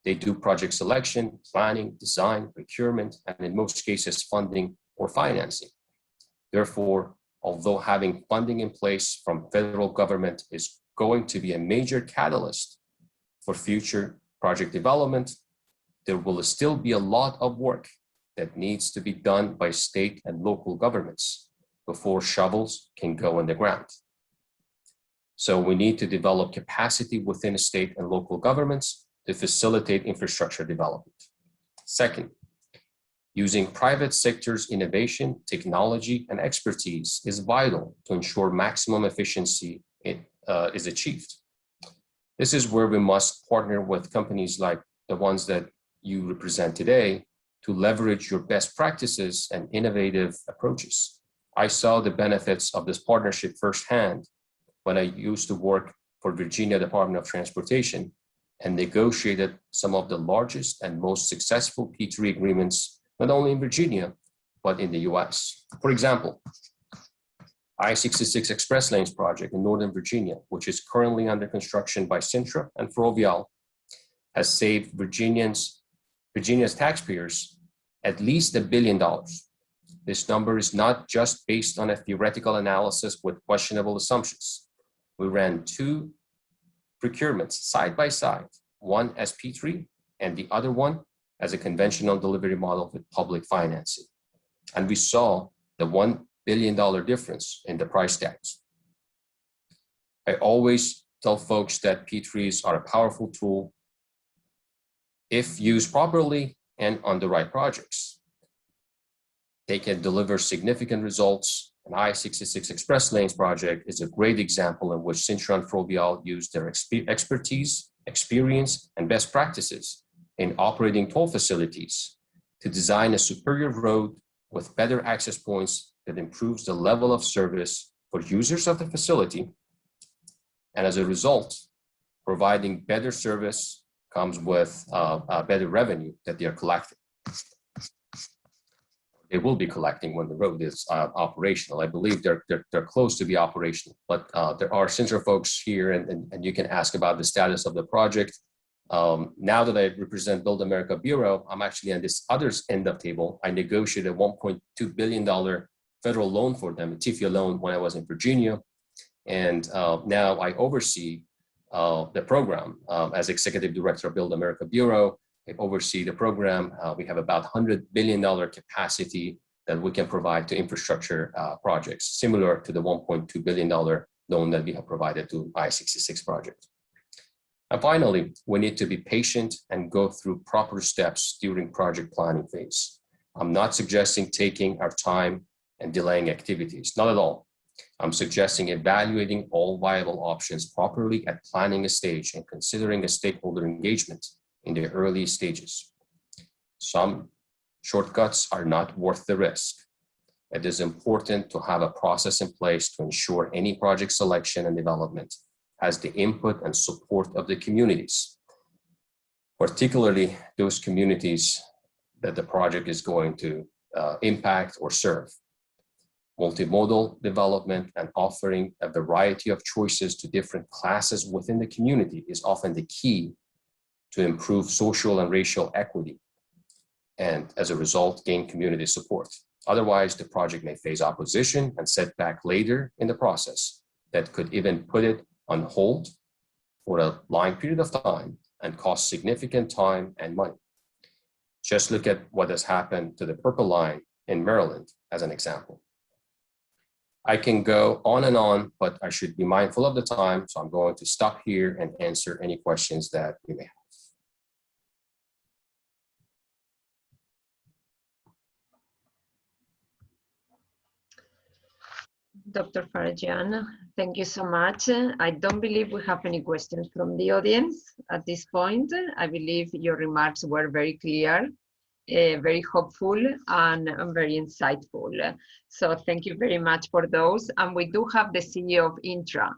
They do project selection, planning, design, procurement, and in most cases, funding or financing. Therefore, although having funding in place from federal government is going to be a major catalyst for future project development, there will still be a lot of work that needs to be done by state and local governments before shovels can go in the ground. So we need to develop capacity within state and local governments to facilitate infrastructure development. Second, using private sector's innovation, technology, and expertise is vital to ensure maximum efficiency is achieved. This is where we must partner with companies like the ones that you represent today to leverage your best practices and innovative approaches. I saw the benefits of this partnership firsthand when I used to work for Virginia Department of Transportation and negotiated some of the largest and most successful P3 agreements, not only in Virginia, but in the US. For example, I-66 Express Lanes project in Northern Virginia, which is currently under construction by Cintra and Ferrovial, has saved Virginia's taxpayers at least $1 billion. This number is not just based on a theoretical analysis with questionable assumptions. We ran 2 procurements side by side, one as P3 and the other one as a conventional delivery model with public financing. And we saw the $1 billion difference in the price tags. I always tell folks that P3s are a powerful tool if used properly and on the right projects. They can deliver significant results. An I-66 Express Lanes project is a great example in which Cintra and Ferrovial used their expertise, experience, and best practices in operating toll facilities to design a superior road with better access points that improves the level of service for users of the facility. And as a result, providing better service comes with better revenue that they are collecting. They will be collecting when the road is operational. I believe they're close to be operational, but there are Cintra folks here and you can ask about the status of the project. Now that I represent Build America Bureau, I'm actually on this other end of the table. I negotiated a $1.2 billion federal loan for them, a TIFIA loan, when I was in Virginia. And now I oversee the program as Executive Director of Build America Bureau. I oversee the program. We have about $100 billion capacity that we can provide to infrastructure projects, similar to the $1.2 billion loan that we have provided to I-66 project. And finally, we need to be patient and go through proper steps during project planning phase. I'm not suggesting taking our time and delaying activities, not at all. I'm suggesting evaluating all viable options properly at planning stage and considering a stakeholder engagement in the early stages. Some shortcuts are not worth the risk. It is important to have a process in place to ensure any project selection and development has the input and support of the communities, particularly those communities that the project is going to impact or serve. Multimodal development and offering a variety of choices to different classes within the community is often the key to improve social and racial equity, and as a result, gain community support. Otherwise, the project may face opposition and setback later in the process that could even put it on hold for a long period of time and cost significant time and money. Just look at what has happened to the Purple Line in Maryland as an example. I can go on and on, but I should be mindful of the time, so I'm going to stop here and answer any questions that you may have. Dr. Farajan. Thank you so much. I don't believe we have any questions from the audience at this point. I believe your remarks were very clear, very hopeful, and very insightful. So thank you very much for those. And we do have the CEO of Intra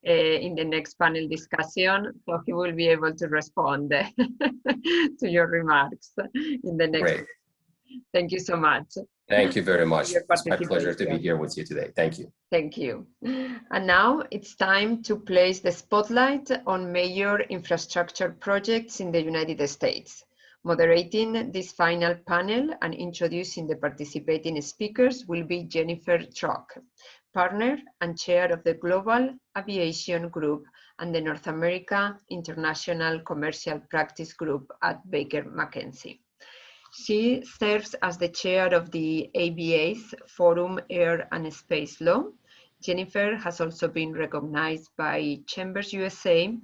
in the next panel discussion, so he will be able to respond to your remarks in the next. Great. Thank you so much. Thank you very much. It's my pleasure to be participation. here with you today. Thank you. Thank you. And now it's time to place the spotlight on major infrastructure projects in the United States. Moderating this final panel and introducing the participating speakers will be Jennifer Trock, partner and chair of the Global Aviation Group and the North America International Commercial Practice Group at Baker McKenzie. She serves as the chair of the ABA's Forum Air and Space Law. Jennifer has also been recognized by Chambers USA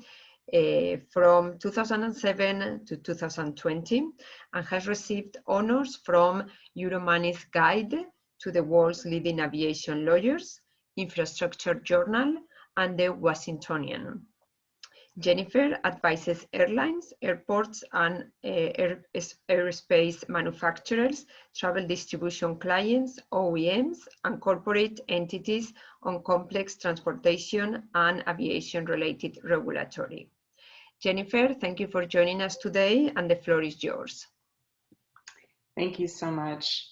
from 2007 to 2020 and has received honors from Euromoney's Guide to the World's Leading Aviation Lawyers, Infrastructure Journal, and the Washingtonian. Jennifer advises airlines, airports, and aerospace manufacturers, travel distribution clients, OEMs, and corporate entities on complex transportation and aviation-related regulatory. Jennifer, thank you for joining us today, and the floor is yours. Thank you so much.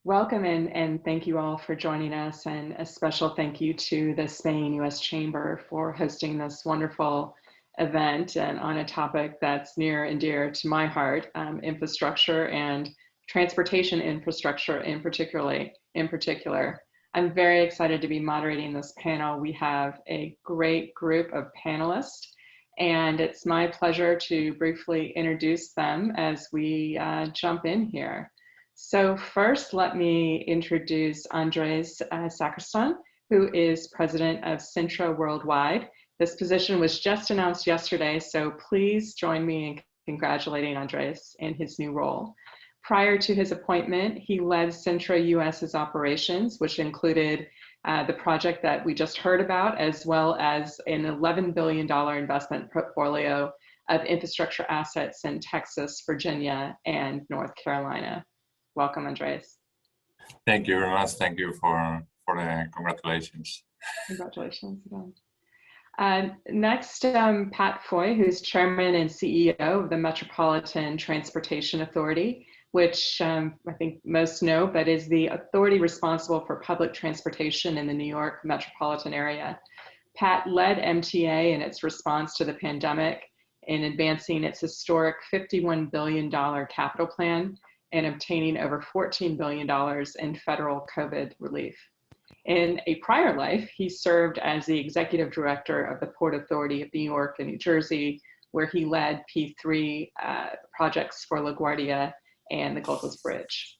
Welcome and thank you all for joining us, and a special thank you to the Spain-U.S. Chamber for hosting this wonderful event and on a topic that's near and dear to my heart, infrastructure and transportation infrastructure in particular. I'm very excited to be moderating this panel. We have a great group of panelists, and it's my pleasure to briefly introduce them as we jump in here. So first, let me introduce Andres Sacristan, who is president of Cintra Worldwide. This position was just announced yesterday, so please join me in congratulating Andres in his new role. Prior to his appointment, he led Cintra U.S.'s operations, which included the project that we just heard about, as well as an $11 billion investment portfolio of infrastructure assets in Texas, Virginia, and North Carolina. Welcome, Andres. Thank you very much. Thank you for the congratulations. Congratulations again. Next, Pat Foy, who's chairman and CEO of the Metropolitan Transportation Authority, which I think most know, but is the authority responsible for public transportation in the New York metropolitan area. Pat led MTA in its response to the pandemic in advancing its historic $51 billion capital plan and obtaining over $14 billion in federal COVID relief. In a prior life, he served as the executive director of the Port Authority of New York and New Jersey, where he led P3 projects for LaGuardia and the Gulf Coast Bridge.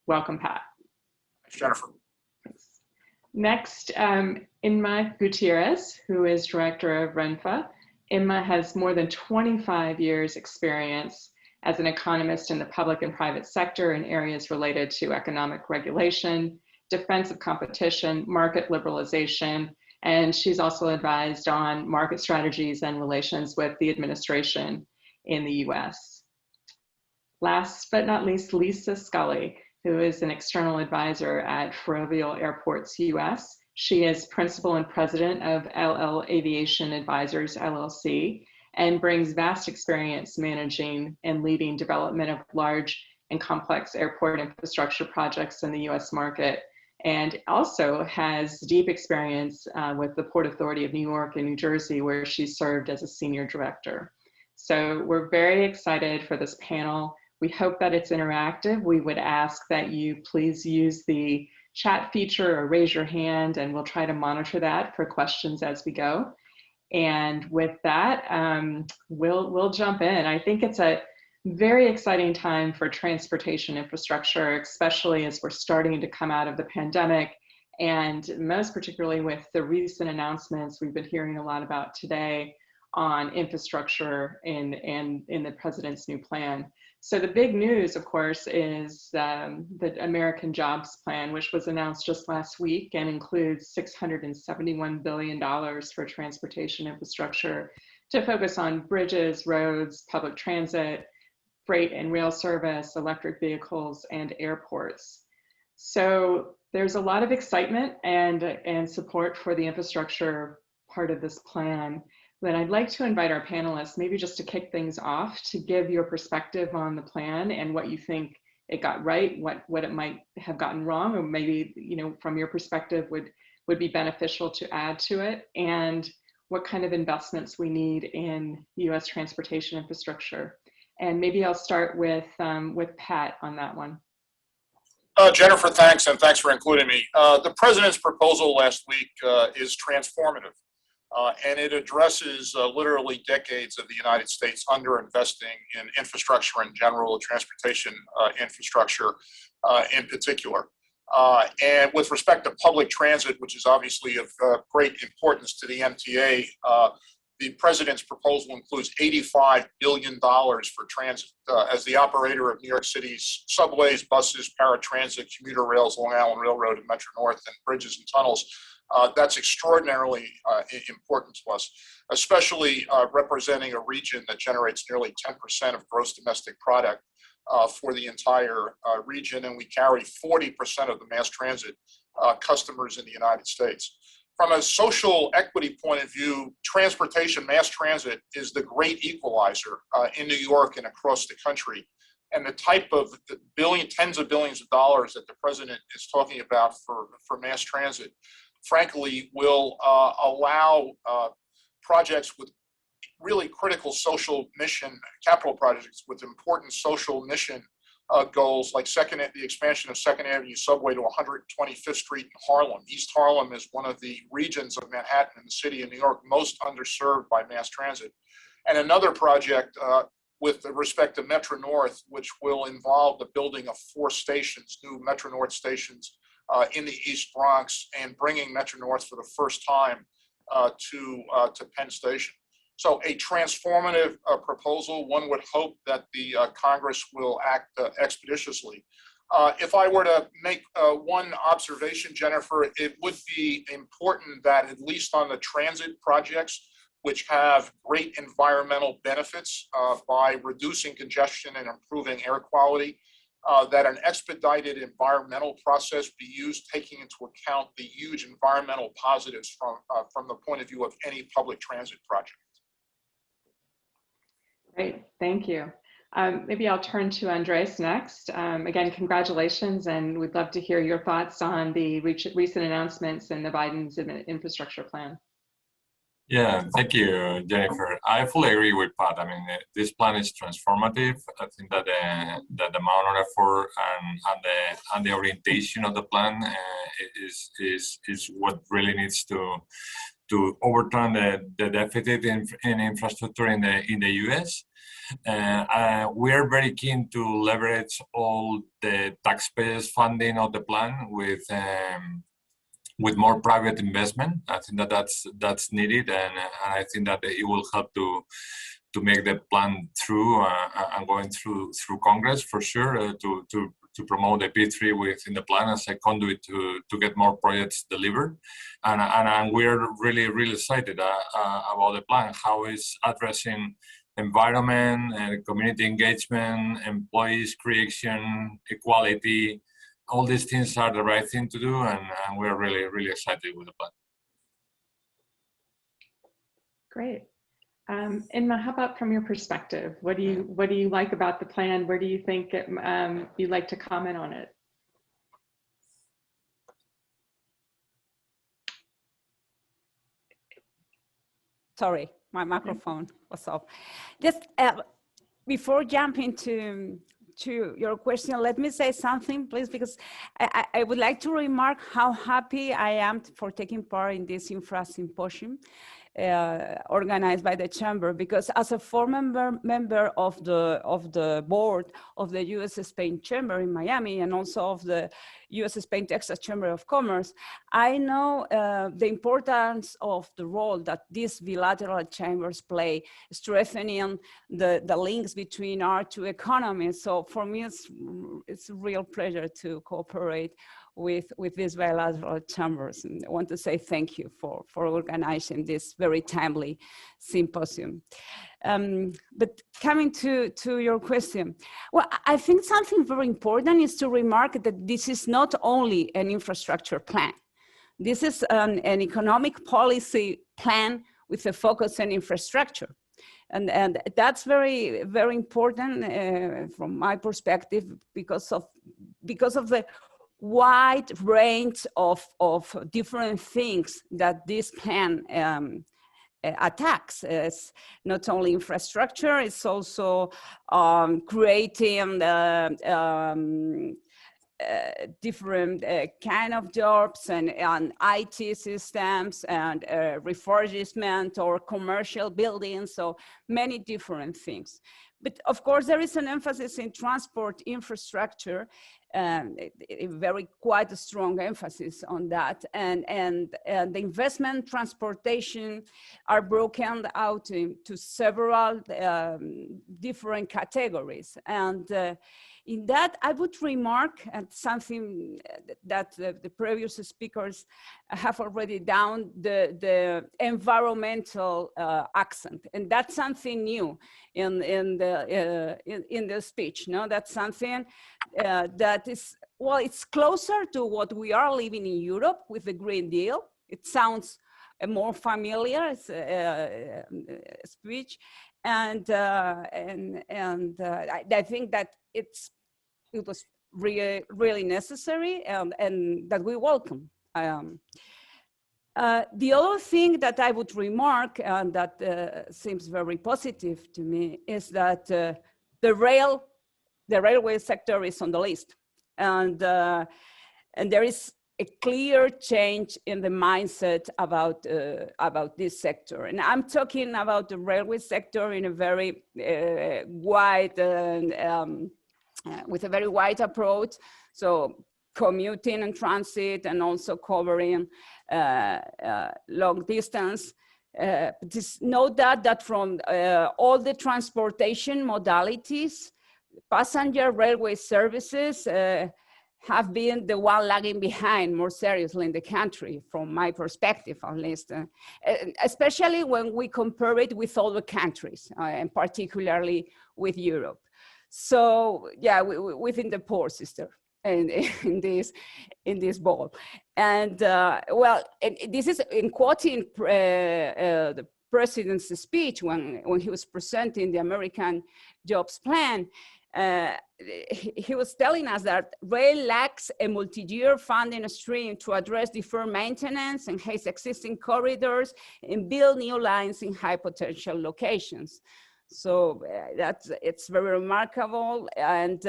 Welcome, Pat. Thanks, Jennifer. Thanks. Next, Inma Gutierrez, who is director of RENFA. Inma has more than 25 years experience as an economist in the public and private sector in areas related to economic regulation, defense of competition, market liberalization, and she's also advised on market strategies and relations with the administration in the US. Last but not least, Lisa Scully, who is an external advisor at Ferrovial Airports US. She is principal and president of LL Aviation Advisors, LLC, and brings vast experience managing and leading development of large and complex airport infrastructure projects in the US market, and also has deep experience with the Port Authority of New York and New Jersey, where she served as a senior director. So we're very excited for this panel. We hope that it's interactive. We would ask that you please use the chat feature or raise your hand, and we'll try to monitor that for questions as we go. And with that, we'll jump in. I think it's a very exciting time for transportation infrastructure, especially as we're starting to come out of the pandemic, and most particularly with the recent announcements we've been hearing a lot about today on infrastructure in the president's new plan. So the big news, of course, is the American Jobs Plan, which was announced just last week and includes $671 billion for transportation infrastructure to focus on bridges, roads, public transit, freight and rail service, electric vehicles, and airports. So there's a lot of excitement and support for the infrastructure part of this plan. But I'd like to invite our panelists, maybe just to kick things off, to give your perspective on the plan and what you think it got right, what it might have gotten wrong, or maybe, you know, from your perspective would be beneficial to add to it, and what kind of investments we need in U.S. transportation infrastructure. And maybe I'll start with Pat on that one. Jennifer, thanks, and thanks for including me. The president's proposal last week is transformative. And it addresses literally decades of the United States underinvesting in infrastructure in general, transportation infrastructure in particular. And with respect to public transit, which is obviously of great importance to the MTA, the president's proposal includes $85 billion for transit. As the operator of New York City's subways, buses, paratransit, commuter rails, Long Island Railroad, and Metro North, and bridges and tunnels, that's extraordinarily important to us, especially representing a region that generates nearly 10% of gross domestic product for the entire region, and we carry 40% of the mass transit customers in the United States. From a social equity point of view, transportation, mass transit is the great equalizer in New York and across the country. And the type of tens of billions of dollars that the president is talking about for mass transit, frankly, will allow projects with really critical social mission, capital projects with important social mission goals, like the expansion of 2nd Avenue subway to 125th Street in Harlem. East Harlem is one of the regions of Manhattan and the city of New York most underserved by mass transit. And another project with respect to Metro North, which will involve the building of 4 stations, new Metro North stations in the East Bronx, and bringing Metro North for the first time to Penn Station. So a transformative proposal. One would hope that the Congress will act expeditiously. If I were to make one observation, Jennifer, it would be important that at least on the transit projects, which have great environmental benefits by reducing congestion and improving air quality, that an expedited environmental process be used, taking into account the huge environmental positives from the point of view of any public transit project. Great, thank you. Maybe I'll turn to Andres next. Again, congratulations, and we'd love to hear your thoughts on the recent announcements in the Biden's infrastructure plan. Yeah, thank you, Jennifer. I fully agree with Pat. I mean, this plan is transformative. I think that the amount of effort and the orientation of the plan is what really needs to overturn the deficit in infrastructure in the U.S. We are very keen to leverage all the taxpayers' funding of the plan with more private investment. I think that that's needed, and I think that it will help to make the plan through and going through Congress for sure to promote the P3 within the plan as a conduit to get more projects delivered. And we're really excited about the plan, how it's addressing environment and community engagement, employees creation, equality. All these things are the right thing to do, and we're really excited with the plan. Great. Inma, how about from your perspective? What do you like about the plan? Where do you think you'd like to comment on it? Sorry, my microphone was off. Just before jumping to to your question, let me say something, please, because I would like to remark how happy I am for taking part in this Infra Symposium organized by the Chamber, because as a former member of the board of the U.S.-Spain Chamber in Miami and also of the U.S.-Spain-Texas Chamber of Commerce, I know the importance of the role that these bilateral chambers play, strengthening the links between our two economies. So for me, it's a real pleasure to cooperate with these bilateral chambers. And I want to say thank you for organizing this very timely symposium. But coming to your question, well, I think something very important is to remark that this is not only an infrastructure plan. This is an economic policy plan with a focus on infrastructure. And that's very, very important from my perspective because of the wide range of different things that this plan attacks. It's not only infrastructure, it's also creating different kind of jobs and IT systems and refurbishment or commercial buildings, so many different things. But of course, there is an emphasis in transport infrastructure, quite a strong emphasis on that. And the investment transportation are broken out into several different categories. And in that, I would remark at something that the previous speakers have already done, the environmental accent, and that's something new in the speech. No, that's something that is, well, it's closer to what we are living in Europe with the Green Deal. It sounds more familiar speech, and I think that it was really necessary and that we welcome. The other thing that I would remark, and that seems very positive to me, is that the railway sector is on the list, and there is a clear change in the mindset about this sector. And I'm talking about the railway sector in a very wide with a very wide approach. So commuting and transit, and also covering long distance. Just note that from all the transportation modalities, passenger railway services have been the one lagging behind more seriously in the country, from my perspective at least, especially when we compare it with other countries, and particularly with Europe. So yeah, within the poor sister in this ball. And well, and this is in quoting the president's speech when he was presenting the American jobs plan. He was telling us that rail lacks a multi-year funding stream to address deferred maintenance, enhance existing corridors, and build new lines in high potential locations. So it's very remarkable, and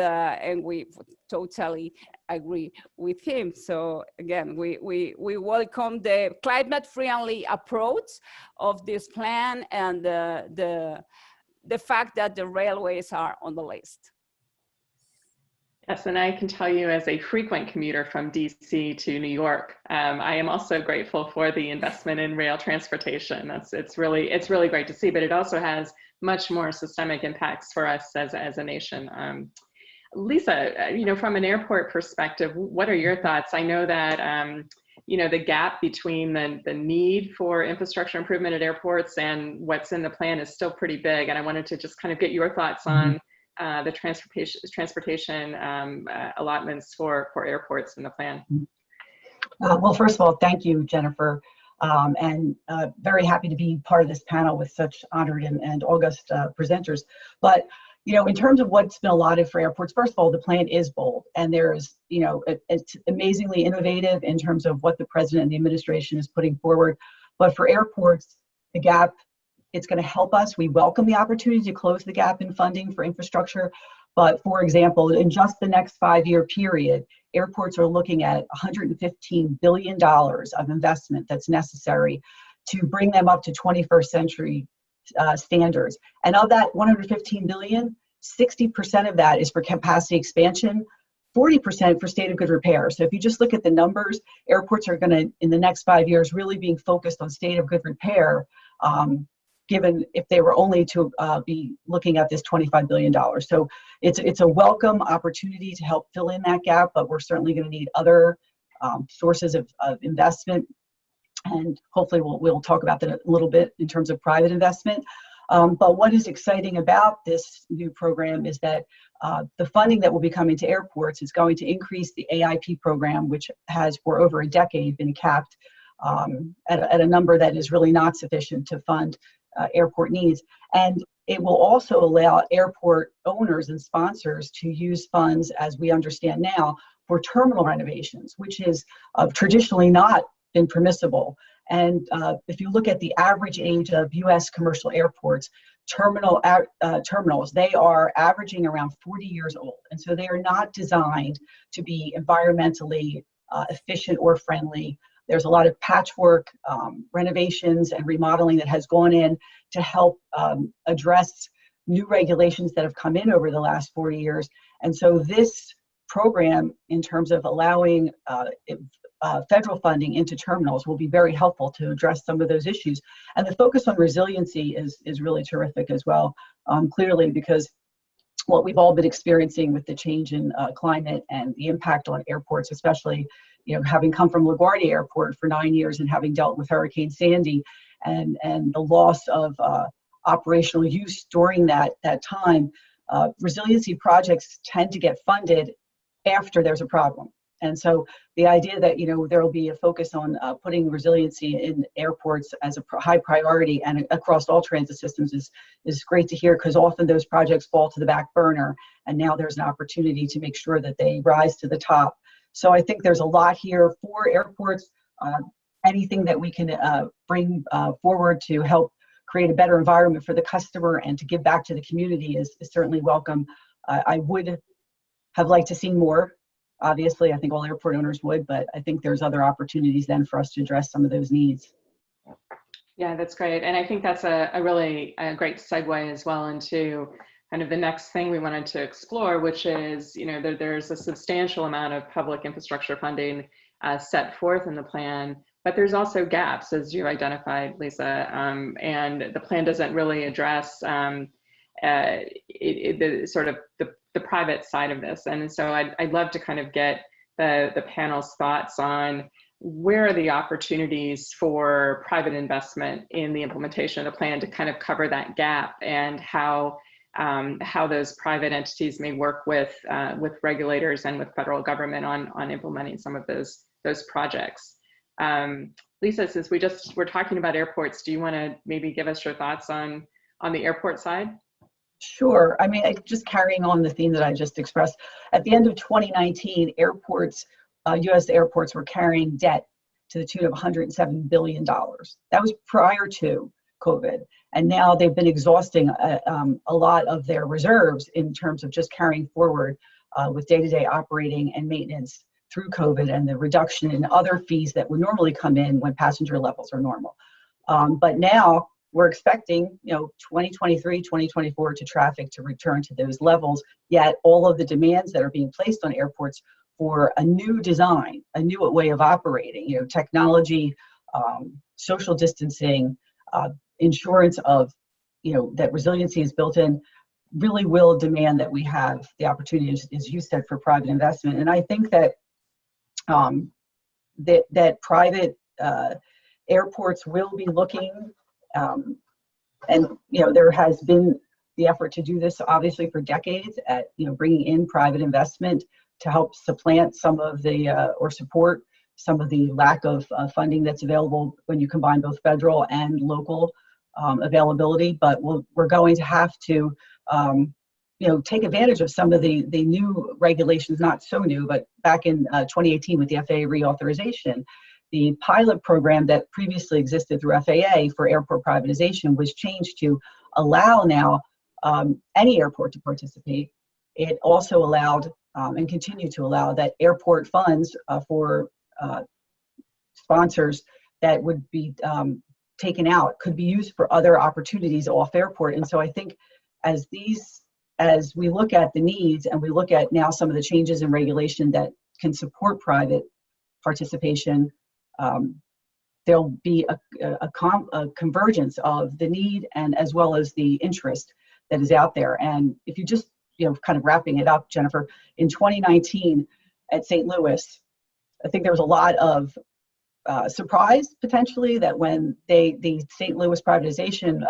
we totally agree with him. So again, we welcome the climate-friendly approach of this plan, and the fact that the railways are on the list. Yes, and I can tell you, as a frequent commuter from DC to New York, I am also grateful for the investment in rail transportation. It's really great to see, but it also has much more systemic impacts for us as a nation. Lisa, from an airport perspective, what are your thoughts? I know that the gap between the need for infrastructure improvement at airports and what's in the plan is still pretty big, and I wanted to just kind of get your thoughts on the transportation allotments for airports in the plan. Well, first of all, thank you, Jennifer, and very happy to be part of this panel with such honored and august presenters. But in terms of what's been allotted for airports, first of all, the plan is bold, and there's, it's amazingly innovative in terms of what the president and the administration is putting forward. But for airports, the gap, it's going to help us. We welcome the opportunity to close the gap in funding for infrastructure, But for example, in just the next 5-year period, airports are looking at $115 billion of investment that's necessary to bring them up to 21st century standards. And of that 115 billion, 60% of that is for capacity expansion, 40% for state of good repair. So if you just look at the numbers, airports are going to, in the next 5 years, really being focused on state of good repair, given if they were only to be looking at this $25 billion. So it's a welcome opportunity to help fill in that gap, but we're certainly going to need other sources of investment. And hopefully we'll talk about that a little bit in terms of private investment. But what is exciting about this new program is that the funding that will be coming to airports is going to increase the AIP program, which has for over a decade been capped at a number that is really not sufficient to fund airport needs. And it will also allow airport owners and sponsors to use funds, as we understand now, for terminal renovations, which is traditionally not been permissible. And if you look at the average age of U.S. commercial airports, terminals, they are averaging around 40 years old. And so they are not designed to be environmentally efficient or friendly. There's a lot of patchwork renovations and remodeling that has gone in to help address new regulations that have come in over the last 40 years. And so this program, in terms of allowing federal funding into terminals, will be very helpful to address some of those issues. And the focus on resiliency is really terrific as well, clearly, because what we've all been experiencing with the change in climate and the impact on airports, especially, having come from LaGuardia Airport for 9 years and having dealt with Hurricane Sandy and the loss of operational use during that time, resiliency projects tend to get funded after there's a problem. And so the idea that, there will be a focus on putting resiliency in airports as a high priority and across all transit systems is great to hear, because often those projects fall to the back burner, and now there's an opportunity to make sure that they rise to the top. So I think there's a lot here for airports. Anything that we can bring forward to help create a better environment for the customer and to give back to the community is certainly welcome. I would have liked to see more. Obviously, I think all airport owners would, but I think there's other opportunities then for us to address some of those needs. Yeah, that's great. And I think that's a really great segue as well into kind of the next thing we wanted to explore, which is, there's a substantial amount of public infrastructure funding set forth in the plan, but there's also gaps, as you identified, Lisa, and the plan doesn't really address the private side of this. And so I'd love to kind of get the panel's thoughts on where are the opportunities for private investment in the implementation of the plan to kind of cover that gap, and how those private entities may work with regulators and with federal government on implementing some of those projects. Lisa, since we're talking about airports, do you want to maybe give us your thoughts on the airport side? Sure. I mean, just carrying on the theme that I just expressed, at the end of 2019, airports, U.S. airports were carrying debt to the tune of $107 billion. That was prior to COVID. And now they've been exhausting a lot of their reserves in terms of just carrying forward with day-to-day operating and maintenance through COVID and the reduction in other fees that would normally come in when passenger levels are normal. But now we're expecting, 2023, 2024 to traffic to return to those levels, yet all of the demands that are being placed on airports for a new design, a new way of operating, technology, social distancing, insurance of, that resiliency is built in, really will demand that we have the opportunity, as you said, for private investment. And I think that that private airports will be looking, and there has been the effort to do this obviously for decades at bringing in private investment to help supplant some of the or support some of the lack of funding that's available when you combine both federal and local availability. But we're going to have to take advantage of some of the new regulations, not so new, but back in 2018 with the FAA reauthorization. The pilot program that previously existed through FAA for airport privatization was changed to allow now any airport to participate it also allowed and continued to allow that airport funds for sponsors that would be taken out could be used for other opportunities off airport. And so I think as we look at the needs and we look at now some of the changes in regulation that can support private participation, there'll be a convergence of the need and as well as the interest that is out there. And if you just, kind of wrapping it up, Jennifer, in 2019 at St. Louis, I think there was a lot of surprise potentially that when the St. Louis privatization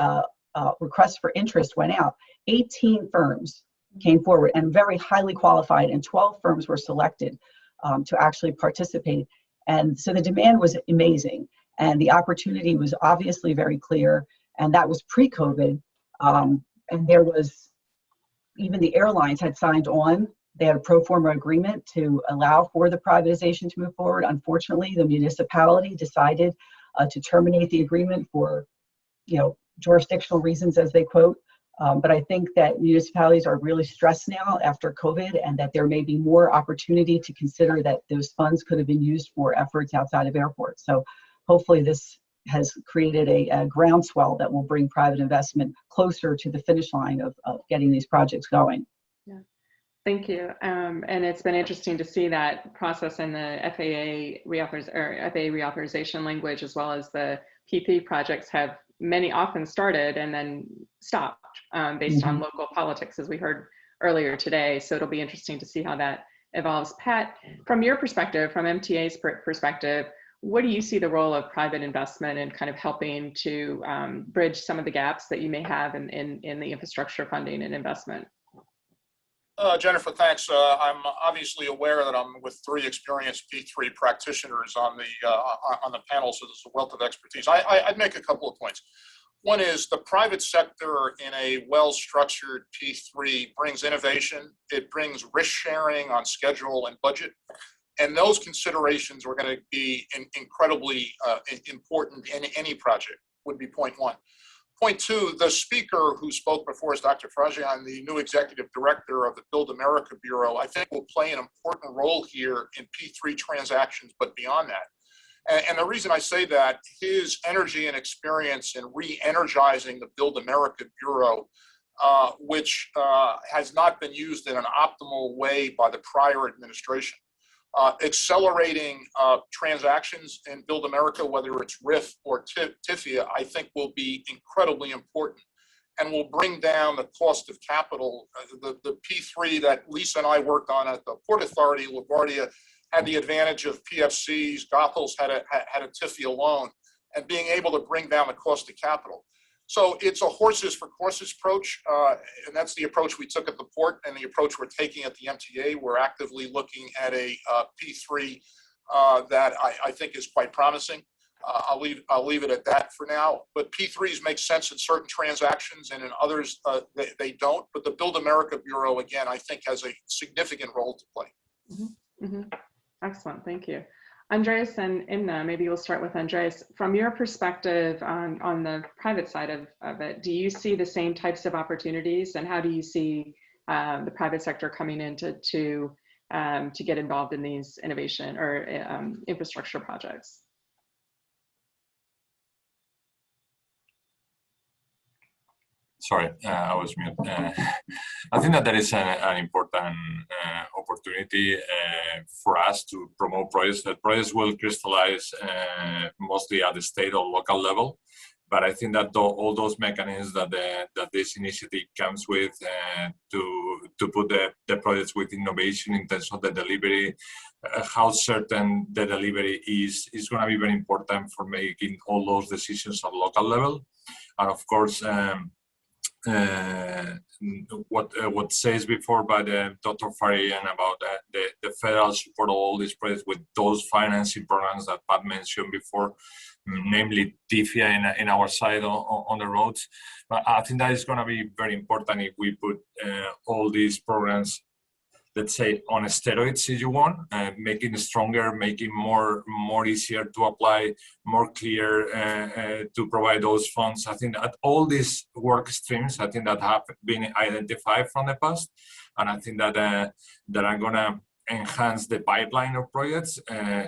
requests for interest went out, 18 firms came forward and very highly qualified, and 12 firms were selected to actually participate. And so the demand was amazing, and the opportunity was obviously very clear, and that was pre-COVID. And there was, even the airlines had signed on. They had a pro forma agreement to allow for the privatization to move forward. Unfortunately, the municipality decided to terminate the agreement for, jurisdictional reasons, as they quote. But I think that municipalities are really stressed now after COVID, and that there may be more opportunity to consider that those funds could have been used for efforts outside of airports. So hopefully this has created a groundswell that will bring private investment closer to the finish line of getting these projects going. Yeah, thank you. And it's been interesting to see that process in the FAA reauthorization language, as well as the PP projects have often started and then stopped based on local politics, as we heard earlier today. So it'll be interesting to see how that evolves. Pat, from your perspective, from MTA's perspective, what do you see the role of private investment in kind of helping to bridge some of the gaps that you may have in the infrastructure funding and investment? Jennifer, thanks. I'm obviously aware that I'm with 3 experienced P3 practitioners on the panel, so there's a wealth of expertise. I'd make a couple of points. One is the private sector in a well-structured P3 brings innovation. It brings risk sharing on schedule and budget. And those considerations are going to be incredibly important in any project, would be point one. Point two, the speaker who spoke before us, Dr. Fragian, the new executive director of the Build America Bureau, I think will play an important role here in P3 transactions, but beyond that. And the reason I say that, his energy and experience in re-energizing the Build America Bureau, which has not been used in an optimal way by the prior administration. Accelerating transactions in Build America, whether it's RIF or TIFIA, I think will be incredibly important and will bring down the cost of capital. The P3 that Lisa and I worked on at the Port Authority, LaGuardia, had the advantage of PFCs, Goethals had a TIFIA loan, and being able to bring down the cost of capital. So it's a horses for courses approach, and that's the approach we took at the port and the approach we're taking at the MTA. We're actively looking at a P3 that I think is quite promising. I'll leave it at that for now. But P3s make sense in certain transactions, and in others they don't. But the Build America Bureau, again, I think has a significant role to play. Mm-hmm. Mm-hmm. Excellent, thank you. Andres and Imna, maybe we'll start with Andres. From your perspective on the private side of it, do you see the same types of opportunities, and how do you see the private sector coming in to get involved in these innovation or infrastructure projects? Sorry, I was mute. I think that there is an important opportunity for us to promote projects. That projects will crystallize mostly at the state or local level, but I think that all those mechanisms that this initiative comes with to put the projects with innovation in terms of the delivery, how certain the delivery is going to be very important for making all those decisions at local level, and of course. What says before by the Dr. Farian about the federal support of all these projects with those financing programs that Pat mentioned before, namely TIFIA in our side on the roads. But I think that is going to be very important if we put all these programs, let's say, on steroids, if you want, making it stronger, making more easier to apply, more clear to provide those funds. I think that all these work streams, I think that have been identified from the past, and I think that that are gonna enhance the pipeline of projects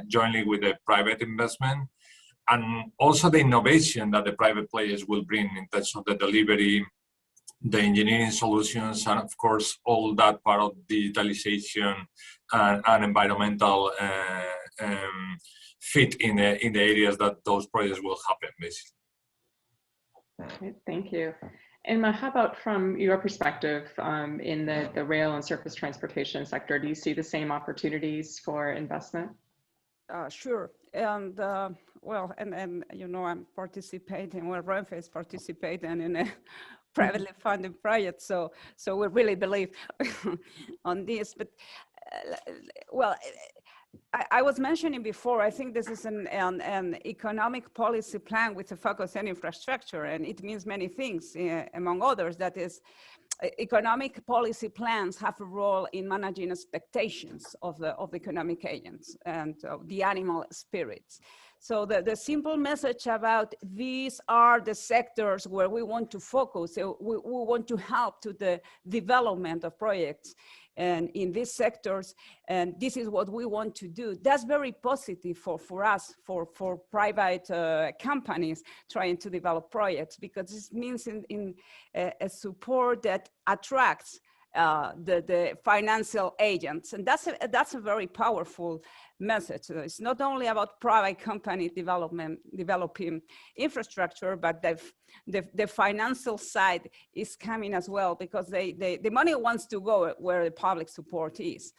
jointly with the private investment, and also the innovation that the private players will bring in terms of the delivery, the engineering solutions, and of course all that part of digitalization and environmental fit in the areas that those projects will happen, basically. Okay, thank you. Emma, how about from your perspective in the rail and surface transportation sector? Do you see the same opportunities for investment? Sure. And well, and you know, I'm participating, well, Renfe is participating in a privately funded project. So we really believe on this. But well, I was mentioning before, I think this is an economic policy plan with a focus on infrastructure, and it means many things, among others. That is, economic policy plans have a role in managing expectations of the economic agents and the animal spirits. So the simple message about these are the sectors where we want to focus. So we want to help to the development of projects and in these sectors, and this is what we want to do. That's very positive for us, for private companies trying to develop projects, because this means in a support that attracts the financial agents, and that's a very powerful message. It's not only about private company developing infrastructure, but the financial side is coming as well, because the money wants to go where the public support is.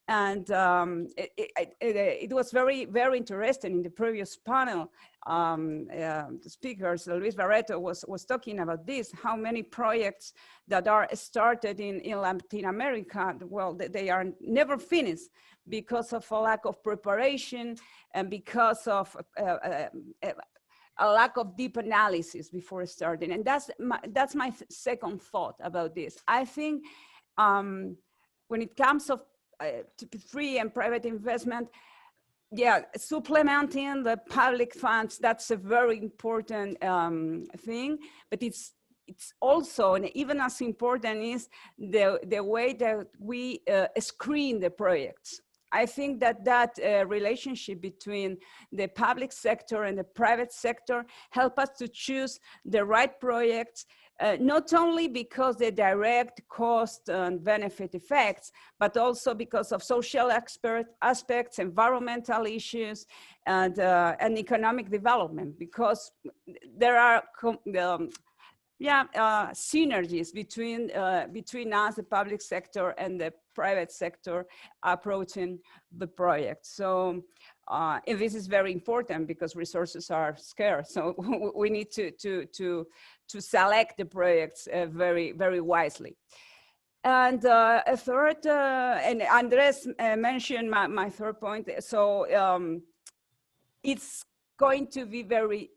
And it was very, very interesting in the previous panel. The speakers, Luis Barreto was talking about this, how many projects that are started in Latin America, well, they are never finished because of a lack of preparation and because of a lack of deep analysis before starting. And that's my second thought about this. I think when it comes to free and private investment, yeah, supplementing the public funds, that's a very important thing, but it's also, and even as important, is the way that we screen the projects. I think that relationship between the public sector and the private sector help us to choose the right projects, not only because the direct cost and benefit effects, but also because of social aspects, environmental issues, and economic development, because there are synergies between us, the public sector, and the private sector approaching the project. So, and this is very important because resources are scarce. So we need to select the projects very, very wisely. And a third, and Andres mentioned my third point. So it's going to be very.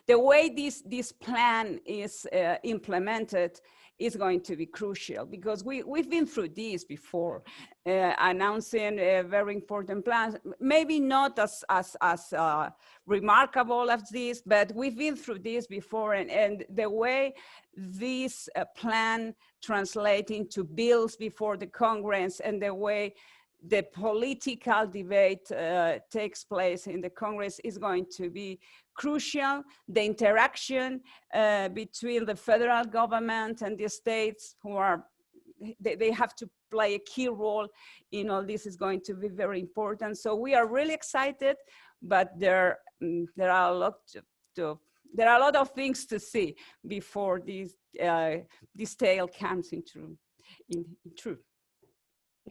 The way this plan is implemented is going to be crucial, because we've been through this before, announcing very important plans, maybe not as remarkable as this, but we've been through this before, and the way this plan translates into bills before the Congress, and the way the political debate takes place in the Congress is going to be crucial. The interaction between the federal government and the states, they have to play a key role in all this, is going to be very important. So we are really excited, but there are a lot of things to see before this tale comes in truth.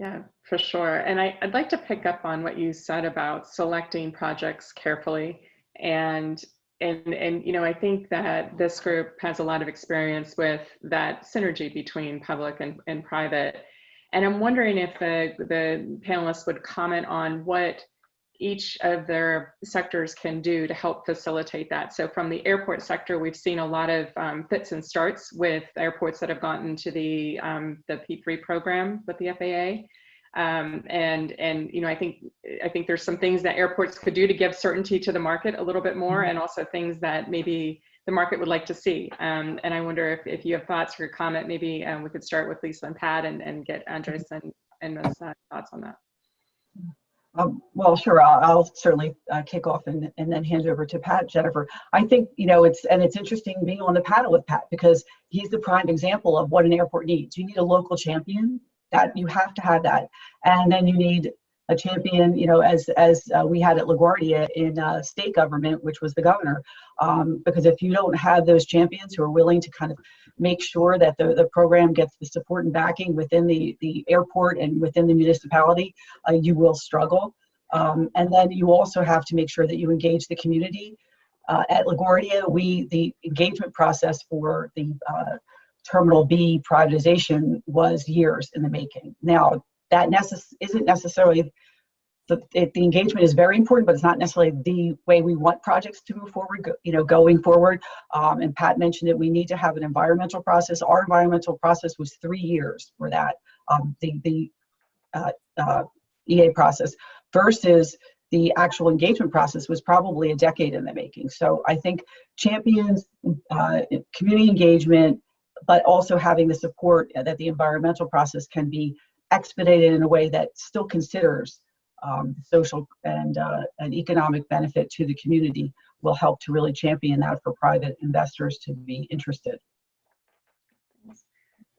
Yeah, for sure. And I'd like to pick up on what you said about selecting projects carefully. And you know, I think that this group has a lot of experience with that synergy between public and private. And I'm wondering if the panelists would comment on what each of their sectors can do to help facilitate that. So from the airport sector, we've seen a lot of fits and starts with airports that have gotten to the P3 program with the FAA. And you know, I think there's some things that airports could do to give certainty to the market a little bit more, and also things that maybe the market would like to see. And I wonder if you have thoughts or comment, maybe we could start with Lisa and Pat and get Andres and those thoughts on that. Well, sure. I'll certainly kick off and then hand it over to Pat, Jennifer. I think, you know, it's interesting being on the panel with Pat, because he's the prime example of what an airport needs. You need a local champion. That you have to have that, and then you need a champion, you know, as we had at LaGuardia in state government, which was the governor, because if you don't have those champions who are willing to kind of make sure that the program gets the support and backing within the airport and within the municipality, you will struggle. And then you also have to make sure that you engage the community. At LaGuardia, the engagement process for the Terminal B privatization was years in the making. Now, that isn't necessarily, the engagement is very important, but it's not necessarily the way we want projects to move forward, going forward. And Pat mentioned that we need to have an environmental process. Our environmental process was 3 years for that, the EA process, versus the actual engagement process was probably a decade in the making. So I think champions, community engagement, but also having the support that the environmental process can be expedited in a way that still considers social and economic benefit to the community will help to really champion that for private investors to be interested.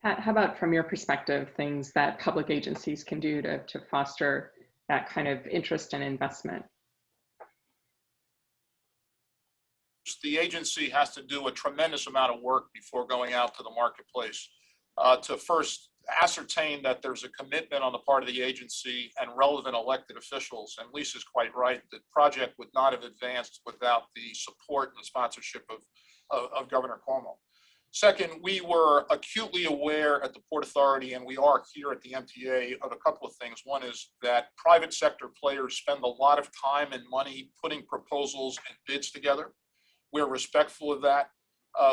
Pat, how about from your perspective, things that public agencies can do to foster that kind of interest and investment? The agency has to do a tremendous amount of work before going out to the marketplace to first ascertain that there's a commitment on the part of the agency and relevant elected officials. And Lisa's quite right, the project would not have advanced without the support and the sponsorship of Governor Cuomo. Second, we were acutely aware at the Port Authority, and we are here at the MTA, of a couple of things. One is that private sector players spend a lot of time and money putting proposals and bids together. We're respectful of that.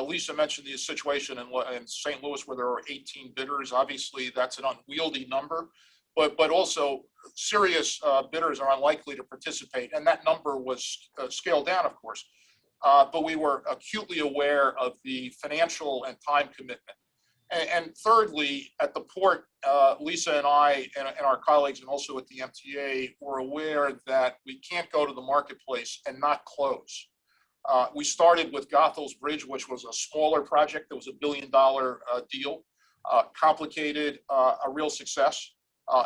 Lisa mentioned the situation in St. Louis where there are 18 bidders. Obviously, that's an unwieldy number, but also serious bidders are unlikely to participate. And that number was scaled down, of course. But we were acutely aware of the financial and time commitment. And thirdly, at the port, Lisa and I and our colleagues, and also at the MTA, were aware that we can't go to the marketplace and not close. We started with Gothel's Bridge, which was a smaller project. That was $1 billion deal, complicated, a real success,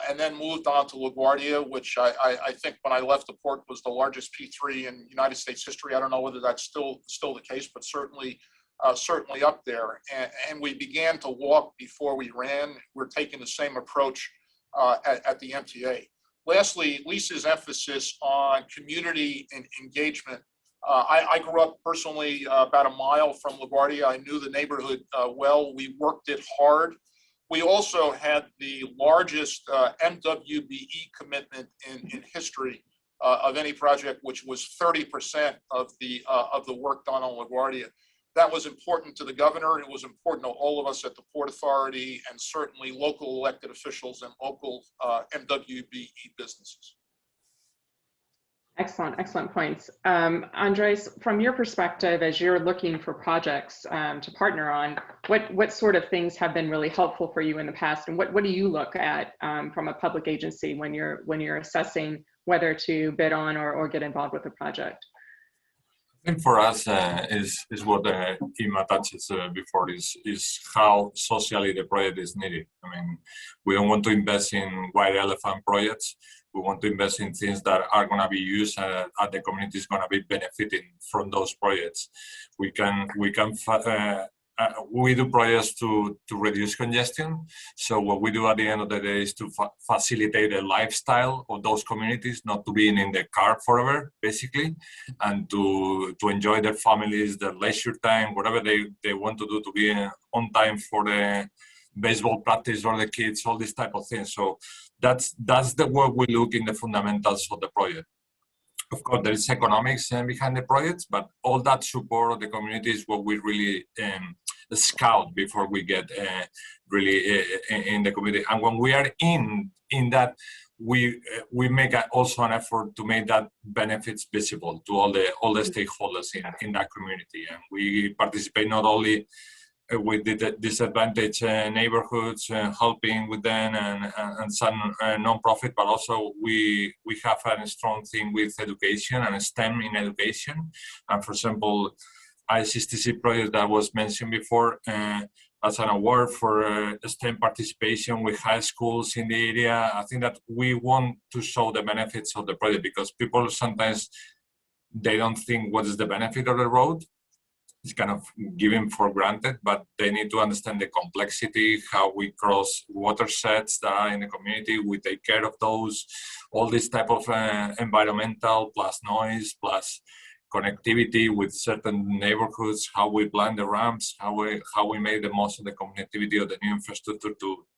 and then moved on to LaGuardia, which I think when I left the port was the largest P3 in United States history. I don't know whether that's still the case, but certainly up there. And we began to walk before we ran. We're taking the same approach at the MTA. Lastly, Lisa's emphasis on community and engagement. I grew up personally about a mile from LaGuardia. I knew the neighborhood well. We worked it hard. We also had the largest MWBE commitment in history of any project, which was 30% of the work done on LaGuardia. That was important to the governor. It was important to all of us at the Port Authority, and certainly local elected officials and local MWBE businesses. Excellent points. Andres, from your perspective, as you're looking for projects to partner on, what sort of things have been really helpful for you in the past, and what do you look at from a public agency when you're assessing whether to bid on or get involved with a project? I think for us is what Ima touches before is how socially the project is needed. I mean, we don't want to invest in white elephant projects. We want to invest in things that are going to be used and the community is going to be benefiting from those projects. We do projects to reduce congestion. So what we do at the end of the day is to facilitate the lifestyle of those communities, not to be in the car forever, basically, and to enjoy their families, their leisure time, whatever they want to do, to be on time for the baseball practice or the kids, all these type of things. So that's the work we look in the fundamentals of the project. of course, there is economics behind the projects, but all that support of the community is what we really scout before we get really in the community. And when we are in that, we make also an effort to make that benefits visible to all the stakeholders in that community. And we participate not only with the disadvantaged neighborhoods, helping with them and some non-profit, but also we have a strong thing with education and STEM in education. And for example, ICSTC project that was mentioned before as an award for STEM participation with high schools in the area. I think that we want to show the benefits of the project because people sometimes, they don't think what is the benefit of the road. It's kind of given for granted, but they need to understand the complexity, how we cross watersheds that are in the community, we take care of those, all this type of environmental plus noise plus connectivity with certain neighborhoods, how we plan the ramps, how we make the most of the connectivity of the new infrastructure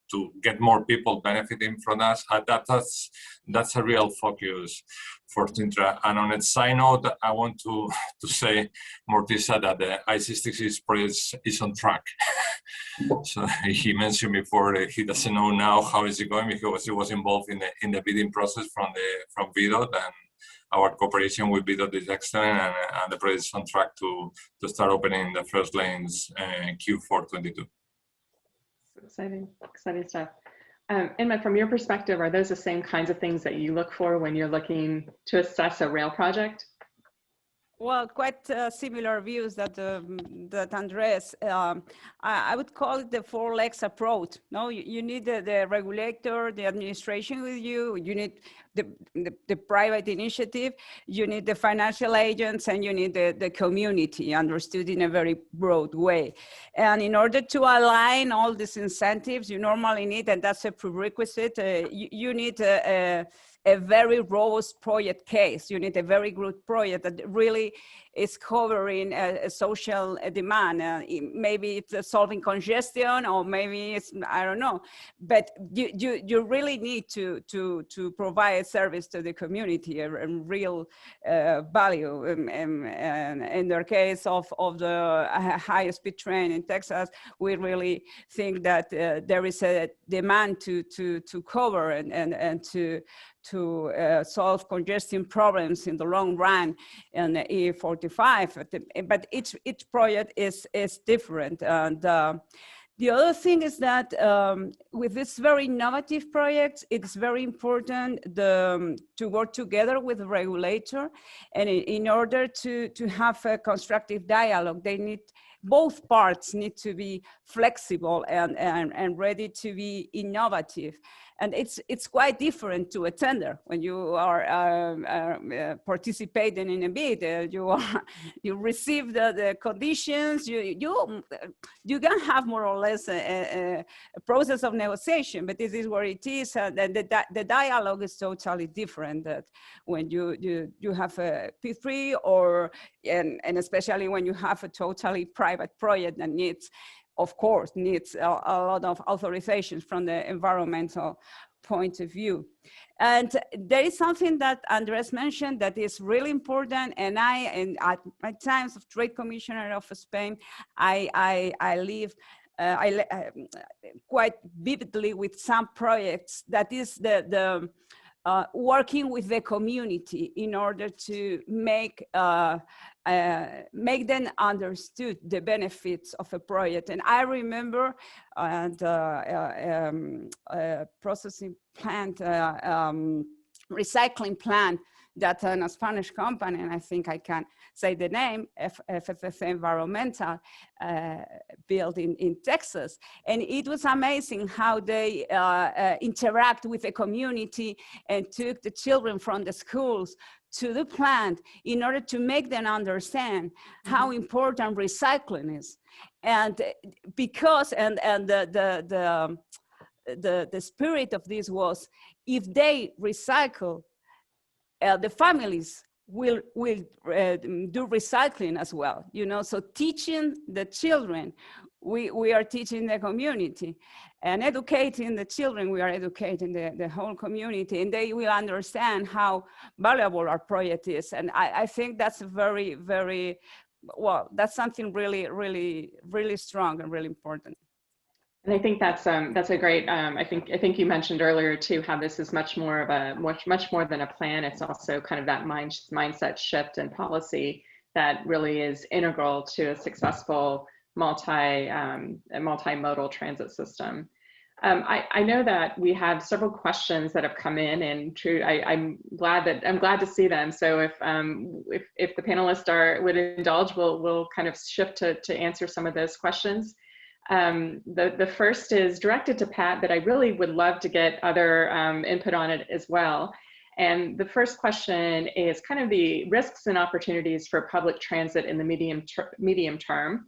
to get more people benefiting from us. That's a real focus for Sintra. And on a side note, I want to say, Mortiza, that the I-66 project is on track. So he mentioned before he doesn't know now how is it going because he was involved in the bidding process from VDOT, and our cooperation with VDOT is excellent, and the project is on track to start opening the first lanes Q4 22. Exciting stuff. Inma, from your perspective, are those the same kinds of things that you look for when you're looking to assess a rail project? Well, quite similar views that Andres. I would call it the four legs approach. No, you need the regulator, the administration with you. You need the private initiative. You need the financial agents, and you need the community, understood in a very broad way. And in order to align all these incentives, you normally need, and that's a prerequisite. You need a very robust project case. You need a very good project that really is covering a social demand. Maybe it's solving congestion, or maybe it's, I don't know. But you really need to provide service to the community and real value. And in their case of the high-speed train in Texas, we really think that there is a demand to cover and to solve congestion problems in the long run in the E45, but each project is different. And the other thing is that with this very innovative project, it's very important to work together with the regulator, and in order to have a constructive dialogue, both parts need to be flexible and ready to be innovative. And it's quite different to a tender. When you are participating in a bid, you receive the conditions. You can have more or less a process of negotiation, but this is where it is. And the dialogue is totally different. That when you have a P3 and especially when you have a totally private project that needs a lot of authorizations from the environmental point of view. And there is something that Andres mentioned that is really important, and at my times of Trade Commissioner of Spain, I live quite vividly with some projects that is the working with the community in order to make them understood the benefits of a project. And I remember processing plant, recycling plant that a Spanish company, and I think I can say the name, FFF Environmental, built in Texas. And it was amazing how they interact with the community and took the children from the schools to the plant in order to make them understand how important recycling is. And because, and the spirit of this was, if they recycle, the families will do recycling as well, you know, so teaching the children, we are teaching the community, and educating the children, we are educating the whole community, and they will understand how valuable our project is. And I think that's very, very, well, that's something really, really, really strong and really important. And I think that's a great. I think you mentioned earlier too how this is much more of a much more than a plan. It's also kind of that mindset shift and policy that really is integral to a successful multimodal transit system. I know that we have several questions that have come in, and I'm glad to see them. So if the panelists would indulge, we'll kind of shift to answer some of those questions. The first is directed to Pat, but I really would love to get other input on it as well. And the first question is kind of the risks and opportunities for public transit in the medium term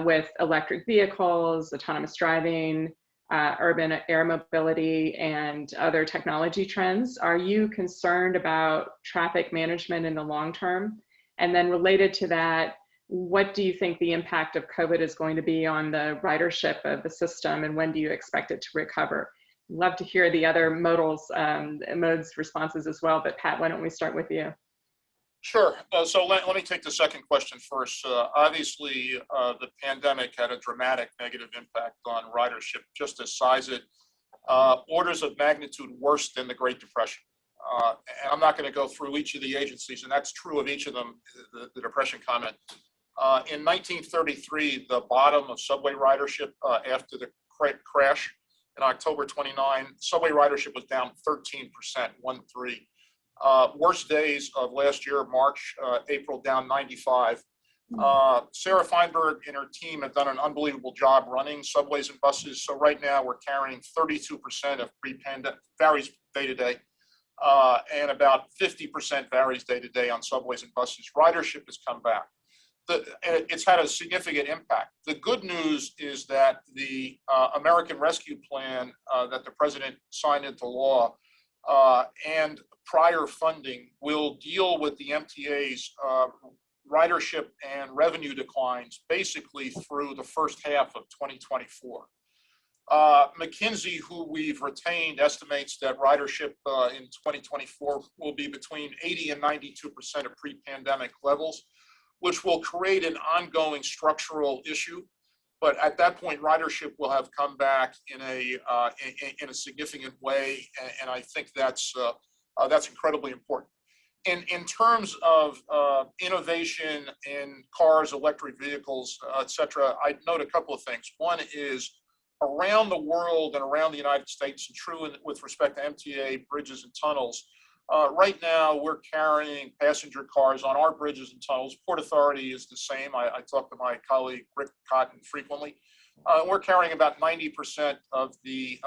with electric vehicles, autonomous driving, urban air mobility, and other technology trends. Are you concerned about traffic management in the long term? And then related to that, what do you think the impact of COVID is going to be on the ridership of the system, and when do you expect it to recover? Love to hear the other modes responses as well, but Pat, why don't we start with you? Sure. So let me take the second question first. Obviously, the pandemic had a dramatic negative impact on ridership, just to size it, orders of magnitude worse than the Great Depression. And I'm not going to go through each of the agencies, and that's true of each of them, the Depression comment. In 1933, the bottom of subway ridership after the crash in October 29, subway ridership was down 13%, 1-3. Worst days of last year, March, April, down 95. Sarah Feinberg and her team have done an unbelievable job running subways and buses. So right now we're carrying 32% of pre-pandemic, varies day to day, and about 50% varies day to day on subways and buses. Ridership has come back. It's had a significant impact. The good news is that the American Rescue Plan that the president signed into law and prior funding will deal with the MTA's ridership and revenue declines basically through the first half of 2024. McKinsey, who we've retained, estimates that ridership in 2024 will be between 80 and 92% of pre-pandemic levels, which will create an ongoing structural issue. But at that point, ridership will have come back in a significant way, and I think that's incredibly important. In terms of innovation in cars, electric vehicles, et cetera, I'd note a couple of things. One is around the world and around the United States, and true with respect to MTA, bridges and tunnels, right now we're carrying passenger cars on our bridges and tunnels. Port Authority is the same. I talk to my colleague Rick Cotton frequently. We're carrying about 90% of the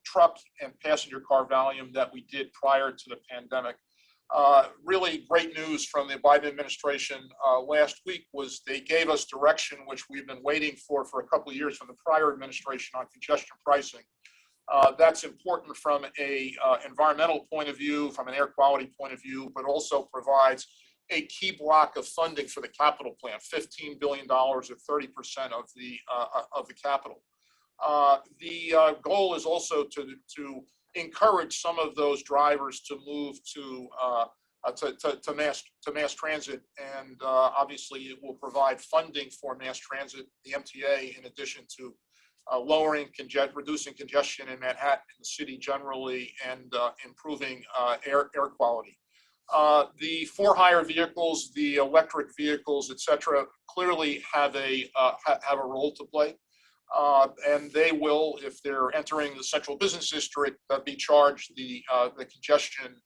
truck and passenger car volume that we did prior to the pandemic. Really great news from the Biden administration last week was they gave us direction, which we've been waiting for a couple of years from the prior administration, on congestion pricing. That's important from a environmental point of view, from an air quality point of view, but also provides a key block of funding for the capital plan, $15 billion or 30% of the capital. The goal is also to encourage some of those drivers to move to mass transit, and obviously it will provide funding for mass transit, the MTA, in addition to reducing congestion in Manhattan, in the city generally, and improving air quality. The for-hire vehicles, the electric vehicles, et cetera, clearly have a role to play. And they will, if they're entering the central business district, be charged the congestion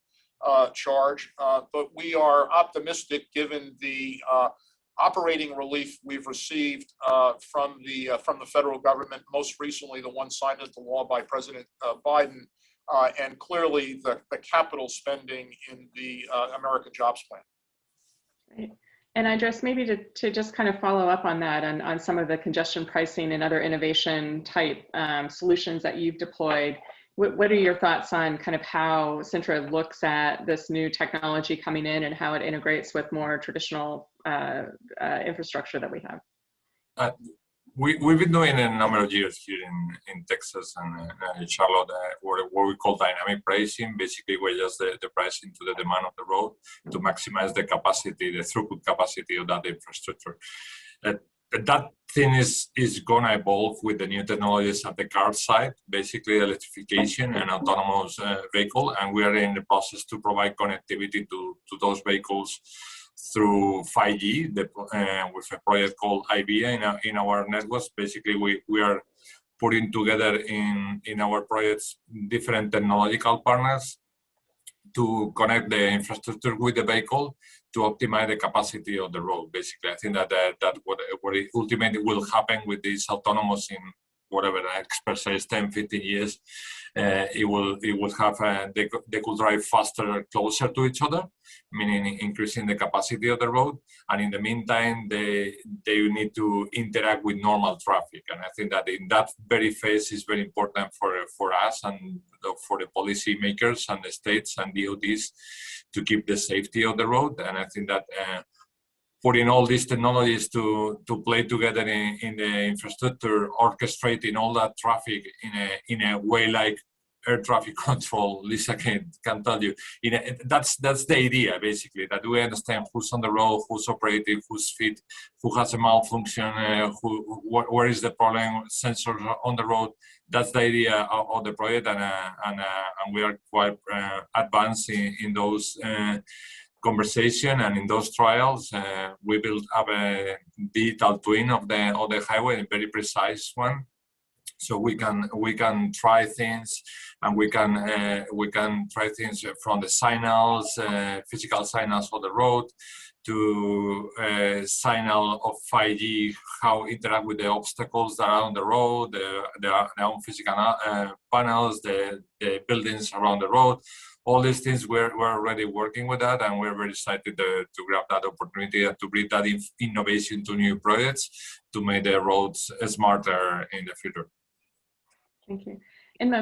charge. But we are optimistic, given the operating relief we've received from the federal government, most recently the one signed into law by President Biden, and clearly the capital spending in the American Jobs Plan. Right. And I just maybe to just kind of follow up on that, on some of the congestion pricing and other innovation type solutions that you've deployed. what are your thoughts on kind of how Cintra looks at this new technology coming in and how it integrates with more traditional infrastructure that we have? We've been doing a number of years here in Texas and Charlotte what we call dynamic pricing. Basically, we adjust the pricing to the demand of the road to maximize the capacity, the throughput capacity of that infrastructure. That thing is going to evolve with the new technologies at the car side, basically electrification and autonomous vehicle, and we are in the process to provide connectivity to those vehicles through 5G with a project called IVIA in our networks. Basically, we are putting together in our projects different technological partners to connect the infrastructure with the vehicle to optimize the capacity of the road. Basically, I think that what ultimately will happen with this autonomous in whatever the expert says 10, 15 years, it will have they could drive faster, closer to each other, meaning increasing the capacity of the road. And in the meantime, they need to interact with normal traffic. And I think that in that very phase is very important for us and for the policy makers and the states and DOTs to keep the safety of the road. And I think that putting all these technologies to play together in the infrastructure, orchestrating all that traffic in a way like air traffic control, Lisa can tell you. That's the idea, basically, that we understand who's on the road, who's operating, who's fit, who has a malfunction, where is the problem, sensors on the road. That's the idea of the project, and we are quite advanced in those conversation and in those trials. We will have a digital twin of the highway, a very precise one, so we can try things, and we can try things from the signals, physical signals for the road, to signal of 5G, how interact with the obstacles that are on the road, their own physical panels, the buildings around the road. All these things, we're already working with that, and we're very excited to grab that opportunity and to bring that innovation to new projects to make the roads smarter in the future. Thank you.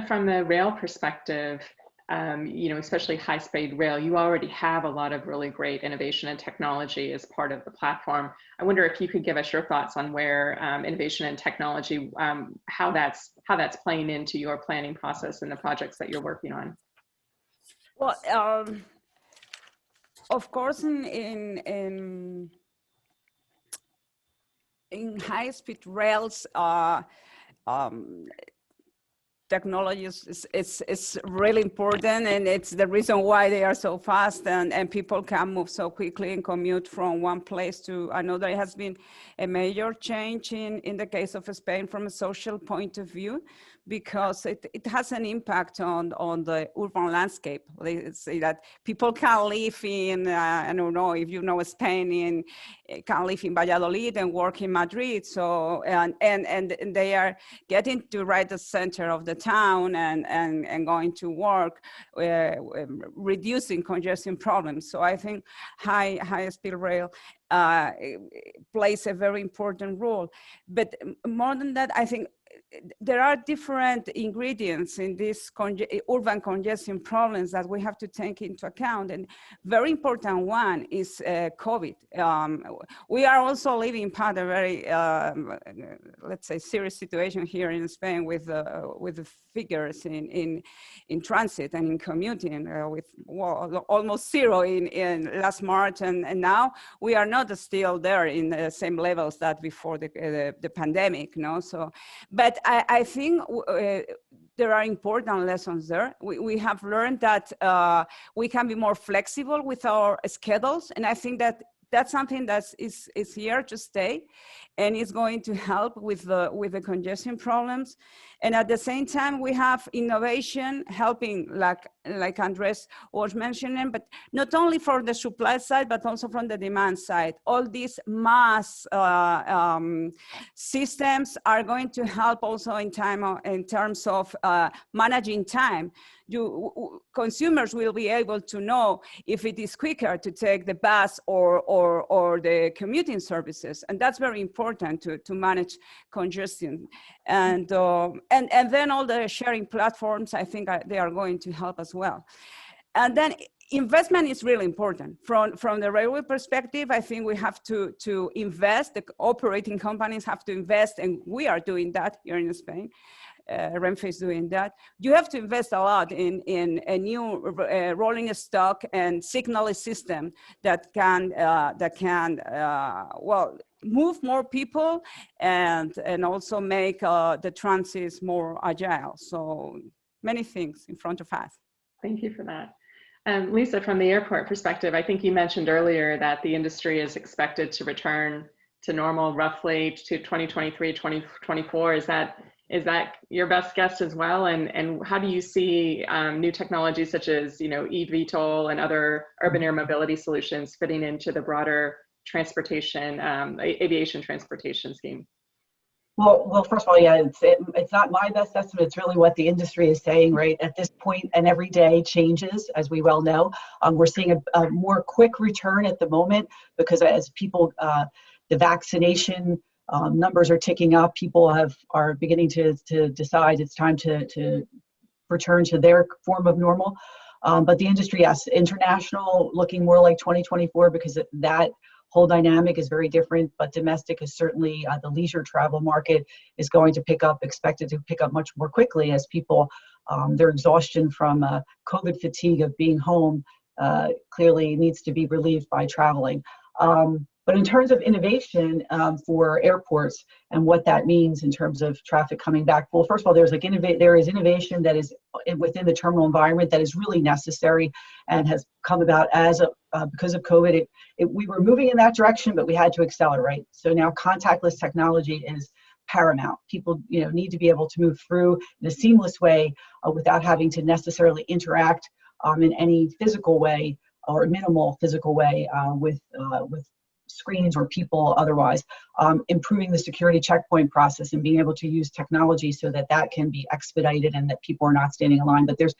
From the rail perspective, especially high-speed rail, you already have a lot of really great innovation and technology as part of the platform. I wonder if you could give us your thoughts on where innovation and technology, how that's playing into your planning process and the projects that you're working on. Well, of course, in high-speed rails, technology is really important, and it's the reason why they are so fast and people can move so quickly and commute from one place to another. It has been a major change in the case of Spain from a social point of view, because it has an impact on the urban landscape. They say that people can live in, I don't know if you know Spain, can live in Valladolid and work in Madrid. So, and they are getting to right the center of the town and going to work, reducing congestion problems. So I think high speed rail plays a very important role. But more than that, I think there are different ingredients in these urban congestion problems that we have to take into account. And very important one is COVID. We are also living part of a very, let's say, serious situation here in Spain with the figures in transit and in commuting with almost zero in last March. And now we are not still there in the same levels that before the pandemic, no? So, but I think there are important lessons there. We have learned that we can be more flexible with our schedules, and I think that that's something that is here to stay, and it's going to help with the congestion problems. And at the same time, we have innovation helping, like Andres was mentioning, but not only for the supply side, but also from the demand side. All these mass systems are going to help also in terms of managing time. consumers will be able to know if it is quicker to take the bus or the commuting services, and that's very important to manage congestion. And then all the sharing platforms, I think they are going to help as well. And then investment is really important. From the railway perspective, I think we have to invest. The operating companies have to invest, and we are doing that here in Spain. Renfe is doing that. You have to invest a lot in a new rolling stock and signal system that can well, move more people and also make the transits more agile. So many things in front of us. Thank you for that. Lisa, from the airport perspective, I think you mentioned earlier that the industry is expected to return to normal roughly to 2023, 2024. Is that your best guess as well? And how do you see new technologies such as, eVTOL and other urban air mobility solutions fitting into the broader transportation, aviation transportation scheme? Well, first of all, yeah, it's not my best estimate. It's really what the industry is saying, right? At this point, and every day changes, as we well know. We're seeing a more quick return at the moment because as people, the vaccination numbers are ticking up. People are beginning to decide it's time to return to their form of normal. But the industry, yes, international looking more like 2024 because that whole dynamic is very different, but domestic is certainly the leisure travel market is going to pick up, expected to pick up much more quickly as people, their exhaustion from COVID fatigue of being home clearly needs to be relieved by traveling. But in terms of innovation for airports and what that means in terms of traffic coming back, well, first of all, there is innovation that is within the terminal environment that is really necessary and has come about because of COVID. We were moving in that direction, but we had to accelerate. So now contactless technology is paramount. People, need to be able to move through in a seamless way without having to necessarily interact in any physical way or minimal physical way with screens or people otherwise, improving the security checkpoint process and being able to use technology so that can be expedited and that people are not standing in line. But there's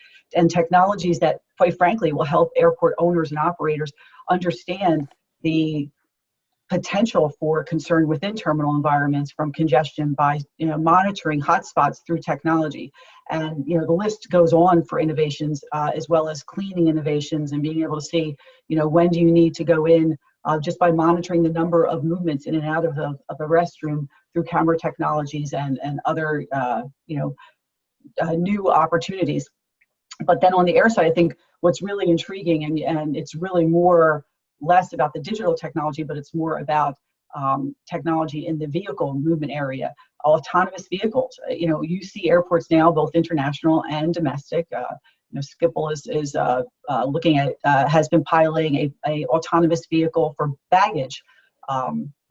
technologies that, quite frankly, will help airport owners and operators understand the potential for concern within terminal environments from congestion by monitoring hotspots through technology. And the list goes on for innovations as well as cleaning innovations and being able to see when do you need to go in just by monitoring the number of movements in and out of the restroom through camera technologies and other new opportunities. But then on the air side, I think what's really intriguing and it's really less about the digital technology, but it's more about technology in the vehicle movement area, autonomous vehicles. You see airports now, both international and domestic. Schiphol is looking at, has been piloting a autonomous vehicle for baggage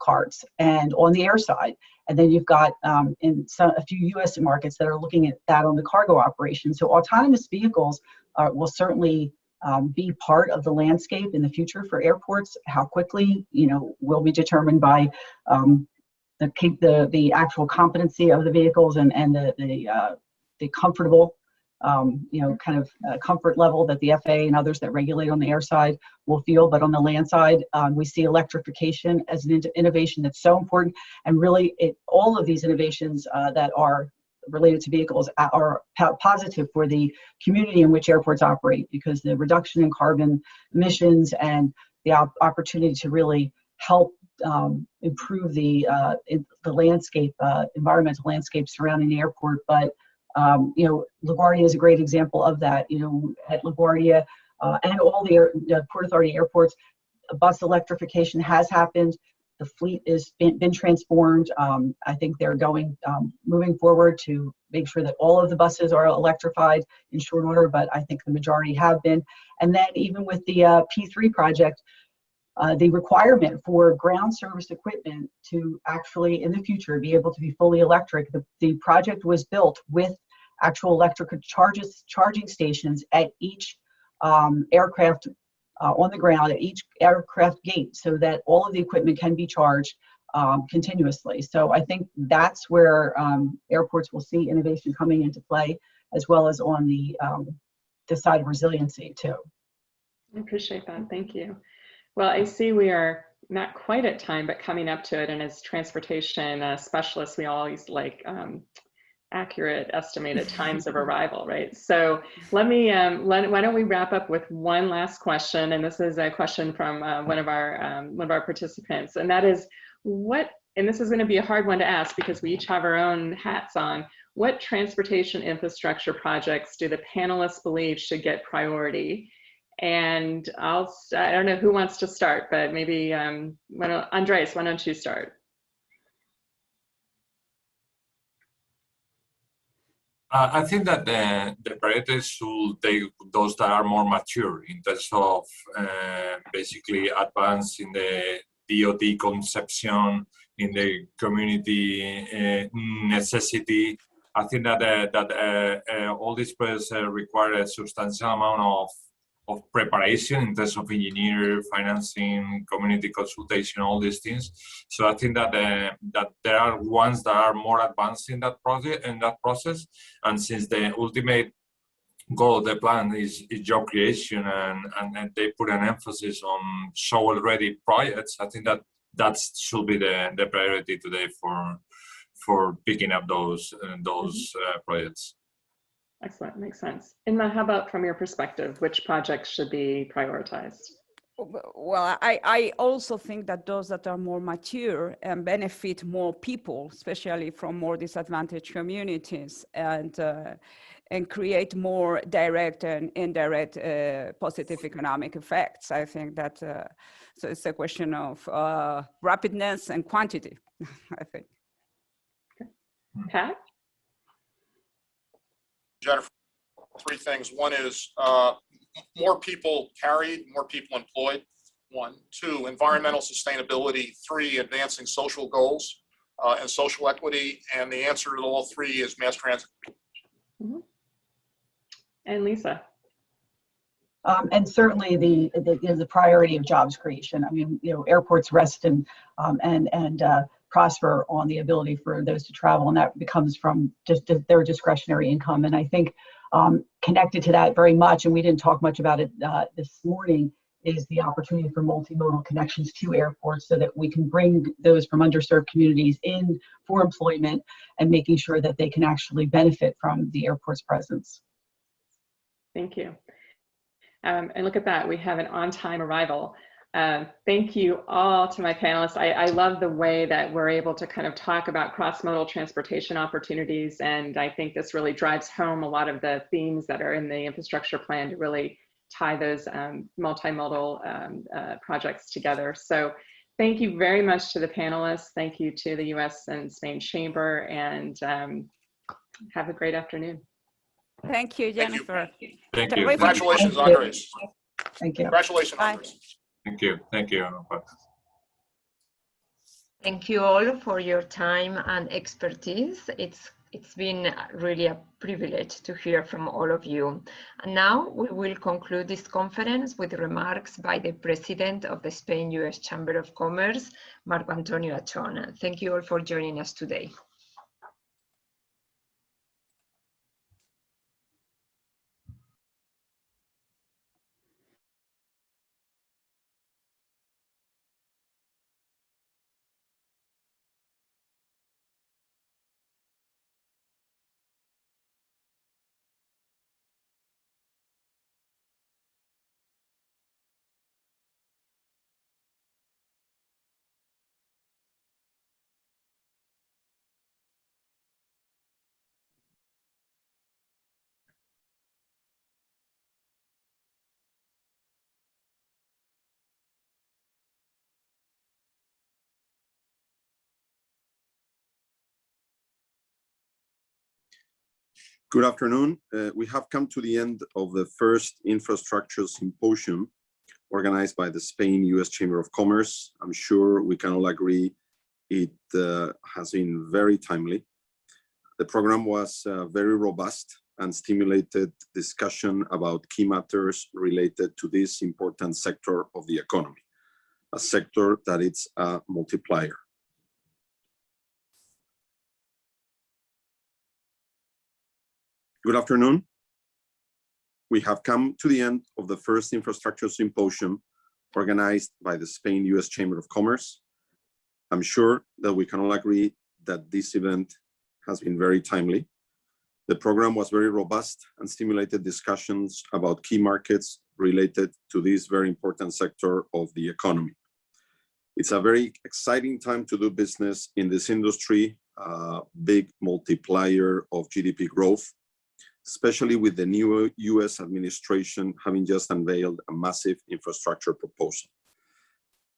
carts and on the air side. And then you've got a few U.S. markets that are looking at that on the cargo operation. So autonomous vehicles will certainly be part of the landscape in the future for airports. How quickly, will be determined by the actual competency of the vehicles and the comfortable comfort level that the FAA and others that regulate on the air side will feel. But on the land side, we see electrification as an innovation that's so important. And really, all of these innovations that are related to vehicles are positive for the community in which airports operate, because the reduction in carbon emissions and the opportunity to really help improve the landscape, environmental landscape surrounding the airport. But LaGuardia is a great example of that. At LaGuardia and all the Port Authority airports, bus electrification has happened. The fleet has been transformed. I think they're moving forward to make sure that all of the buses are electrified in short order, but I think the majority have been. And then even with the P3 project, the requirement for ground service equipment to actually in the future be able to be fully electric, the project was built with actual electric charging stations at each aircraft on the ground, at each aircraft gate, so that all of the equipment can be charged continuously. So I think that's where airports will see innovation coming into play, as well as on the this side of resiliency too. I appreciate that. Thank you. Well, I see we are not quite at time, but coming up to it. And as transportation specialists, we always like accurate estimated times of arrival, right? So let me, why don't we wrap up with one last question? And this is a question from one of our participants, and that is and this is going to be a hard one to ask because we each have our own hats on. What transportation infrastructure projects do the panelists believe should get priority? And I don't know who wants to start, but maybe Andres, why don't you start? I think that the priorities should take those that are more mature in terms of basically advance in the DOT conception, in the community necessity. I think that all these projects require a substantial amount of preparation in terms of engineer, financing, community consultation, all these things. So I think that that there are ones that are more advanced in that project, in that process. And since the ultimate goal of the plan is job creation, and they put an emphasis on shovel-ready projects, I think that should be the priority today for picking up those projects. Excellent, makes sense. Inma, how about from your perspective, which projects should be prioritized? Well, I also think that those that are more mature and benefit more people, especially from more disadvantaged communities, and create more direct and indirect positive economic effects. I think that so it's a question of rapidness and quantity, I think. Okay. Pat? Jennifer, three things. One is more people carried, more people employed. 1. 2, environmental sustainability. 3, advancing social goals and social equity. And the answer to all three is mass transit. Mm-hmm. And Lisa? And certainly the priority of jobs creation. I mean, airports rest and prosper on the ability for those to travel, and that becomes from just their discretionary income. And I think connected to that very much, and we didn't talk much about it this morning, is the opportunity for multimodal connections to airports so that we can bring those from underserved communities in for employment and making sure that they can actually benefit from the airport's presence. Thank you. And look at that, we have an on-time arrival. Thank you all to my panelists. I love the way that we're able to kind of talk about cross-modal transportation opportunities, and I think this really drives home a lot of the themes that are in the infrastructure plan to really tie those multimodal projects together. So thank you very much to the panelists. Thank you to the U.S. and Spain Chamber, and have a great afternoon. Thank you, Jennifer. Thank you. Congratulations, Andres. Thank you. Congratulations, Bye. Andres. Thank you. Thank you. Thank you all for your time and expertise. It's been really a privilege to hear from all of you. And now we will conclude this conference with remarks by the President of the Spain-U.S. Chamber of Commerce, Marco Antonio Achón. Thank you all for joining us today. Good afternoon. We have come to the end of the first Infrastructure Symposium organized by the Spain-U.S. Chamber of Commerce. I'm sure we can all agree it has been very timely. The program was very robust and stimulated discussion about key matters related to this important sector of the economy, a sector that is a multiplier. Good afternoon. we have come to the end of the first Infrastructure Symposium organized by the Spain-U.S. Chamber of Commerce. I'm sure that we can all agree that this event has been very timely. The program was very robust and stimulated discussions about key markets related to this very important sector of the economy. It's a very exciting time to do business in this industry, big multiplier of GDP growth, especially with the new US administration having just unveiled a massive infrastructure proposal.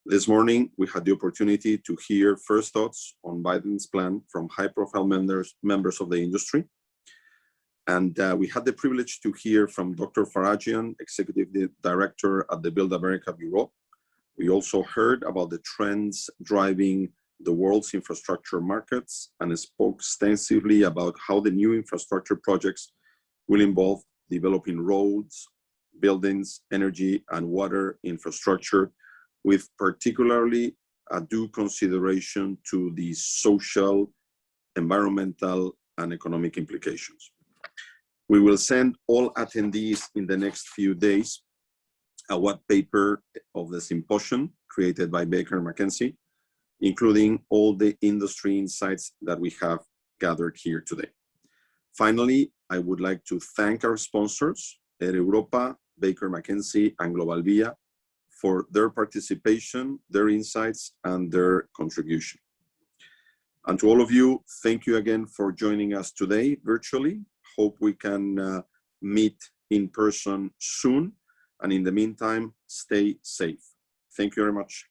This morning, we had the opportunity to hear first thoughts on Biden's plan from high-profile members of the industry. And we had the privilege to hear from Dr. Farajian, Executive Director at the Build America Bureau. We also heard about the trends driving the world's infrastructure markets and spoke extensively about how the new infrastructure projects will involve developing roads, buildings, energy, and water infrastructure, with particularly a due consideration to the social, environmental, and economic implications. We will send all attendees in the next few days a white paper of the symposium created by Baker McKenzie, including all the industry insights that we have gathered here today. Finally, I would like to thank our sponsors, Air Europa, Baker McKenzie, and Global Via, for their participation, their insights, and their contribution. And to all of you, thank you again for joining us today virtually. Hope we can meet in person soon. And in the meantime, stay safe. Thank you very much.